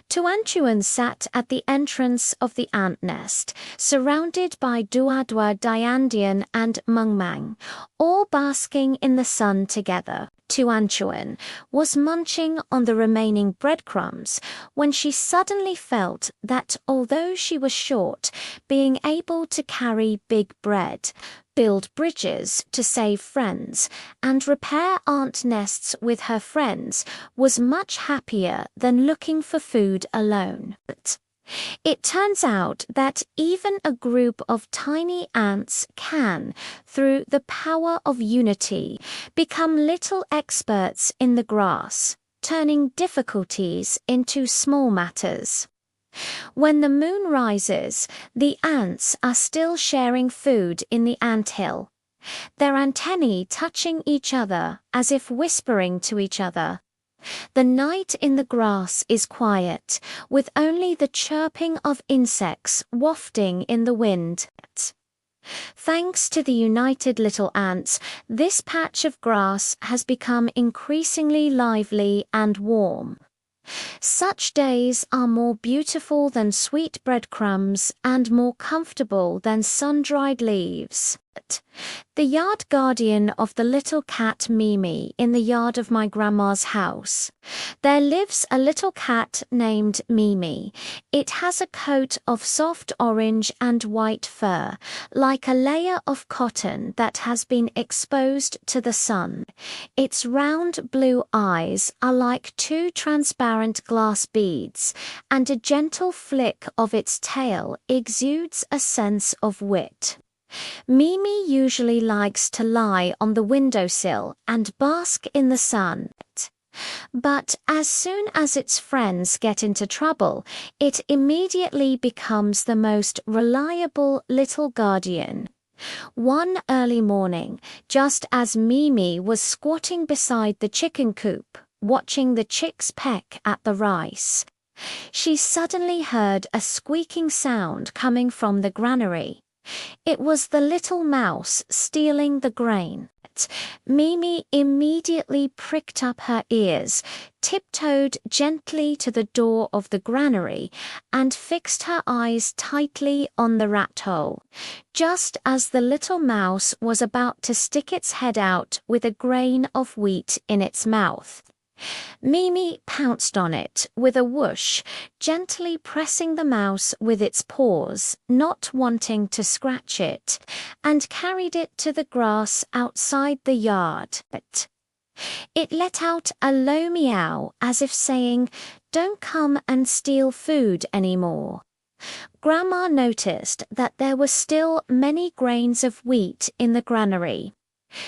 Tuan sat at the entrance of the ant nest, surrounded by Duadwa, Diandian and Mungmang, all basking in the sun together. Tuan was munching on the remaining breadcrumbs when she suddenly felt that although she was short, being able to carry big bread, build bridges to save friends, and repair ant nests with her friends was much happier than looking for food alone. It turns out that even a group of tiny ants can, through the power of unity, become little experts in the grass, turning difficulties into small matters. When the moon rises, the ants are still sharing food in the anthill, their antennae touching each other as if whispering to each other. The night in the grass is quiet, with only the chirping of insects wafting in the wind. Thanks to the united little ants, this patch of grass has become increasingly lively and warm. Such days are more beautiful than sweet breadcrumbs and more comfortable than sun-dried leaves. The yard guardian of the little cat Mimi in the yard of my grandma's house. There lives a little cat named Mimi. It has a coat of soft orange and white fur, like a layer of cotton that has been exposed to the sun. Its round blue eyes are like two transparent glass beads, and a gentle flick of its tail exudes a sense of wit. Mimi usually likes to lie on the windowsill and bask in the sun. But as soon as its friends get into trouble, it immediately becomes the most reliable little guardian. One early morning, just as Mimi was squatting beside the chicken coop, watching the chicks peck at the rice, she suddenly heard a squeaking sound coming from the granary. It was the little mouse stealing the grain. Mimi immediately pricked up her ears, tiptoed gently to the door of the granary, and fixed her eyes tightly on the rat hole, just as the little mouse was about to stick its head out with a grain of wheat in its mouth. Mimi pounced on it with a whoosh, gently pressing the mouse with its paws, not wanting to scratch it, and carried it to the grass outside the yard. It let out a low meow as if saying, "Don't come and steal food anymore." Grandma noticed that there were still many grains of wheat in the granary.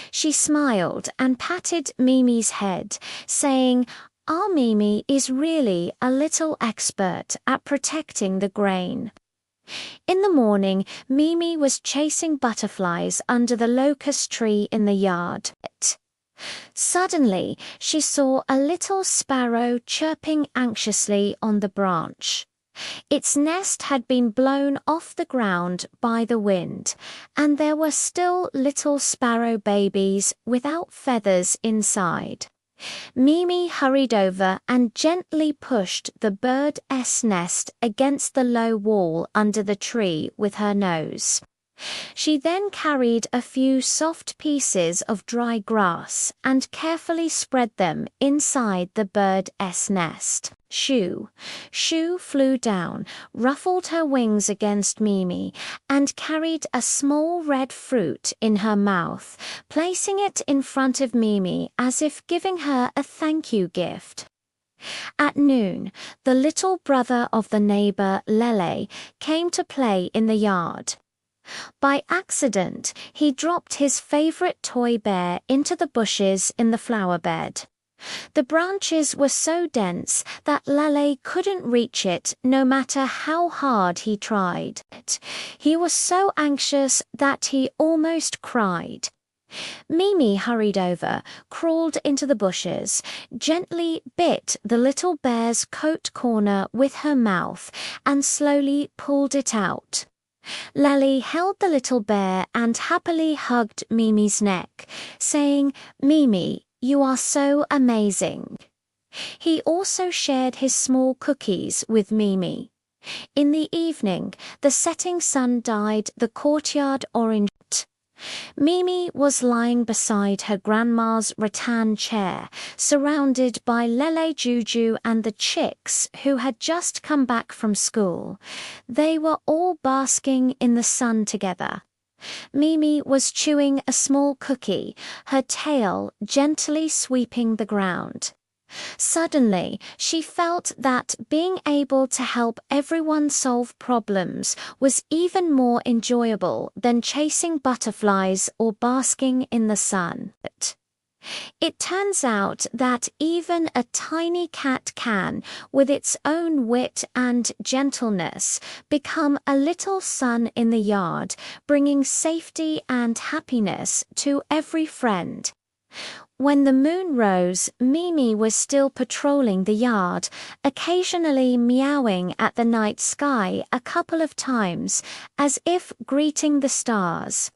She smiled and patted Mimi's head, saying, "Our Mimi is really a little expert at protecting the grain." In the morning, Mimi was chasing butterflies under the locust tree in the yard. Suddenly, she saw a little sparrow chirping anxiously on the branch. Its nest had been blown off the ground by the wind, and there were still little sparrow babies without feathers inside. Mimi hurried over and gently pushed the bird's nest against the low wall under the tree with her nose. She then carried a few soft pieces of dry grass and carefully spread them inside the bird's nest. Shoo flew down, ruffled her wings against Mimi, and carried a small red fruit in her mouth, placing it in front of Mimi as if giving her a thank you gift. At noon, the little brother of the neighbor, Lele, came to play in the yard. By accident, he dropped his favorite toy bear into the bushes in the flower bed. The branches were so dense that Lele couldn't reach it no matter how hard he tried. He was so anxious that he almost cried. Mimi hurried over, crawled into the bushes, gently bit the little bear's coat corner with her mouth, and slowly pulled it out. Lele held the little bear and happily hugged Mimi's neck, saying, "Mimi, you are so amazing." He also shared his small cookies with Mimi. In the evening, the setting sun dyed the courtyard orange. Mimi was lying beside her grandma's rattan chair, surrounded by Lele Juju and the chicks who had just come back from school. They were all basking in the sun together. Mimi was chewing a small cookie, her tail gently sweeping the ground. Suddenly, she felt that being able to help everyone solve problems was even more enjoyable than chasing butterflies or basking in the sun. It turns out that even a tiny cat can, with its own wit and gentleness, become a little sun in the yard, bringing safety and happiness to every friend. When the moon rose, Mimi was still patrolling the yard, occasionally meowing at the night sky a couple of times, as if greeting the stars.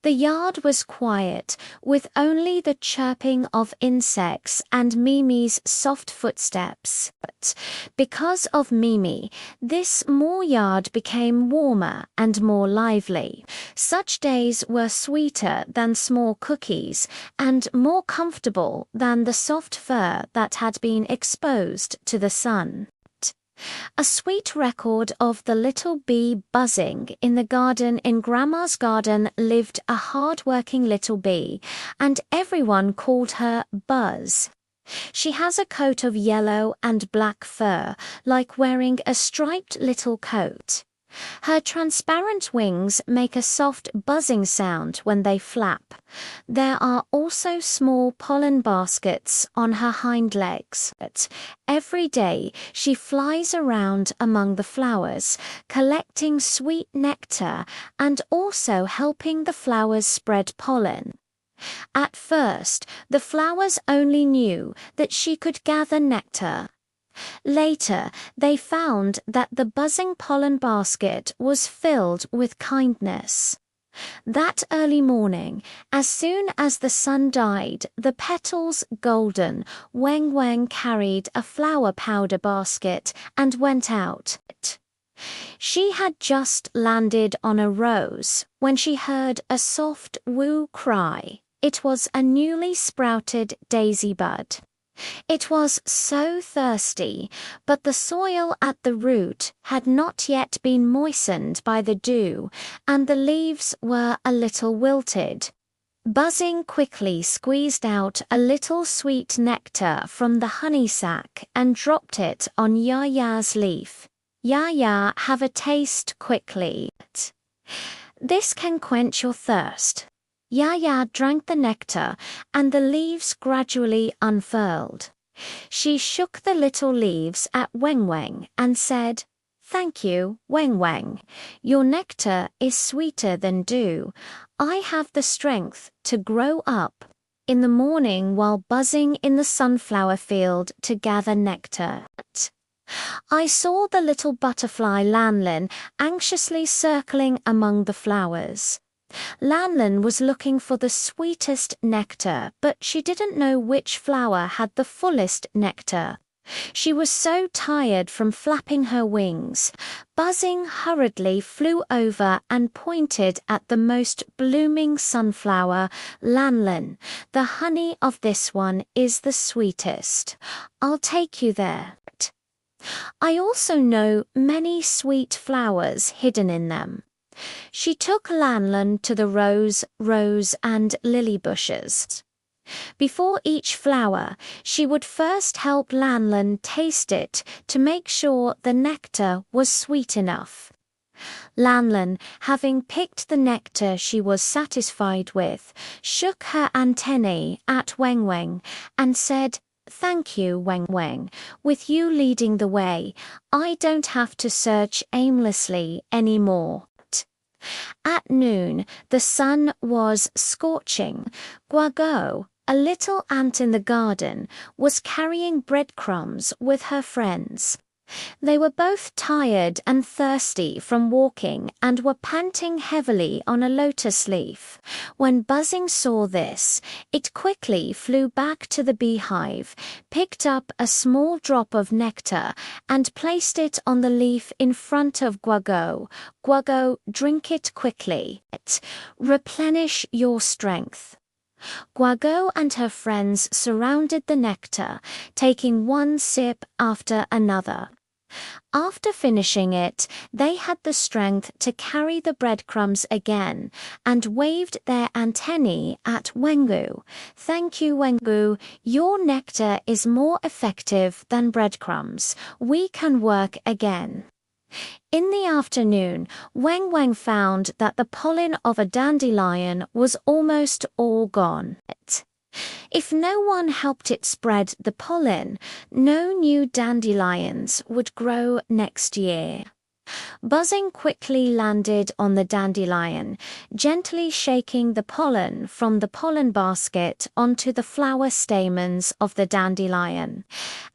The yard was quiet, with only the chirping of insects and Mimi's soft footsteps. But because of Mimi, this small yard became warmer and more lively. Such days were sweeter than small cookies and more comfortable than the soft fur that had been exposed to the sun. A sweet record of the little bee buzzing in the garden in Grandma's garden lived a hard-working little bee, and everyone called her Buzz. She has a coat of yellow and black fur, like wearing a striped little coat. Her transparent wings make a soft buzzing sound when they flap. There are also small pollen baskets on her hind legs. Every day she flies around among the flowers, collecting sweet nectar and also helping the flowers spread pollen. At first, the flowers only knew that she could gather nectar. Later, they found that the buzzing pollen basket was filled with kindness. That early morning, as soon as the sun died, the petals golden, Weng Weng carried a flower powder basket and went out. She had just landed on a rose when she heard a soft woo cry. It was a newly sprouted daisy bud. It was so thirsty, but the soil at the root had not yet been moistened by the dew, and the leaves were a little wilted. Buzzing quickly squeezed out a little sweet nectar from the honey sac and dropped it on Yaya's leaf. Yaya, have a taste quickly. This can quench your thirst. Yaya drank the nectar, and the leaves gradually unfurled. She shook the little leaves at Weng Weng and said, "Thank you, Weng Weng. Your nectar is sweeter than dew. I have the strength to grow up." In the morning, while buzzing in the sunflower field to gather nectar, I saw the little butterfly Lanlin anxiously circling among the flowers. Lanlin was looking for the sweetest nectar, but she didn't know which flower had the fullest nectar. She was so tired from flapping her wings. Buzzing hurriedly flew over and pointed at the most blooming sunflower. "Lanlin, the honey of this one is the sweetest. I'll take you there. I also know many sweet flowers hidden in them." She took Lanlin to the rose and lily bushes. Before each flower, she would first help Lanlin taste it to make sure the nectar was sweet enough. Lanlin, having picked the nectar she was satisfied with, shook her antennae at Weng Weng and said, "Thank you, Weng Weng. With you leading the way, I don't have to search aimlessly anymore." At noon, the sun was scorching. Guago, a little ant in the garden, was carrying breadcrumbs with her friends. They were both tired and thirsty from walking and were panting heavily on a lotus leaf. When Buzzing saw this, it quickly flew back to the beehive, picked up a small drop of nectar, and placed it on the leaf in front of Guago. "Guago, drink it quickly. Replenish your strength." Guago and her friends surrounded the nectar, taking one sip after another. After finishing it, they had the strength to carry the breadcrumbs again and waved their antennae at Wengu. "Thank you, Wengu. Your nectar is more effective than breadcrumbs. We can work again." In the afternoon, Weng Weng found that the pollen of a dandelion was almost all gone. If no one helped it spread the pollen, no new dandelions would grow next year. Buzzing quickly landed on the dandelion, gently shaking the pollen from the pollen basket onto the flower stamens of the dandelion,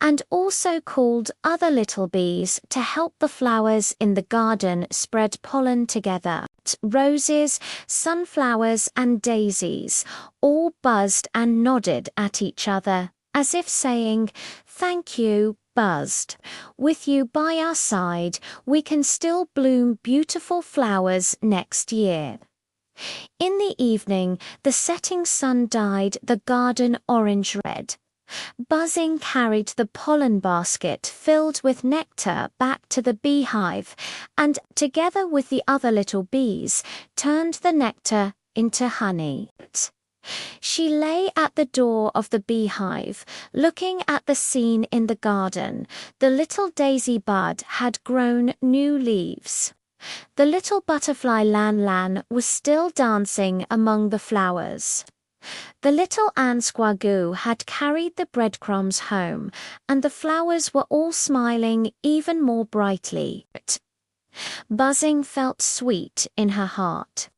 and also called other little bees to help the flowers in the garden spread pollen together. Roses, sunflowers, and daisies all buzzed and nodded at each other, as if saying, "Thank you, Buzzed. With you by our side, we can still bloom beautiful flowers next year." In the evening, the setting sun dyed the garden orange-red. Buzzing carried the pollen basket filled with nectar back to the beehive and, together with the other little bees, turned the nectar into honey. She lay at the door of the beehive, looking at the scene in the garden. The little daisy bud had grown new leaves. The little butterfly Lan Lan was still dancing among the flowers. The little ants Guagu had carried the breadcrumbs home, and the flowers were all smiling even more brightly. Buzzing felt sweet in her heart.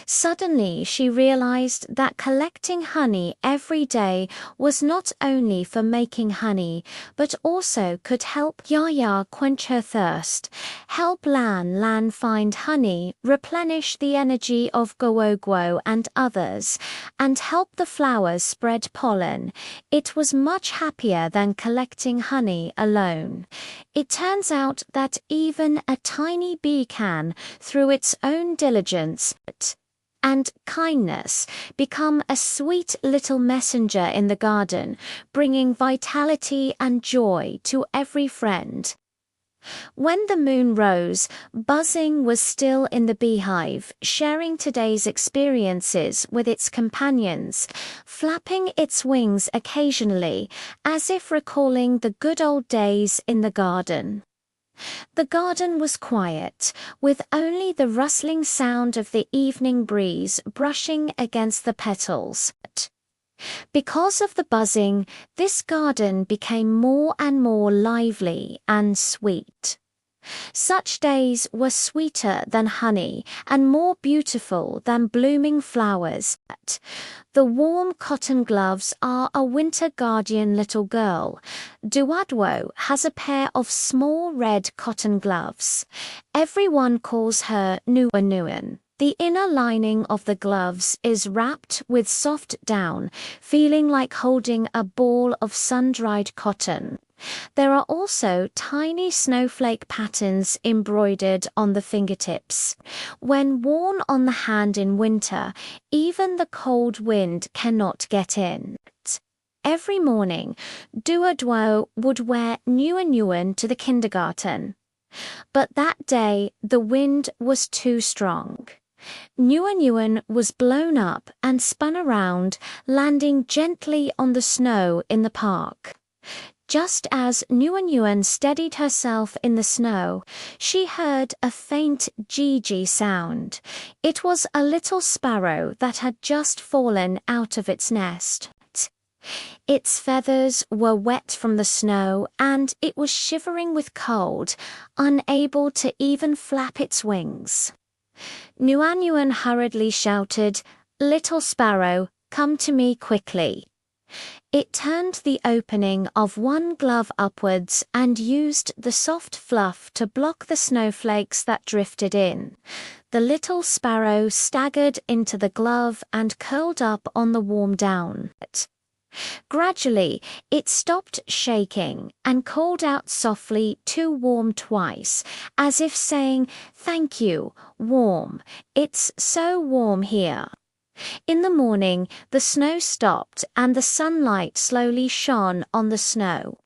Suddenly, she realized that collecting honey every day was not only for making honey, but also could help Yaya quench her thirst, help Lan find honey, replenish the energy of Guo and others, and help the flowers spread pollen. It was much happier than collecting honey alone. It turns out that even a tiny bee can, through its own diligence and kindness, become a sweet little messenger in the garden, bringing vitality and joy to every friend. When the moon rose, Buzzing was still in the beehive, sharing today's experiences with its companions, flapping its wings occasionally, as if recalling the good old days in the garden. The garden was quiet, with only the rustling sound of the evening breeze brushing against the petals. Because of the buzzing, this garden became more and more lively and sweet. Such days were sweeter than honey and more beautiful than blooming flowers. The warm cotton gloves are a winter guardian little girl. Duadwo has a pair of small red cotton gloves. Everyone calls her Nuan. The inner lining of the gloves is wrapped with soft down, feeling like holding a ball of sun-dried cotton. There are also tiny snowflake patterns embroidered on the fingertips. When worn on the hand in winter, even the cold wind cannot get in. Every morning, Duadwo would wear Nuan to the kindergarten. But that day, the wind was too strong. Nuan was blown up and spun around, landing gently on the snow in the park. Just as Nuan steadied herself in the snow, she heard a faint Gigi sound. It was a little sparrow that had just fallen out of its nest. Its feathers were wet from the snow, and it was shivering with cold, unable to even flap its wings. Nuan hurriedly shouted, "Little sparrow, come to me quickly." It turned the opening of one glove upwards and used the soft fluff to block the snowflakes that drifted in. The little sparrow staggered into the glove and curled up on the warm down. Gradually, it stopped shaking and called out softly to Warm twice, as if saying, "Thank you, Warm. It's so warm here." In the morning, the snow stopped and the sunlight slowly shone on the snow.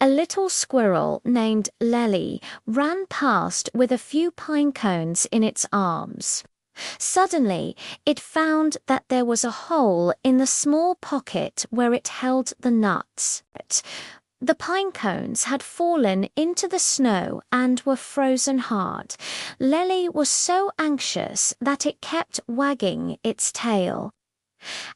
A little squirrel named Lely ran past with a few pine cones in its arms. Suddenly, it found that there was a hole in the small pocket where it held the nuts. The pine cones had fallen into the snow and were frozen hard. Lely was so anxious that it kept wagging its tail.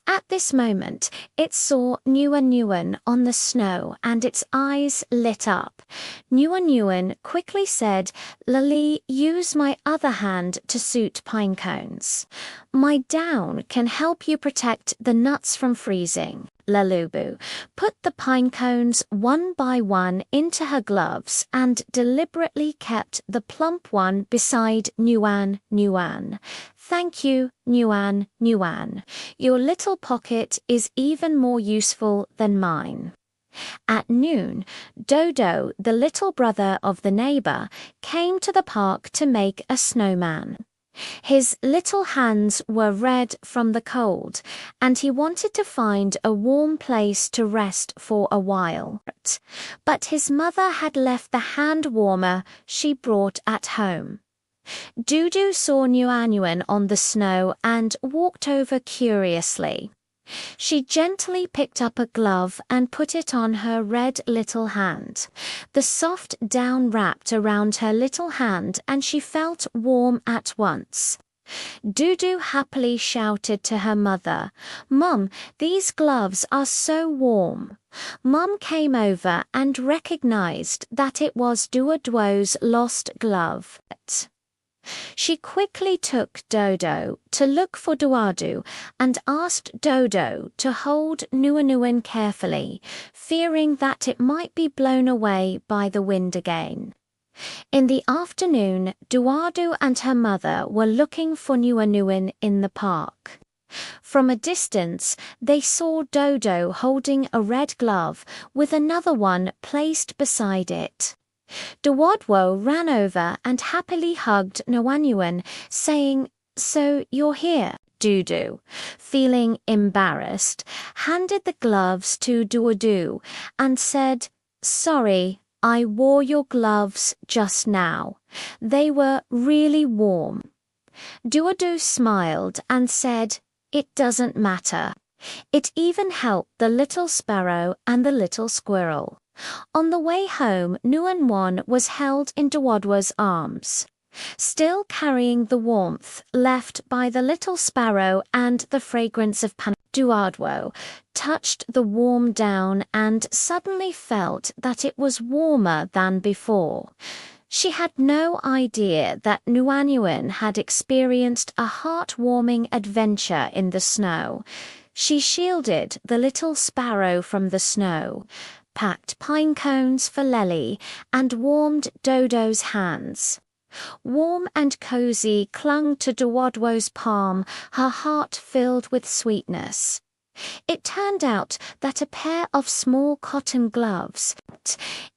At this moment, it saw Nuan on the snow and its eyes lit up. Nuan quickly said, "Lily, use my other hand to suit pine cones. My down can help you protect the nuts from freezing." Lalubu put the pine cones one by one into her gloves and deliberately kept the plump one beside Nuan. "Thank you, Nuan. Your little pocket is even more useful than mine." At noon, Dodo, the little brother of the neighbor, came to the park to make a snowman. His little hands were red from the cold, and he wanted to find a warm place to rest for a while. But his mother had left the hand warmer she brought at home. Dudu saw Nuan on the snow and walked over curiously. She gently picked up a glove and put it on her red little hand. The soft down wrapped around her little hand and she felt warm at once. Dudu happily shouted to her mother, "Mum, these gloves are so warm." Mum came over and recognized that it was Duadwo's lost glove. She quickly took Dodo to look for Duadu and asked Dodo to hold Nuunuin carefully, fearing that it might be blown away by the wind again. In the afternoon, Duadu and her mother were looking for Nuunuin in the park. From a distance, they saw Dodo holding a red glove with another one placed beside it. Duwadwo ran over and happily hugged Nuunuin, saying, "So you're here." Dudu, feeling embarrassed, handed the gloves to Duadu and said, "Sorry, I wore your gloves just now. They were really warm." Duadu smiled and said, "It doesn't matter." It even helped the little sparrow and the little squirrel. On the way home, Nuunuin was held in Duwadwo's arms, still carrying the warmth left by the little sparrow and the fragrance of pan. Duwadwo touched the warm down and suddenly felt that it was warmer than before. She had no idea that Nuunuin had experienced a heartwarming adventure in the snow. She shielded the little sparrow from the snow, packed pine cones for Lely, and warmed Dodo's hands. Warm and cozy clung to Duwadwo's palm, her heart filled with sweetness. It turned out that a pair of small cotton gloves,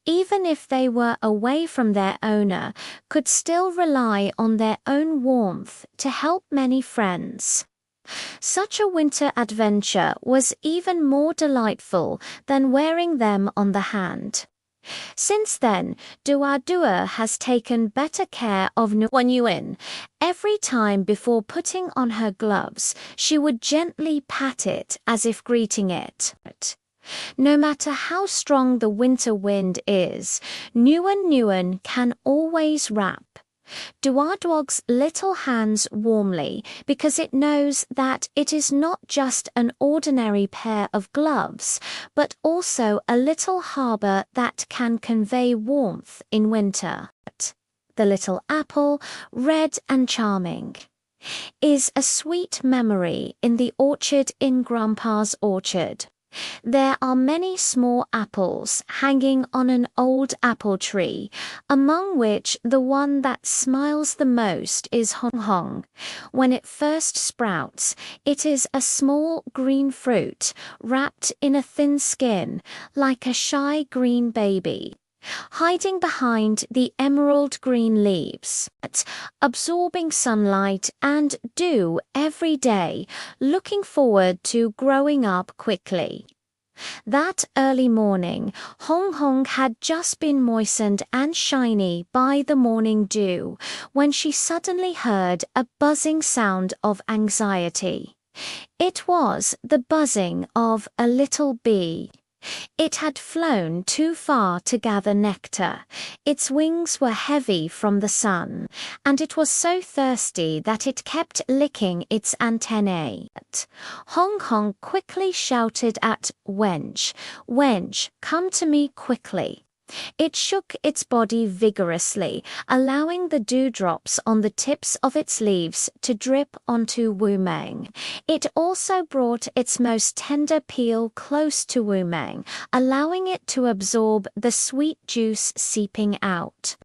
even if they were away from their owner, could still rely on their own warmth to help many friends. Such a winter adventure was even more delightful than wearing them on the hand. Since then, Duwadua has taken better care of Nuunuin. Every time before putting on her gloves, she would gently pat it as if greeting it. No matter how strong the winter wind is, Nuunuin can always wrap Duwadwog's little hands warmly because it knows that it is not just an ordinary pair of gloves, but also a little harbour that can convey warmth in winter. The little apple, red and charming, is a sweet memory in the orchard in Grandpa's orchard. There are many small apples hanging on an old apple tree, among which the one that smiles the most is Hong Hong. When it first sprouts, it is a small green fruit wrapped in a thin skin, like a shy green baby, hiding behind the emerald green leaves, absorbing sunlight and dew every day, looking forward to growing up quickly. That early morning, Hong Hong had just been moistened and shiny by the morning dew when she suddenly heard a buzzing sound of anxiety. It was the buzzing of a little bee. It had flown too far to gather nectar. Its wings were heavy from the sun, and it was so thirsty that it kept licking its antennae. Hong Hong quickly shouted at Wench, "Wench, come to me quickly." It shook its body vigorously, allowing the dewdrops on the tips of its leaves to drip onto Wu Meng. It also brought its most tender peel close to Wu Meng, allowing it to absorb the sweet juice seeping out.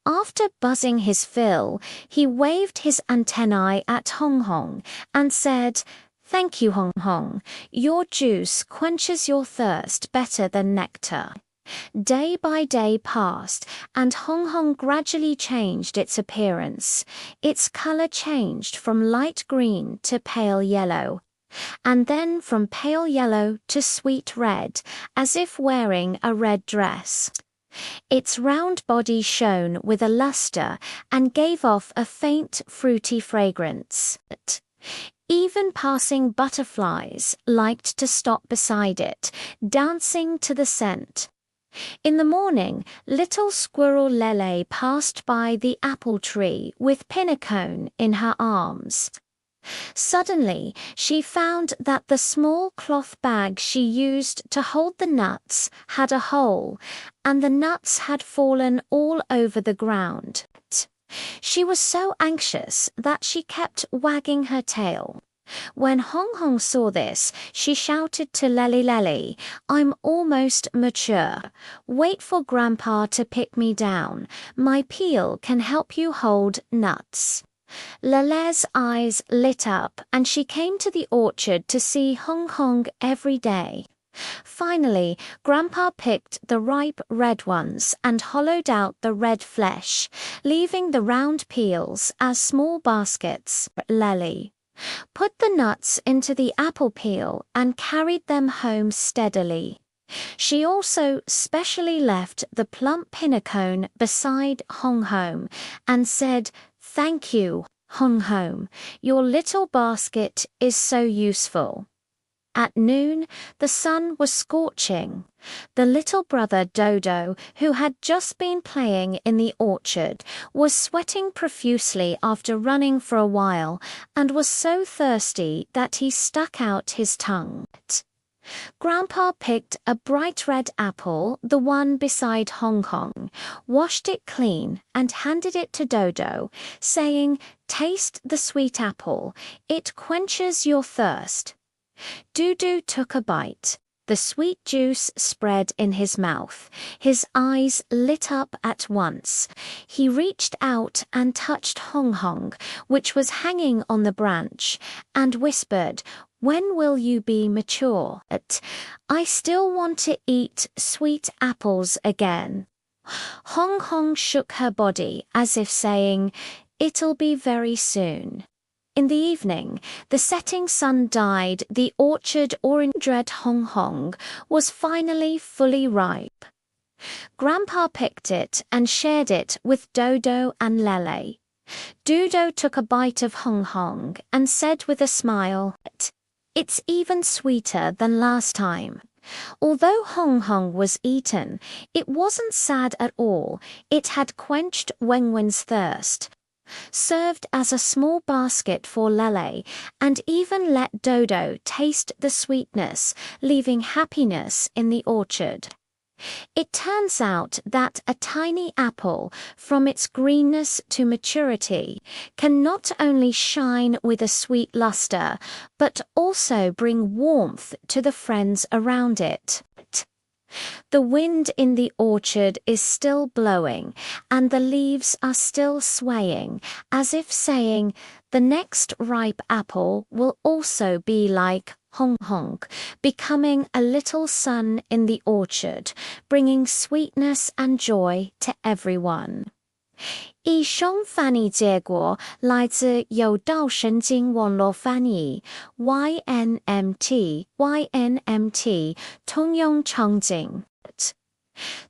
After buzzing his fill, he waved his antennae at Hong Hong and said, "Thank you, Hong Hong. Your juice quenches your thirst better than nectar." Day by day passed, and Hong Hong gradually changed its appearance. Its color changed from light green to pale yellow, and then from pale yellow to sweet red, as if wearing a red dress. Its round body shone with a luster and gave off a faint fruity fragrance. Even passing butterflies liked to stop beside it, dancing to the scent. In the morning, little squirrel Lele passed by the apple tree with Pinnacone in her arms. Suddenly, she found that the small cloth bag she used to hold the nuts had a hole, and the nuts had fallen all over the ground. She was so anxious that she kept wagging her tail. When Hong Hong saw this, she shouted to Lely Lely, "I'm almost mature. Wait for Grandpa to pick me down. My peel can help you hold nuts." Lele's eyes lit up and she came to the orchard to see Hong Hong every day. Finally, Grandpa picked the ripe red ones and hollowed out the red flesh, leaving the round peels as small baskets. Lely put the nuts into the apple peel and carried them home steadily. She also specially left the plump pinnacone beside Hong Hong and said, "Thank you, Hong Hong. Your little basket is so useful." At noon, the sun was scorching. The little brother Dodo, who had just been playing in the orchard, was sweating profusely after running for a while and was so thirsty that he stuck out his tongue. Grandpa picked a bright red apple, the one beside Hong Hong, washed it clean and handed it to Dodo, saying, "Taste the sweet apple. It quenches your thirst." Dodo took a bite. The sweet juice spread in his mouth. His eyes lit up at once. He reached out and touched Hong Hong, which was hanging on the branch, and whispered, "When will you be mature? I still want to eat sweet apples again." Hong Hong shook her body as if saying, "It'll be very soon." In the evening, the setting sun dyed the orchard orange. Red Hong Hong was finally fully ripe. Grandpa picked it and shared it with Dodo and Lele. Dodo took a bite of Hong Hong and said with a smile, "It's even sweeter than last time." Although Hong Hong was eaten, it wasn't sad at all. It had quenched Wenwen's thirst, served as a small basket for Lele, and even let Dodo taste the sweetness, leaving happiness in the orchard. It turns out that a tiny apple, from its greenness to maturity, can not only shine with a sweet luster, but also bring warmth to the friends around it. The wind in the orchard is still blowing, and the leaves are still swaying, as if saying, "The next ripe apple will also be like Hong Hong, becoming a little sun in the orchard, bringing sweetness and joy to everyone." 以上翻译结果来自有道神经网络翻译 YNMT 通用场景。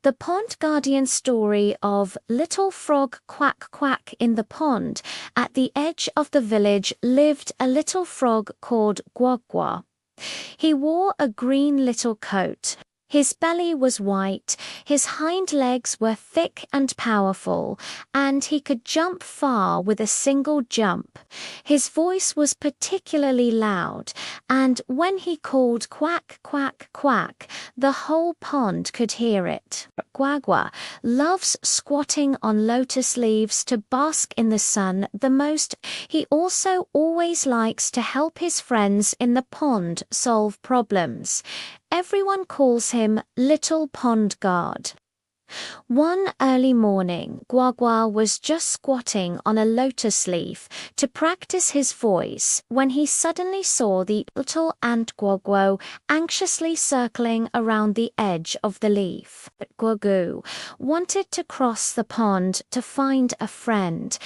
The Pond Guardian story of Little Frog Quack Quack in the pond. At the edge of the village lived a little frog called Gua Gua. He wore a green little coat. His belly was white, his hind legs were thick and powerful, and he could jump far with a single jump. His voice was particularly loud, and when he called quack, quack, quack, the whole pond could hear it. Guagua loves squatting on lotus leaves to bask in the sun the most. He also always likes to help his friends in the pond solve problems. Everyone calls him Little Pond Guard. One early morning, Guagua was just squatting on a lotus leaf to practice his voice when he suddenly saw the little ant Guaguo anxiously circling around the edge of the leaf. Guagu wanted to cross the pond to find a friend,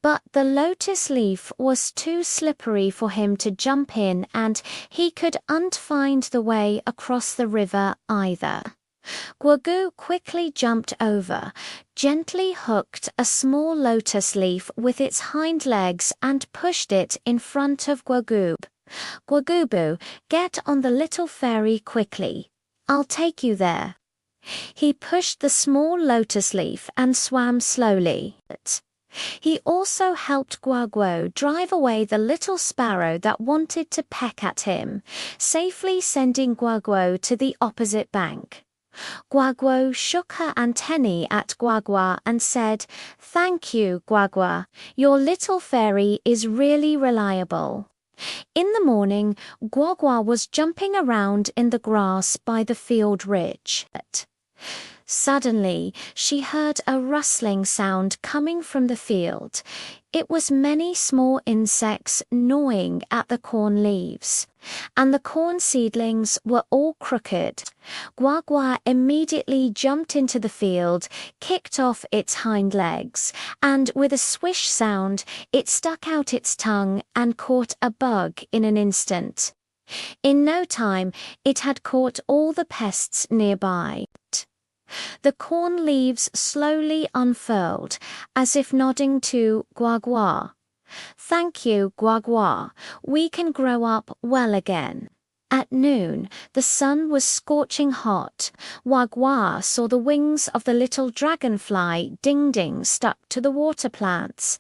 but the lotus leaf was too slippery for him to jump in, and he couldn't find the way across the river either. Guagu quickly jumped over, gently hooked a small lotus leaf with its hind legs and pushed it in front of Guagu. "Guagubu, get on the little ferry quickly. I'll take you there." He pushed the small lotus leaf and swam slowly. He also helped Guaguo drive away the little sparrow that wanted to peck at him, safely sending Guaguo to the opposite bank. Guagua shook her antennae at Guagua and said, "Thank you, Guagua. Your little fairy is really reliable." In the morning, Guagua was jumping around in the grass by the field ridge. Suddenly, she heard a rustling sound coming from the field. It was many small insects gnawing at the corn leaves, and the corn seedlings were all crooked. Guagua immediately jumped into the field, kicked off its hind legs, and with a swish sound, it stuck out its tongue and caught a bug in an instant. In no time, it had caught all the pests nearby. The corn leaves slowly unfurled, as if nodding to Guagua. "Thank you, Guagua. We can grow up well again." At noon, the sun was scorching hot. Guagua saw the wings of the little dragonfly Ding Ding stuck to the water plants.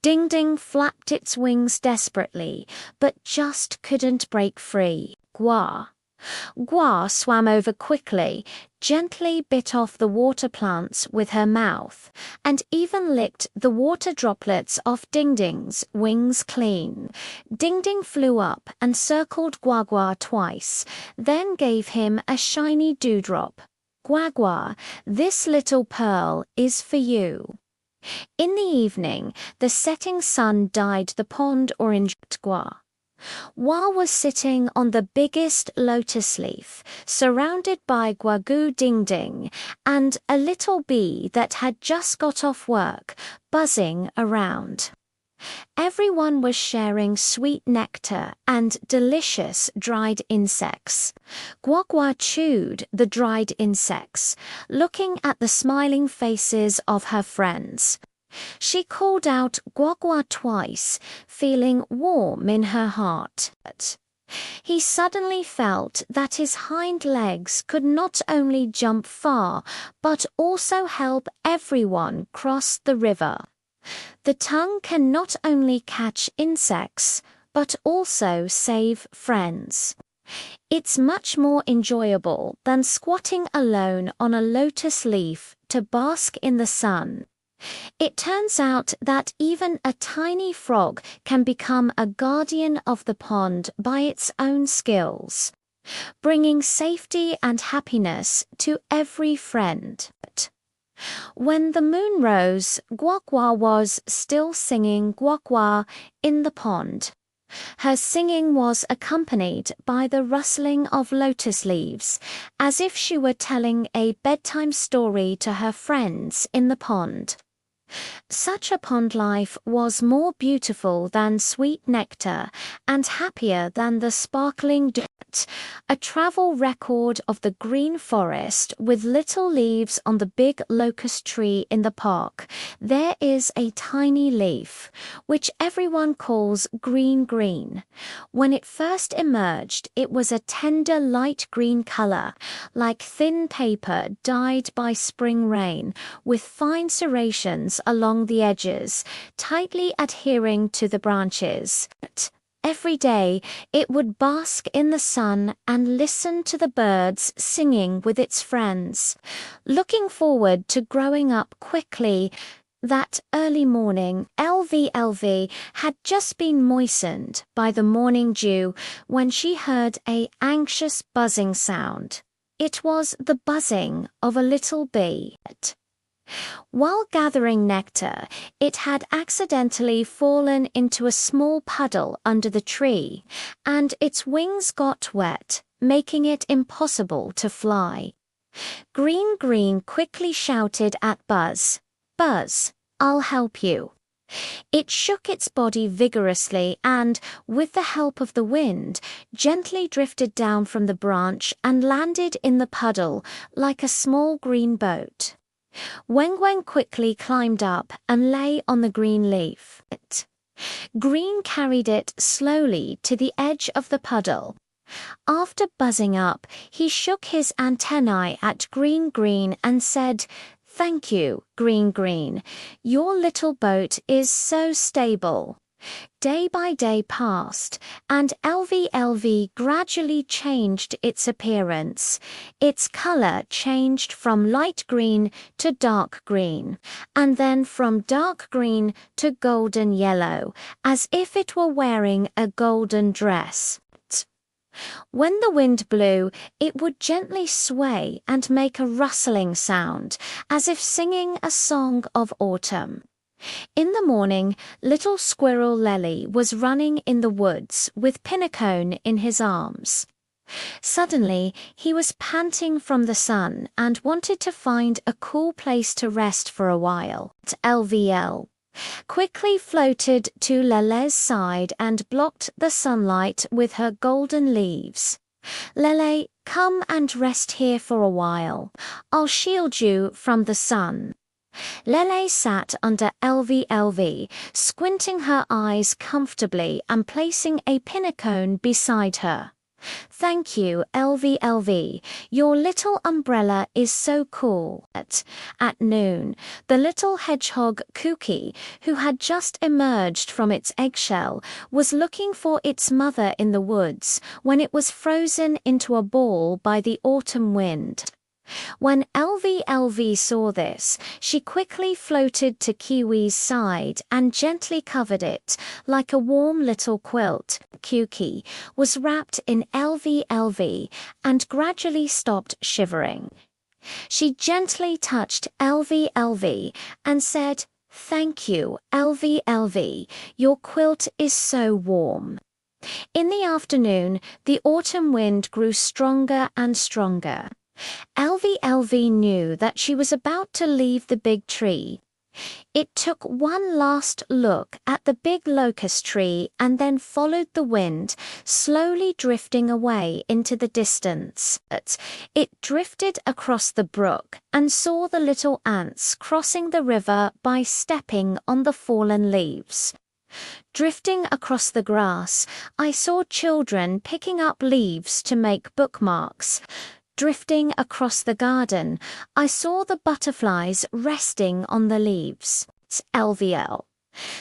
Ding Ding flapped its wings desperately, but just couldn't break free. Gua swam over quickly, gently bit off the water plants with her mouth, and even licked the water droplets off Ding Ding's wings clean. Ding Ding flew up and circled Guagua twice, then gave him a shiny dewdrop. "Guagua, this little pearl is for you." In the evening, the setting sun dyed the pond orange. Gua was sitting on the biggest lotus leaf, surrounded by Guagu Ding Ding and a little bee that had just got off work, buzzing around. Everyone was sharing sweet nectar and delicious dried insects. Guagua chewed the dried insects, looking at the smiling faces of her friends. She called out Guagua twice, feeling warm in her heart. He suddenly felt that his hind legs could not only jump far, but also help everyone cross the river. The tongue can not only catch insects, but also save friends. It's much more enjoyable than squatting alone on a lotus leaf to bask in the sun. It turns out that even a tiny frog can become a guardian of the pond by its own skills, bringing safety and happiness to every friend. When the moon rose, Guagua was still singing Guagua in the pond. Her singing was accompanied by the rustling of lotus leaves, as if she were telling a bedtime story to her friends in the pond. Such a pond life was more beautiful than sweet nectar and happier than the sparkling dirt, a travel record of the green forest with little leaves on the big locust tree in the park. There is a tiny leaf, which everyone calls green. When it first emerged, it was a tender light green color, like thin paper dyed by spring rain, with fine serrations along the edges, tightly adhering to the branches. Every day, it would bask in the sun and listen to the birds singing with its friends. Looking forward to growing up quickly, that early morning, LV had just been moistened by the morning dew when she heard an anxious buzzing sound. It was the buzzing of a little bee. While gathering nectar, it had accidentally fallen into a small puddle under the tree, and its wings got wet, making it impossible to fly. Green quickly shouted at Buzz, "Buzz, I'll help you." It shook its body vigorously and, with the help of the wind, gently drifted down from the branch and landed in the puddle like a small green boat. Weng quickly climbed up and lay on the green leaf. Green carried it slowly to the edge of the puddle. After buzzing up, he shook his antennae at Green and said, "Thank you, Green. Your little boat is so stable." Day by day passed, and LVLV gradually changed its appearance. Its color changed from light green to dark green, and then from dark green to golden yellow, as if it were wearing a golden dress. When the wind blew, it would gently sway and make a rustling sound, as if singing a song of autumn. In the morning, little squirrel Lely was running in the woods with Pinnacone in his arms. Suddenly, he was panting from the sun and wanted to find a cool place to rest for a while. LVL quickly floated to Lele's side and blocked the sunlight with her golden leaves. Lele, come and rest here for a while. I'll shield you from the sun. Lele sat under LVLV, squinting her eyes comfortably and placing a pinnacone beside her. Thank you, LVLV. Your little umbrella is so cool. At noon, the little hedgehog Cookie, who had just emerged from its eggshell, was looking for its mother in the woods when it was frozen into a ball by the autumn wind. When LVLV saw this, she quickly floated to Kiwi's side and gently covered it, like a warm little quilt. Cookie was wrapped in LVLV and gradually stopped shivering. She gently touched LVLV and said, "Thank you, LVLV. Your quilt is so warm." In the afternoon, the autumn wind grew stronger and stronger. LVLV knew that she was about to leave the big tree. It took one last look at the big locust tree and then followed the wind, slowly drifting away into the distance. It drifted across the brook and saw the little ants crossing the river by stepping on the fallen leaves. Drifting across the grass, I saw children picking up leaves to make bookmarks. Drifting across the garden, I saw the butterflies resting on the leaves. LVL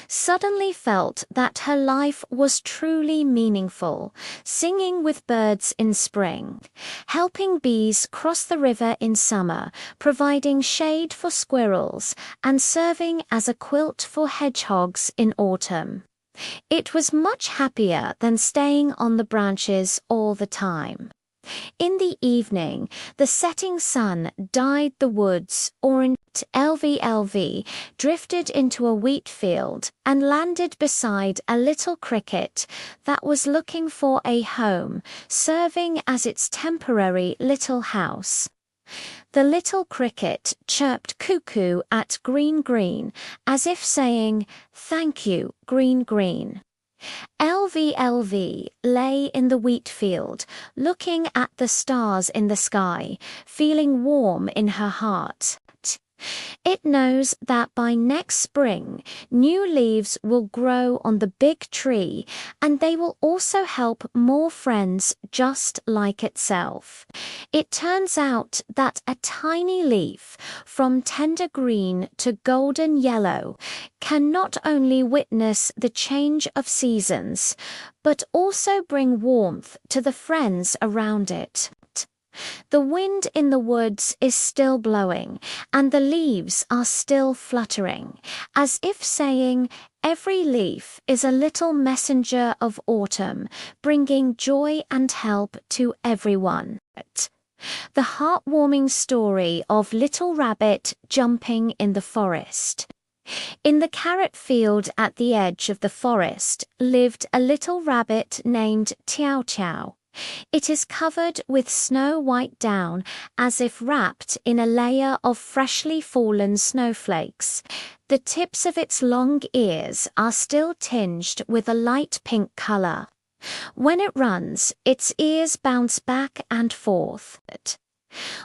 suddenly felt that her life was truly meaningful, singing with birds in spring, helping bees cross the river in summer, providing shade for squirrels, and serving as a quilt for hedgehogs in autumn. It was much happier than staying on the branches all the time. In the evening, the setting sun dyed the woods orange. LVLV drifted into a wheat field and landed beside a little cricket that was looking for a home, serving as its temporary little house. The little cricket chirped cuckoo at Green Green, as if saying, "Thank you, Green Green." LVLV lay in the wheat field, looking at the stars in the sky, feeling warm in her heart. It knows that by next spring, new leaves will grow on the big tree, and they will also help more friends just like itself. It turns out that a tiny leaf, from tender green to golden yellow, can not only witness the change of seasons, but also bring warmth to the friends around it. The wind in the woods is still blowing, and the leaves are still fluttering, as if saying, every leaf is a little messenger of autumn, bringing joy and help to everyone. The heartwarming story of Little Rabbit Jumping in the Forest. In the carrot field at the edge of the forest lived a little rabbit named Tiao Tiao. It is covered with snow-white down, as if wrapped in a layer of freshly fallen snowflakes. The tips of its long ears are still tinged with a light pink color. When it runs, its ears bounce back and forth.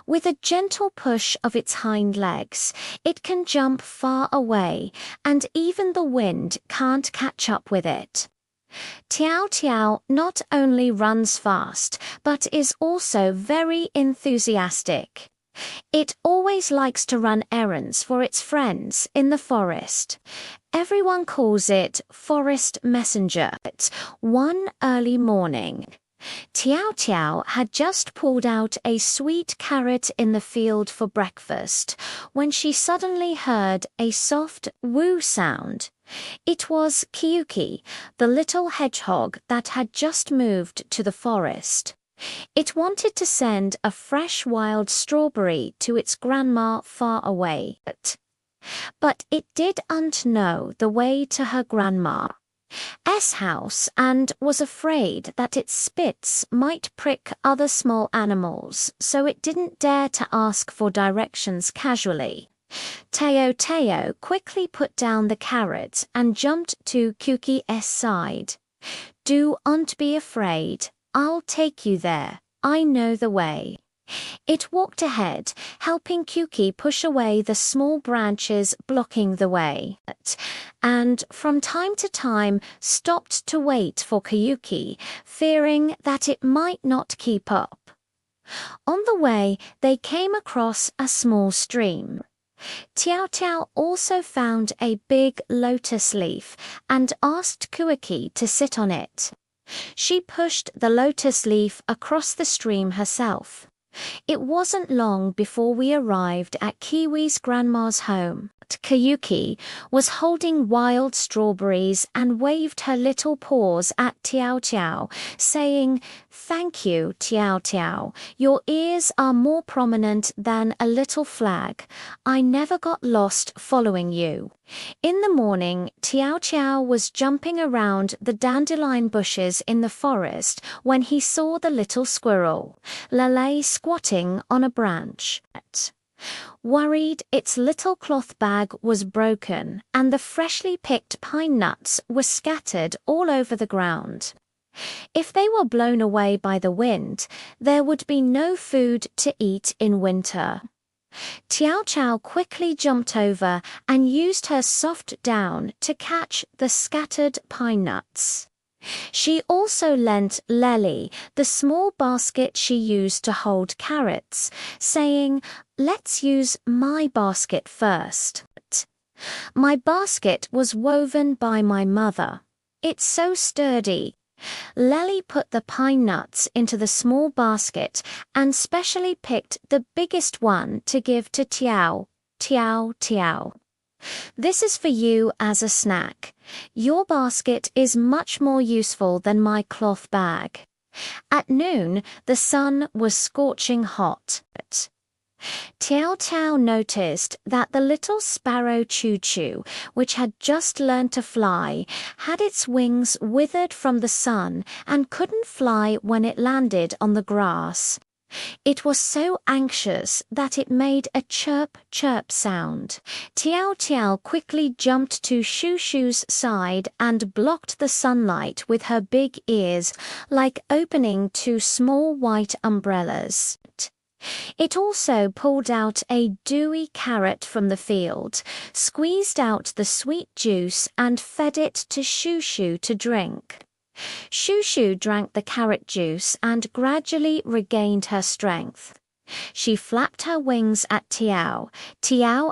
With a gentle push of its hind legs, it can jump far away, and even the wind can't catch up with it. Tiao Tiao not only runs fast, but is also very enthusiastic. It always likes to run errands for its friends in the forest. Everyone calls it forest messenger. One early morning, Tiao Tiao had just pulled out a sweet carrot in the field for breakfast when she suddenly heard a soft woo sound. It was Kiyuki, the little hedgehog that had just moved to the forest. It wanted to send a fresh wild strawberry to its grandma far away, but it didn't know the way to her grandma's house and was afraid that its spits might prick other small animals, so it didn't dare to ask for directions casually. Teo quickly put down the carrot and jumped to Kuki's side. "Don't be afraid. I'll take you there. I know the way." It walked ahead, helping Kuki push away the small branches blocking the way, and from time to time stopped to wait for Kiyuki, fearing that it might not keep up. On the way, they came across a small stream. Tiao Tiao also found a big lotus leaf and asked Kuki to sit on it. She pushed the lotus leaf across the stream herself. It wasn't long before we arrived at Kiwi's grandma's home. Kiyuki was holding wild strawberries and waved her little paws at Tiao Tiao, saying, "Thank you, Tiao Tiao. Your ears are more prominent than a little flag. I never got lost following you." In the morning, Tiao Tiao was jumping around the dandelion bushes in the forest when he saw the little squirrel, Lele, squatting on a branch. Worried its little cloth bag was broken and the freshly picked pine nuts were scattered all over the ground. If they were blown away by the wind, there would be no food to eat in winter. Tiao Tiao quickly jumped over and used her soft down to catch the scattered pine nuts. She also lent Lely the small basket she used to hold carrots, saying, "Let's use my basket first. My basket was woven by my mother. It's so sturdy." Lely put the pine nuts into the small basket and specially picked the biggest one to give to Tiao Tiao. "This is for you as a snack. Your basket is much more useful than my cloth bag." At noon, the sun was scorching hot. Tiao Tiao noticed that the little sparrow Choo Choo, which had just learned to fly, had its wings withered from the sun and couldn't fly when it landed on the grass. It was so anxious that it made a chirp sound. Tiao Tiao quickly jumped to Shoo Shoo's side and blocked the sunlight with her big ears, like opening two small white umbrellas. It also pulled out a dewy carrot from the field, squeezed out the sweet juice and fed it to Shoo Shoo to drink. Shoo Shoo drank the carrot juice and gradually regained her strength. She flapped her wings at Tiao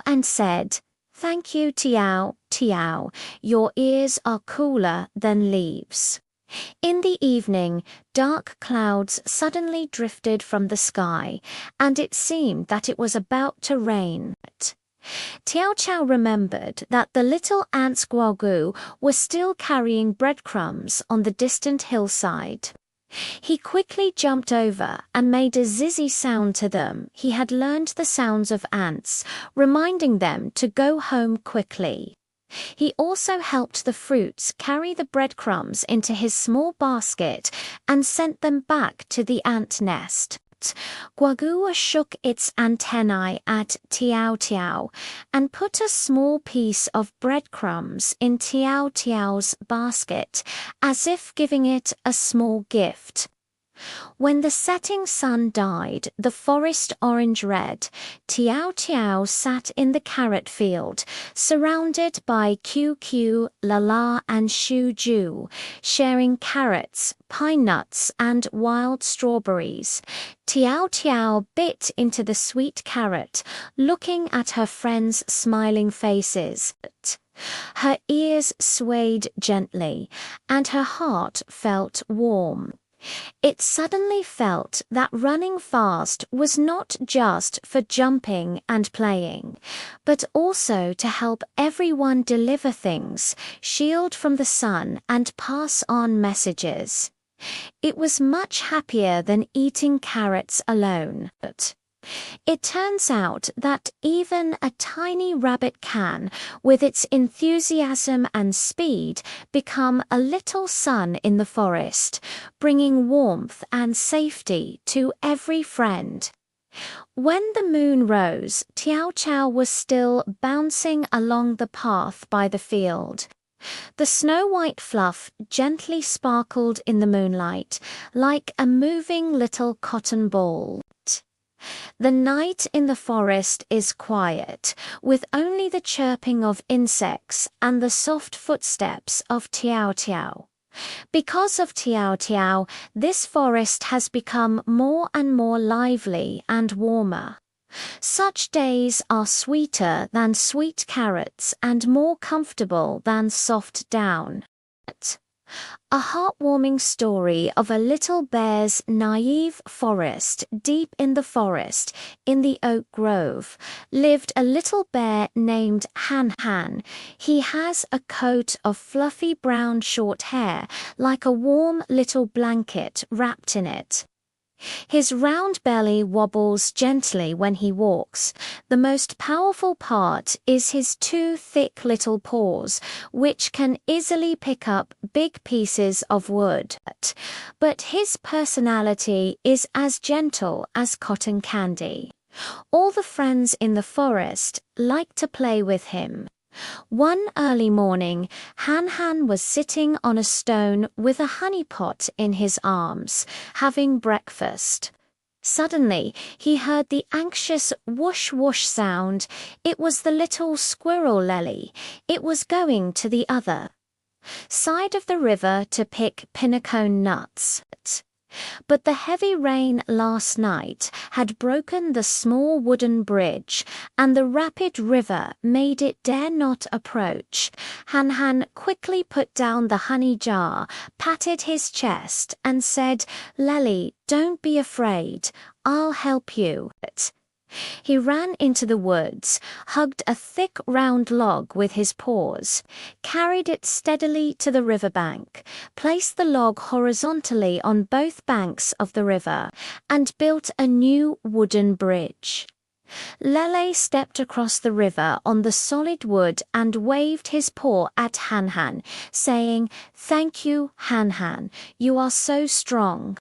and said, "Thank you, Tiao. Your ears are cooler than leaves." In the evening, dark clouds suddenly drifted from the sky, and it seemed that it was about to rain. Tiao Tiao remembered that the little ants Guagu were still carrying breadcrumbs on the distant hillside. He quickly jumped over and made a zizzy sound to them. He had learned the sounds of ants, reminding them to go home quickly. He also helped the fruits carry the breadcrumbs into his small basket and sent them back to the ant nest. Guagua shook its antennae at Tiao and put a small piece of breadcrumbs in Tiao's basket, as if giving it a small gift. When the setting sun dyed the forest orange-red, Tiao sat in the carrot field, surrounded by QQ, Lala, and Shu Ju, sharing carrots, pine nuts, and wild strawberries. Tiao bit into the sweet carrot, looking at her friends' smiling faces. Her ears swayed gently, and her heart felt warm. It suddenly felt that running fast was not just for jumping and playing, but also to help everyone deliver things, shield from the sun, and pass on messages. It was much happier than eating carrots alone. It turns out that even a tiny rabbit can, with its enthusiasm and speed, become a little sun in the forest, bringing warmth and safety to every friend. When the moon rose, Tiao Chow was still bouncing along the path by the field. The snow-white fluff gently sparkled in the moonlight, like a moving little cotton ball. The night in the forest is quiet, with only the chirping of insects and the soft footsteps of Tiao Tiao. Because of Tiao Tiao, this forest has become more and more lively and warmer. Such days are sweeter than sweet carrots and more comfortable than soft down. A heartwarming story of a little bear's naive forest. Deep in the forest, in the oak grove, lived a little bear named Han Han. He has a coat of fluffy brown short hair, like a warm little blanket wrapped in it. His round belly wobbles gently when he walks. The most powerful part is his two thick little paws, which can easily pick up big pieces of wood. But his personality is as gentle as cotton candy. All the friends in the forest like to play with him. One early morning, Han Han was sitting on a stone with a honey pot in his arms, having breakfast. Suddenly, he heard the anxious whoosh-whoosh sound. It was the little squirrel Lely. It was going to the other side of the river to pick pinnacone nuts. But the heavy rain last night had broken the small wooden bridge, and the rapid river made it dare not approach. Han Han quickly put down the honey jar, patted his chest, and said, "Lely, don't be afraid. I'll help you." He ran into the woods, hugged a thick round log with his paws, carried it steadily to the riverbank, placed the log horizontally on both banks of the river, and built a new wooden bridge. Lele stepped across the river on the solid wood and waved his paw at Han Han, saying, "Thank you, Han Han. You are so strong."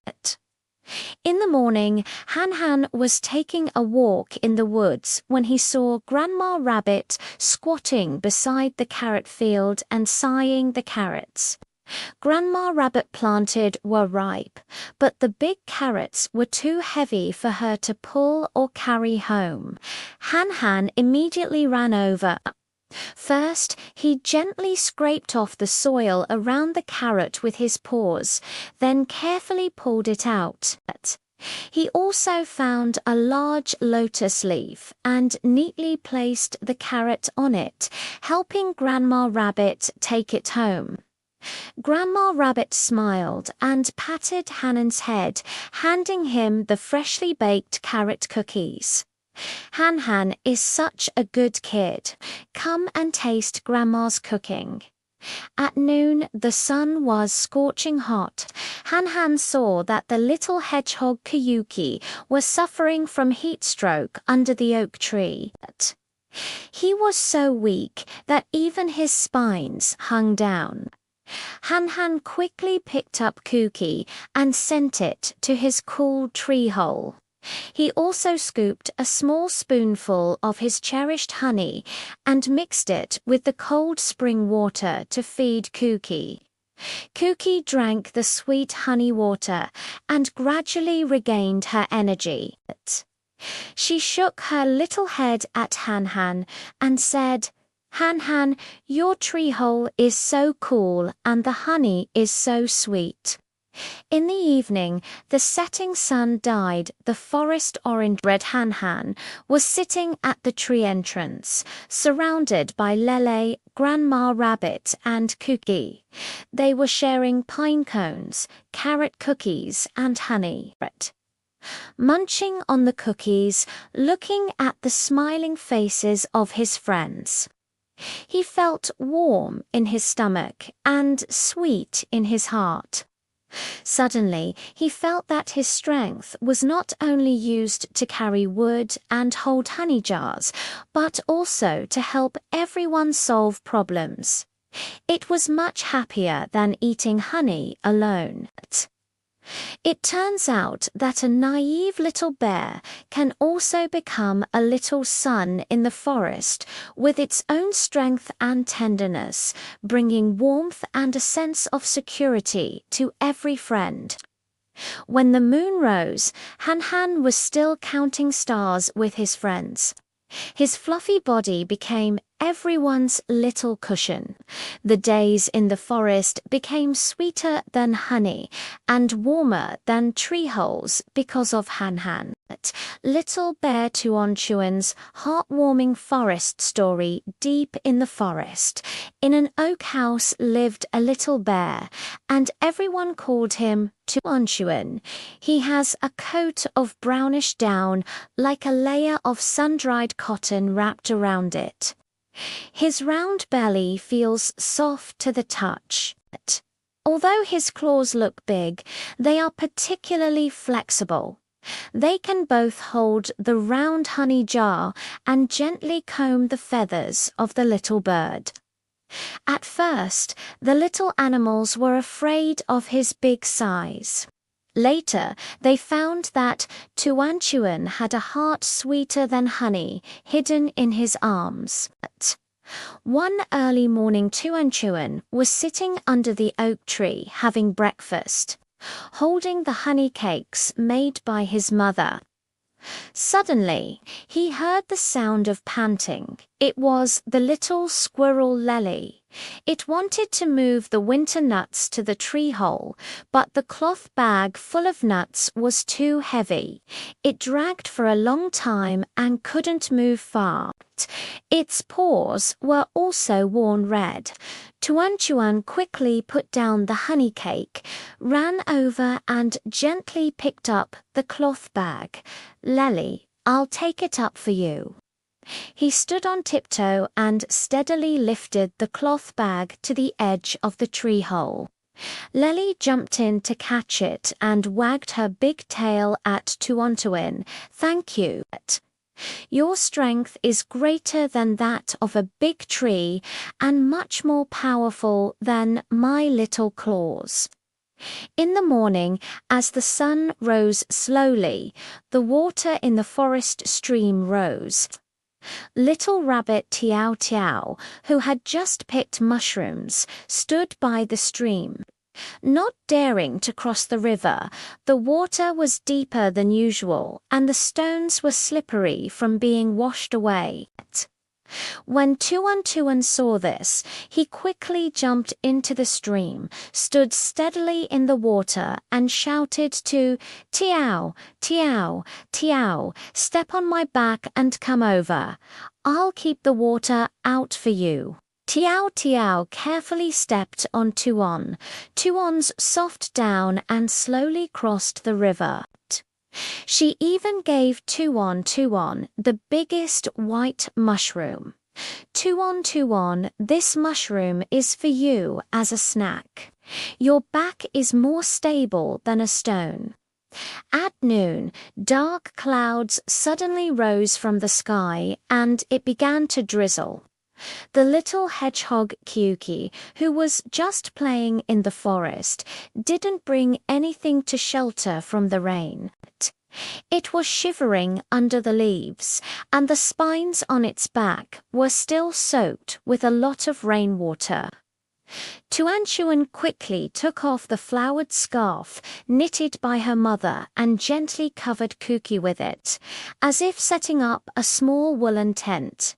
In the morning, Han Han was taking a walk in the woods when he saw Grandma Rabbit squatting beside the carrot field and sighing the carrots. Grandma Rabbit planted were ripe, but the big carrots were too heavy for her to pull or carry home. Han Han immediately ran over. First, he gently scraped off the soil around the carrot with his paws, then carefully pulled it out. He also found a large lotus leaf and neatly placed the carrot on it, helping Grandma Rabbit take it home. Grandma Rabbit smiled and patted Hannon's head, handing him the freshly baked carrot cookies. Han Han is such a good kid. Come and taste Grandma's cooking. At noon, the sun was scorching hot. Han Han saw that the little hedgehog Kiyuki was suffering from heat stroke under the oak tree. He was so weak that even his spines hung down. Han Han quickly picked up Kuki and sent it to his cool tree hole. He also scooped a small spoonful of his cherished honey and mixed it with the cold spring water to feed Kuki. Kuki drank the sweet honey water and gradually regained her energy. She shook her little head at Han Han and said, "Han Han, your tree hole is so cool and the honey is so sweet." In the evening, the setting sun dyed the forest orange. Red Han Han was sitting at the tree entrance, surrounded by Lele, Grandma Rabbit, and Cookie. They were sharing pine cones, carrot cookies, and honey. Munching on the cookies, looking at the smiling faces of his friends. He felt warm in his stomach and sweet in his heart. Suddenly, he felt that his strength was not only used to carry wood and hold honey jars, but also to help everyone solve problems. It was much happier than eating honey alone. It turns out that a naive little bear can also become a little sun in the forest with its own strength and tenderness, bringing warmth and a sense of security to every friend. When the moon rose, Han Han was still counting stars with his friends. His fluffy body became everyone's little cushion. The days in the forest became sweeter than honey and warmer than tree holes because of Han Han. Little Bear Tuon Chuan's heartwarming forest story. Deep in the forest, in an oak house lived a little bear, and everyone called him Tuon Chuan. He has a coat of brownish down, like a layer of sun-dried cotton wrapped around it. His round belly feels soft to the touch. Although his claws look big, they are particularly flexible. They can both hold the round honey jar and gently comb the feathers of the little bird. At first, the little animals were afraid of his big size. Later, they found that Tuan Chuan had a heart sweeter than honey hidden in his arms. One early morning, Tuan Chuan was sitting under the oak tree having breakfast, holding the honey cakes made by his mother. Suddenly, he heard the sound of panting. It was the little squirrel Lely. It wanted to move the winter nuts to the tree hole, but the cloth bag full of nuts was too heavy. It dragged for a long time and couldn't move far. Its paws were also worn red. Tuan Chuan quickly put down the honey cake, ran over and gently picked up the cloth bag. Lely, I'll take it up for you. He stood on tiptoe and steadily lifted the cloth bag to the edge of the tree hole. Lely jumped in to catch it and wagged her big tail at Tuan Chuan. Thank you. Your strength is greater than that of a big tree and much more powerful than my little claws. In the morning, as the sun rose slowly, the water in the forest stream rose. Little Rabbit Tiao Tiao, who had just picked mushrooms, stood by the stream. Not daring to cross the river, the water was deeper than usual and the stones were slippery from being washed away. When Tuan Tuan saw this, he quickly jumped into the stream, stood steadily in the water and shouted to Tiao, Tiao, Tiao, step on my back and come over. I'll keep the water out for you. Tiao Tiao carefully stepped on Tuan. Tuan's soft down and slowly crossed the river. She even gave Tuan Tuan the biggest white mushroom. Tuan Tuan, this mushroom is for you as a snack. Your back is more stable than a stone. At noon, dark clouds suddenly rose from the sky and it began to drizzle. The little hedgehog Kyuki, who was just playing in the forest, didn't bring anything to shelter from the rain. It was shivering under the leaves, and the spines on its back were still soaked with a lot of rainwater. Tuan Chuan quickly took off the flowered scarf knitted by her mother and gently covered Cookie with it, as if setting up a small woolen tent.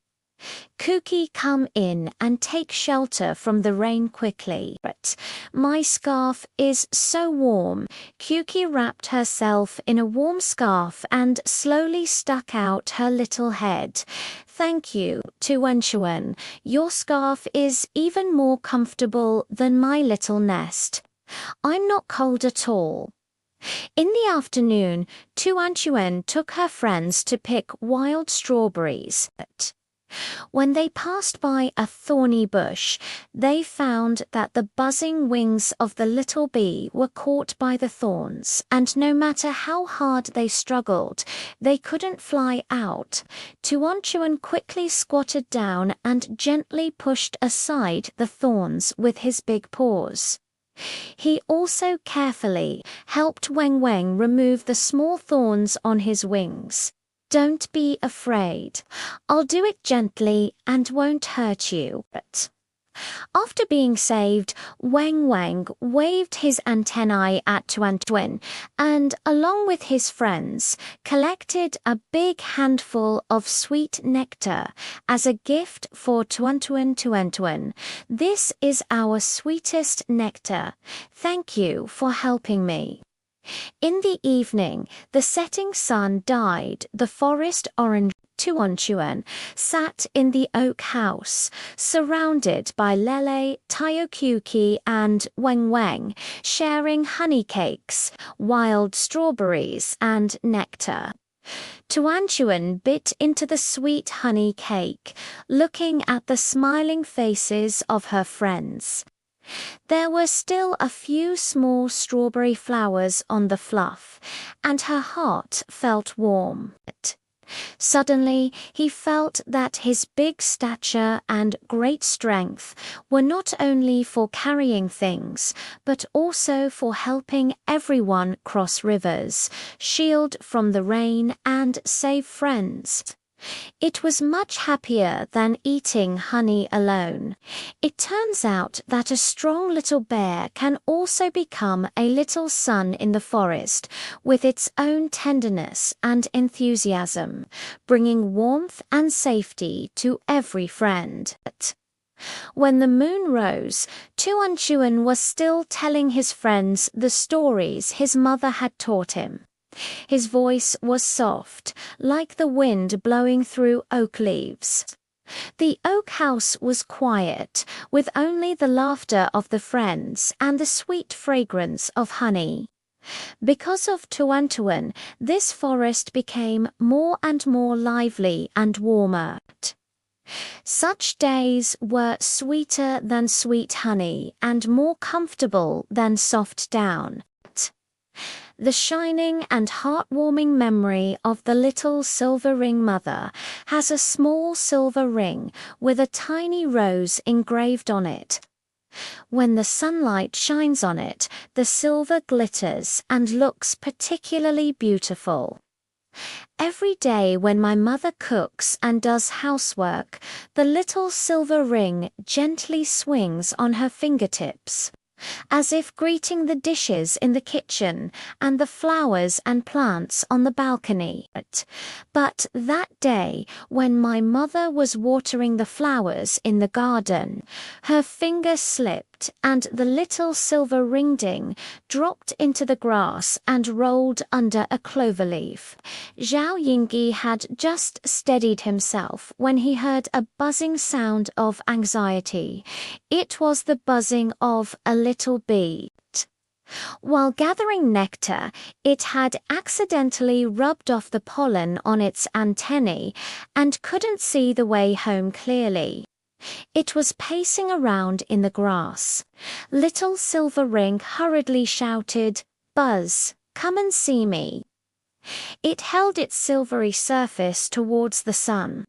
Cookie, come in and take shelter from the rain quickly. My scarf is so warm. Cookie wrapped herself in a warm scarf and slowly stuck out her little head. Thank you, Tuanchuan. Your scarf is even more comfortable than my little nest. I'm not cold at all. In the afternoon, Tuanchuan took her friends to pick wild strawberries. When they passed by a thorny bush, they found that the buzzing wings of the little bee were caught by the thorns, and no matter how hard they struggled, they couldn't fly out. Tuanchuan quickly squatted down and gently pushed aside the thorns with his big paws. He also carefully helped Weng Weng remove the small thorns on his wings. Don't be afraid. I'll do it gently and won't hurt you. After being saved, Weng Weng waved his antennae at Tuanchuan and, along with his friends, collected a big handful of sweet nectar as a gift for Tuanchuan. This is our sweetest nectar. Thank you for helping me. In the evening, the setting sun dyed the forest orange. Tuanchuan sat in the oak house, surrounded by Lele, Taiokuki, and Weng Weng, sharing honey cakes, wild strawberries, and nectar. Tuanchuan bit into the sweet honey cake, looking at the smiling faces of her friends. There were still a few small strawberry flowers on the fluff, and her heart felt warm. Suddenly, he felt that his big stature and great strength were not only for carrying things, but also for helping everyone cross rivers, shield from the rain, and save friends. It was much happier than eating honey alone. It turns out that a strong little bear can also become a little sun in the forest with its own tenderness and enthusiasm, bringing warmth and safety to every friend. When the moon rose, Tuanchuan was still telling his friends the stories his mother had taught him. His voice was soft, like the wind blowing through oak leaves. The oak house was quiet, with only the laughter of the friends and the sweet fragrance of honey. Because of Tuanchuan, this forest became more and more lively and warmer. Such days were sweeter than sweet honey and more comfortable than soft down. The shining and heartwarming memory of the little silver ring mother has a small silver ring with a tiny rose engraved on it. When the sunlight shines on it, the silver glitters and looks particularly beautiful. Every day when my mother cooks and does housework, the little silver ring gently swings on her fingertips, as if greeting the dishes in the kitchen and the flowers and plants on the balcony. But that day, when my mother was watering the flowers in the garden, her finger slipped and the little silver ring dropped into the grass and rolled under a clover leaf. Zhao Yingyi had just steadied himself when he heard a buzzing sound of anxiety. It was the buzzing of a little bee. While gathering nectar, it had accidentally rubbed off the pollen on its antennae and couldn't see the way home clearly. It was pacing around in the grass. Little Silver Ring hurriedly shouted, "Buzz, come and see me." It held its silvery surface towards the sun,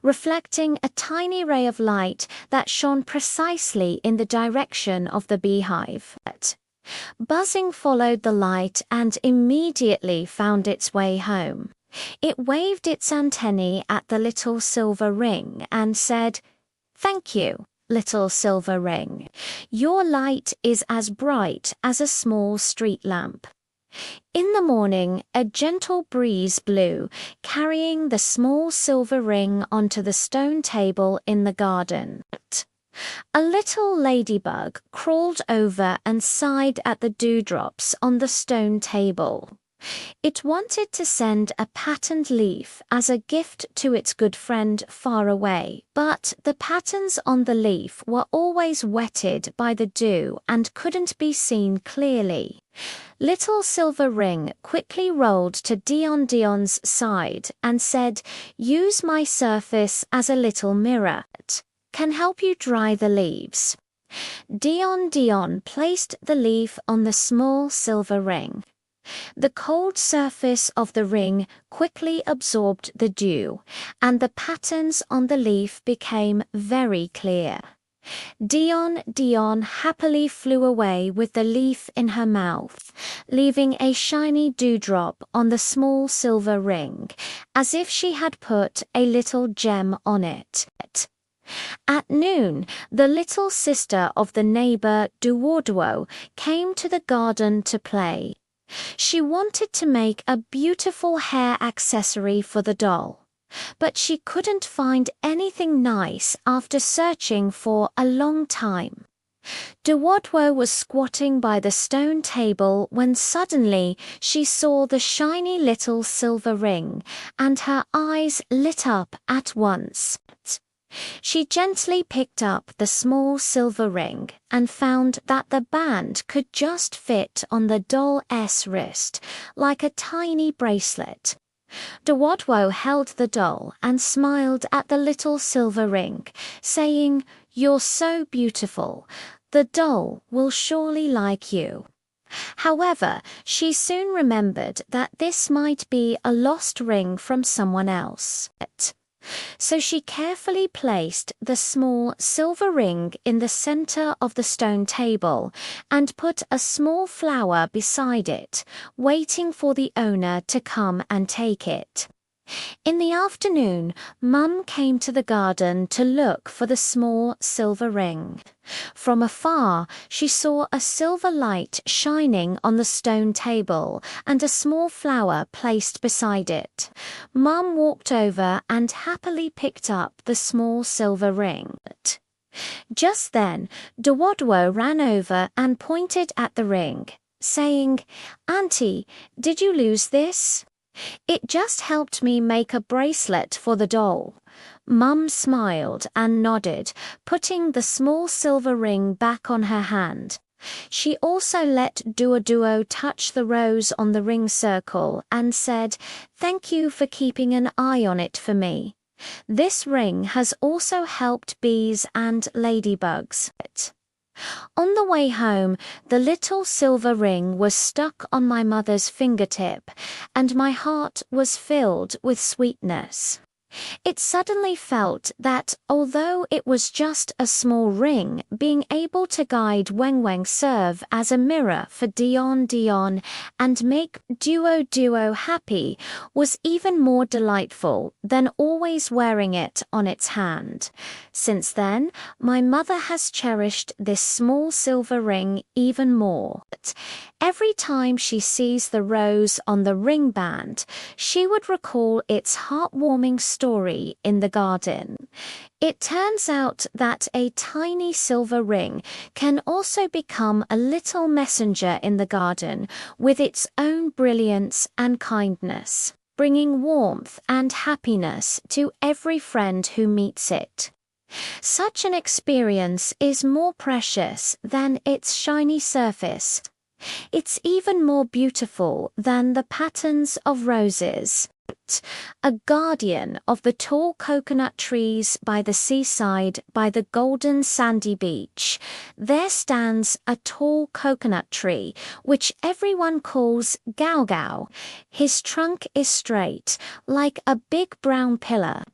reflecting a tiny ray of light that shone precisely in the direction of the beehive. Buzzing followed the light and immediately found its way home. It waved its antennae at the little silver ring and said, "Thank you, little silver ring. Your light is as bright as a small street lamp." In the morning, a gentle breeze blew, carrying the small silver ring onto the stone table in the garden. A little ladybug crawled over and sighed at the dewdrops on the stone table. It wanted to send a patterned leaf as a gift to its good friend far away, but the patterns on the leaf were always wetted by the dew and couldn't be seen clearly. Little Silver Ring quickly rolled to Dion's side and said, "Use my surface as a little mirror. It can help you dry the leaves." Dion placed the leaf on the small silver ring. The cold surface of the ring quickly absorbed the dew, and the patterns on the leaf became very clear. Dion happily flew away with the leaf in her mouth, leaving a shiny dewdrop on the small silver ring, as if she had put a little gem on it. At noon, the little sister of the neighbor Duoduo came to the garden to play. She wanted to make a beautiful hair accessory for the doll, but she couldn't find anything nice after searching for a long time. Duoduo was squatting by the stone table when suddenly she saw the shiny little silver ring, and her eyes lit up at once. She gently picked up the small silver ring and found that the band could just fit on the doll's wrist, like a tiny bracelet. Duoduo held the doll and smiled at the little silver ring, saying, "You're so beautiful. The doll will surely like you." However, she soon remembered that this might be a lost ring from someone else. So she carefully placed the small silver ring in the center of the stone table and put a small flower beside it, waiting for the owner to come and take it. In the afternoon, Mum came to the garden to look for the small silver ring. From afar, she saw a silver light shining on the stone table and a small flower placed beside it. Mum walked over and happily picked up the small silver ring. Just then, Duoduo ran over and pointed at the ring, saying, "Auntie, did you lose this?" "It just helped me make a bracelet for the doll." Mum smiled and nodded, putting the small silver ring back on her hand. She also let Duoduo touch the rose on the ring circle and said, "Thank you for keeping an eye on it for me. This ring has also helped bees and ladybugs." On the way home, the little silver ring was stuck on my mother's fingertip, and my heart was filled with sweetness. It suddenly felt that, although it was just a small ring, being able to guide Weng serve as a mirror for Dion and make Duo happy was even more delightful than always wearing it on its hand. Since then, my mother has cherished this small silver ring even more. Every time she sees the rose on the ring band, she would recall its heartwarming story in the garden. It turns out that a tiny silver ring can also become a little messenger in the garden with its own brilliance and kindness, bringing warmth and happiness to every friend who meets it. Such an experience is more precious than its shiny surface. It's even more beautiful than the patterns of roses. A guardian of the tall coconut trees by the seaside by the golden sandy beach, there stands a tall coconut tree, which everyone calls Gao Gao. His trunk is straight, like a big brown pillar.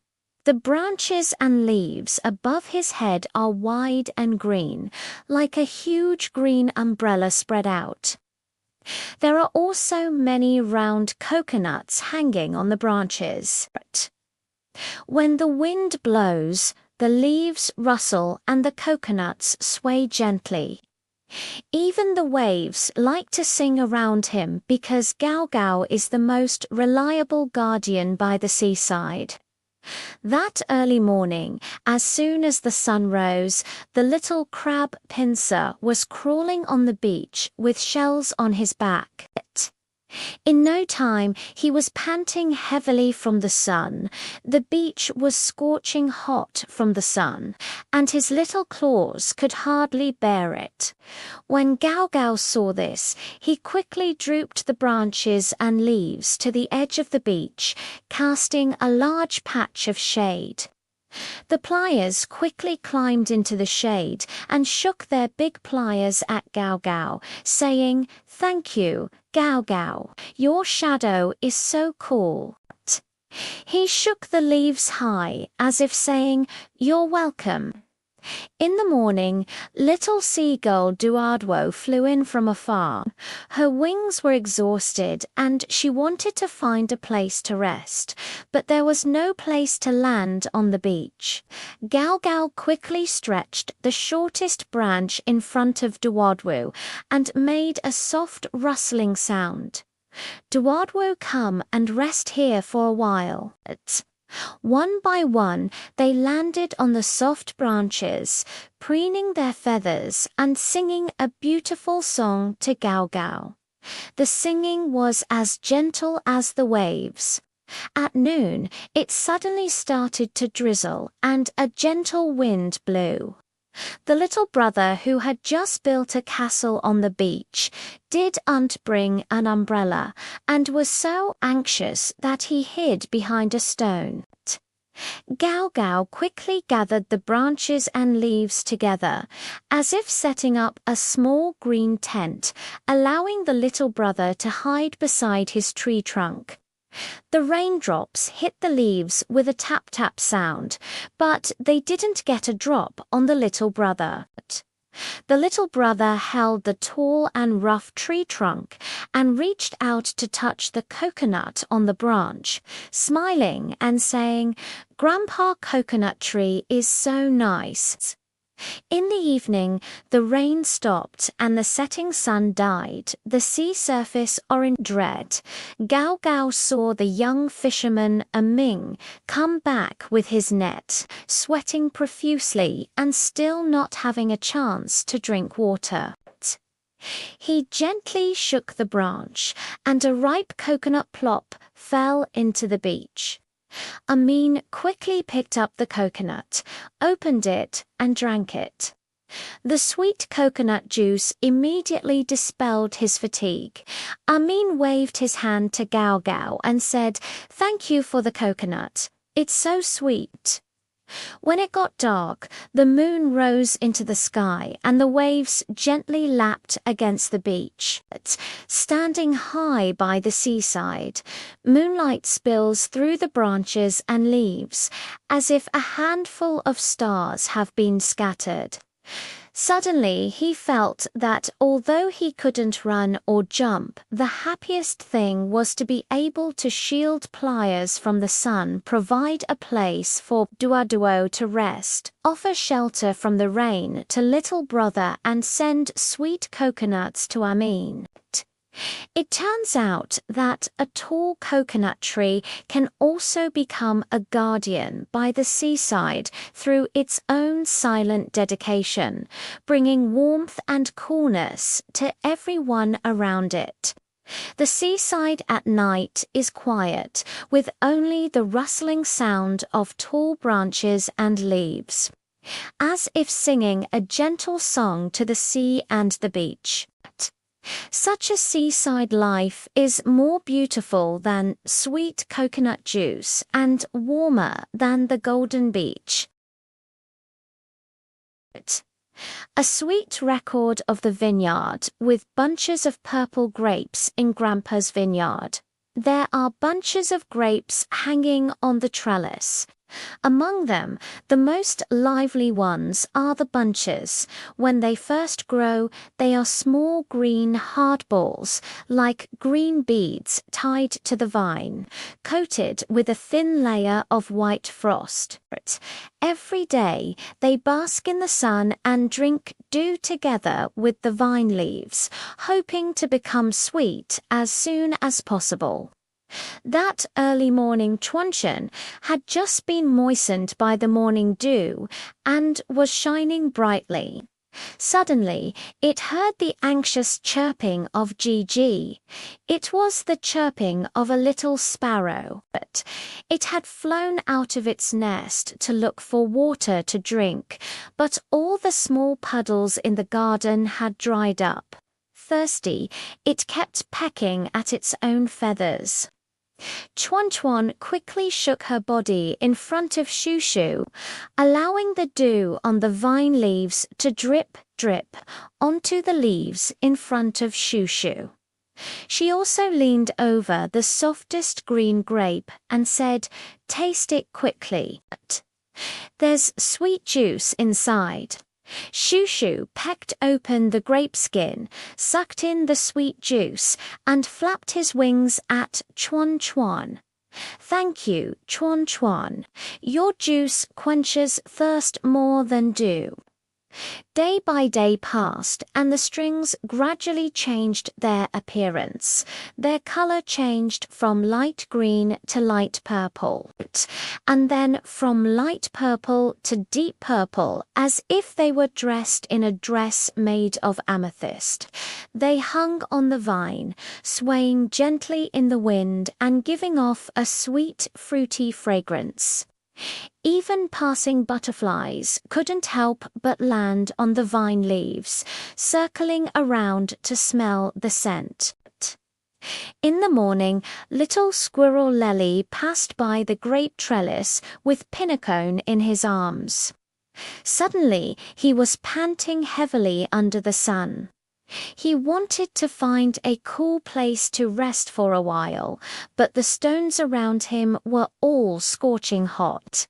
The branches and leaves above his head are wide and green, like a huge green umbrella spread out. There are also many round coconuts hanging on the branches. When the wind blows, the leaves rustle and the coconuts sway gently. Even the waves like to sing around him because Gao Gao is the most reliable guardian by the seaside. That early morning, as soon as the sun rose, the little crab pincer was crawling on the beach with shells on his back. In no time, he was panting heavily from the sun. The beach was scorching hot from the sun, and his little claws could hardly bear it. When Gao Gao saw this, he quickly drooped the branches and leaves to the edge of the beach, casting a large patch of shade. The pliers quickly climbed into the shade and shook their big pliers at Gao Gao, saying, "Thank you, Gao Gao. Your shadow is so cool." He shook the leaves high, as if saying, "You're welcome." In the morning, little seagull Duardwo flew in from afar. Her wings were exhausted and she wanted to find a place to rest, but there was no place to land on the beach. Gao Gao quickly stretched the shortest branch in front of Duardwo and made a soft rustling sound. "Duardwo, come and rest here for a while." One by one, they landed on the soft branches, preening their feathers and singing a beautiful song to Gao Gao. The singing was as gentle as the waves. At noon, it suddenly started to drizzle and a gentle wind blew. The little brother, who had just built a castle on the beach, didn't bring an umbrella and was so anxious that he hid behind a stone. Gao Gao quickly gathered the branches and leaves together, as if setting up a small green tent, allowing the little brother to hide beside his tree trunk. The raindrops hit the leaves with a tap-tap sound, but they didn't get a drop on the little brother. The little brother held the tall and rough tree trunk and reached out to touch the coconut on the branch, smiling and saying, "Grandpa Coconut Tree is so nice." In the evening, the rain stopped and the setting sun dyed the sea surface orange red. Gao Gao saw the young fisherman Ming come back with his net, sweating profusely and still not having a chance to drink water. He gently shook the branch, and a ripe coconut plop fell into the beach. Amin quickly picked up the coconut, opened it, and drank it. The sweet coconut juice immediately dispelled his fatigue. Amin waved his hand to Gao Gao and said, "Thank you for the coconut. It's so sweet." When it got dark, the moon rose into the sky and the waves gently lapped against the beach. Standing high by the seaside, moonlight spills through the branches and leaves, as if a handful of stars have been scattered. Suddenly he felt that although he couldn't run or jump, the happiest thing was to be able to shield pliers from the sun, provide a place for Duaduo to rest, offer shelter from the rain to little brother, and send sweet coconuts to Amin. It turns out that a tall coconut tree can also become a guardian by the seaside through its own silent dedication, bringing warmth and coolness to everyone around it. The seaside at night is quiet, with only the rustling sound of tall branches and leaves, as if singing a gentle song to the sea and the beach. Such a seaside life is more beautiful than sweet coconut juice and warmer than the golden beach. A sweet record of the vineyard with bunches of purple grapes in Grandpa's vineyard. There are bunches of grapes hanging on the trellis. Among them, the most lively ones are the bunches. When they first grow, they are small green hard balls, like green beads tied to the vine, coated with a thin layer of white frost. Every day, they bask in the sun and drink dew together with the vine leaves, hoping to become sweet as soon as possible. That early morning truncheon had just been moistened by the morning dew and was shining brightly. Suddenly, it heard the anxious chirping of Gigi. It was the chirping of a little sparrow. It had flown out of its nest to look for water to drink, but all the small puddles in the garden had dried up. Thirsty, it kept pecking at its own feathers. Chuan Chuan quickly shook her body in front of Shoo Shoo, allowing the dew on the vine leaves to drip, drip onto the leaves in front of Shoo Shoo. She also leaned over the softest green grape and said, "Taste it quickly. There's sweet juice inside." Shoo Shoo pecked open the grape skin, sucked in the sweet juice, and flapped his wings at Chuan Chuan. "Thank you, Chuan Chuan. Your juice quenches thirst more than dew." Day by day passed, and the strings gradually changed their appearance. Their color changed from light green to light purple, and then from light purple to deep purple, as if they were dressed in a dress made of amethyst. They hung on the vine, swaying gently in the wind and giving off a sweet, fruity fragrance. Even passing butterflies couldn't help but land on the vine leaves, circling around to smell the scent. In the morning, little squirrel Lely passed by the grape trellis with Pinnacone in his arms. Suddenly, he was panting heavily under the sun. He wanted to find a cool place to rest for a while, but the stones around him were all scorching hot.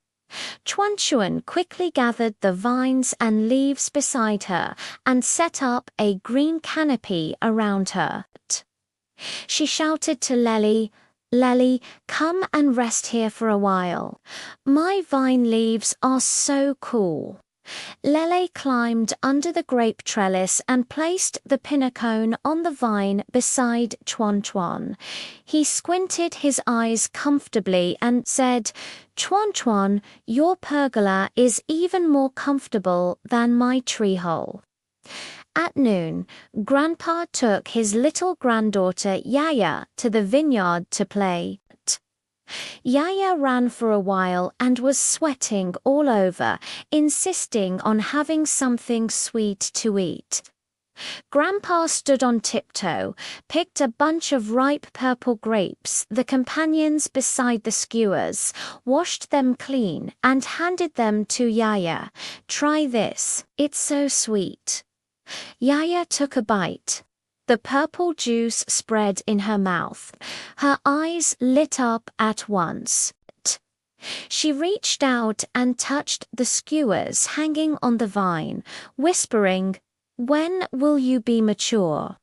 Chuan Chuan quickly gathered the vines and leaves beside her and set up a green canopy around her. She shouted to Lely, "Lely, come and rest here for a while. My vine leaves are so cool." Lele climbed under the grape trellis and placed the Pinnacone on the vine beside Chuan Chuan. He squinted his eyes comfortably and said, "Chuan Chuan, your pergola is even more comfortable than my tree hole." At noon, Grandpa took his little granddaughter Yaya to the vineyard to play. Yaya ran for a while and was sweating all over, insisting on having something sweet to eat. Grandpa stood on tiptoe, picked a bunch of ripe purple grapes, the companions beside the skewers, washed them clean, and handed them to Yaya. "Try this, it's so sweet." Yaya took a bite. The purple juice spread in her mouth. Her eyes lit up at once. She reached out and touched the skewers hanging on the vine, whispering, "When will you be mature?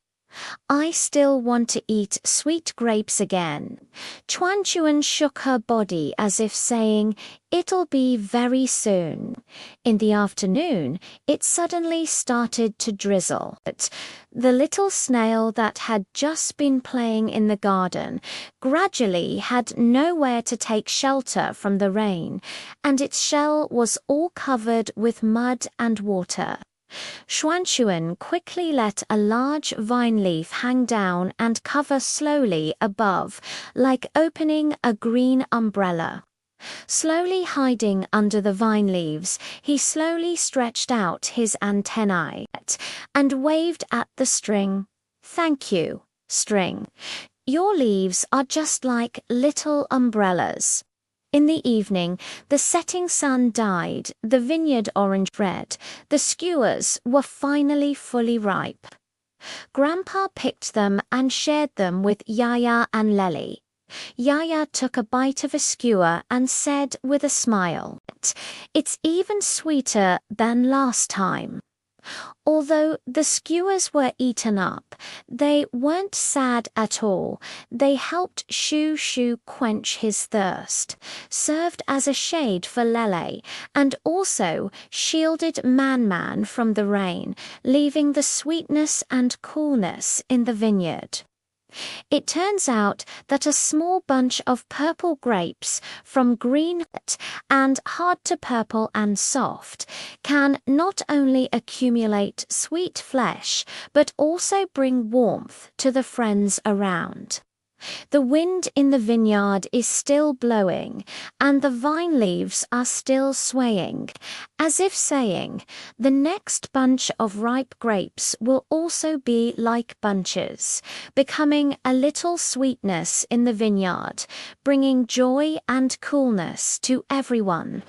I still want to eat sweet grapes again." Chuan Chuan shook her body as if saying, "It'll be very soon." In the afternoon, it suddenly started to drizzle. The little snail that had just been playing in the garden gradually had nowhere to take shelter from the rain, and its shell was all covered with mud and water. Chuan Chuan quickly let a large vine leaf hang down and cover slowly above, like opening a green umbrella. Slowly hiding under the vine leaves, he slowly stretched out his antennae and waved at the string. "Thank you, string. Your leaves are just like little umbrellas." In the evening, the setting sun dyed the vineyard orange red. The skewers were finally fully ripe. Grandpa picked them and shared them with Yaya and Lely. Yaya took a bite of a skewer and said with a smile, "It's even sweeter than last time." Although the skewers were eaten up, they weren't sad at all. They helped Shu Shu quench his thirst, served as a shade for Lele, and also shielded Man Man from the rain, leaving the sweetness and coolness in the vineyard. It turns out that a small bunch of purple grapes, from green and hard to purple and soft, can not only accumulate sweet flesh, but also bring warmth to the friends around. The wind in the vineyard is still blowing, and the vine leaves are still swaying, as if saying, the next bunch of ripe grapes will also be like bunches, becoming a little sweetness in the vineyard, bringing joy and coolness to everyone.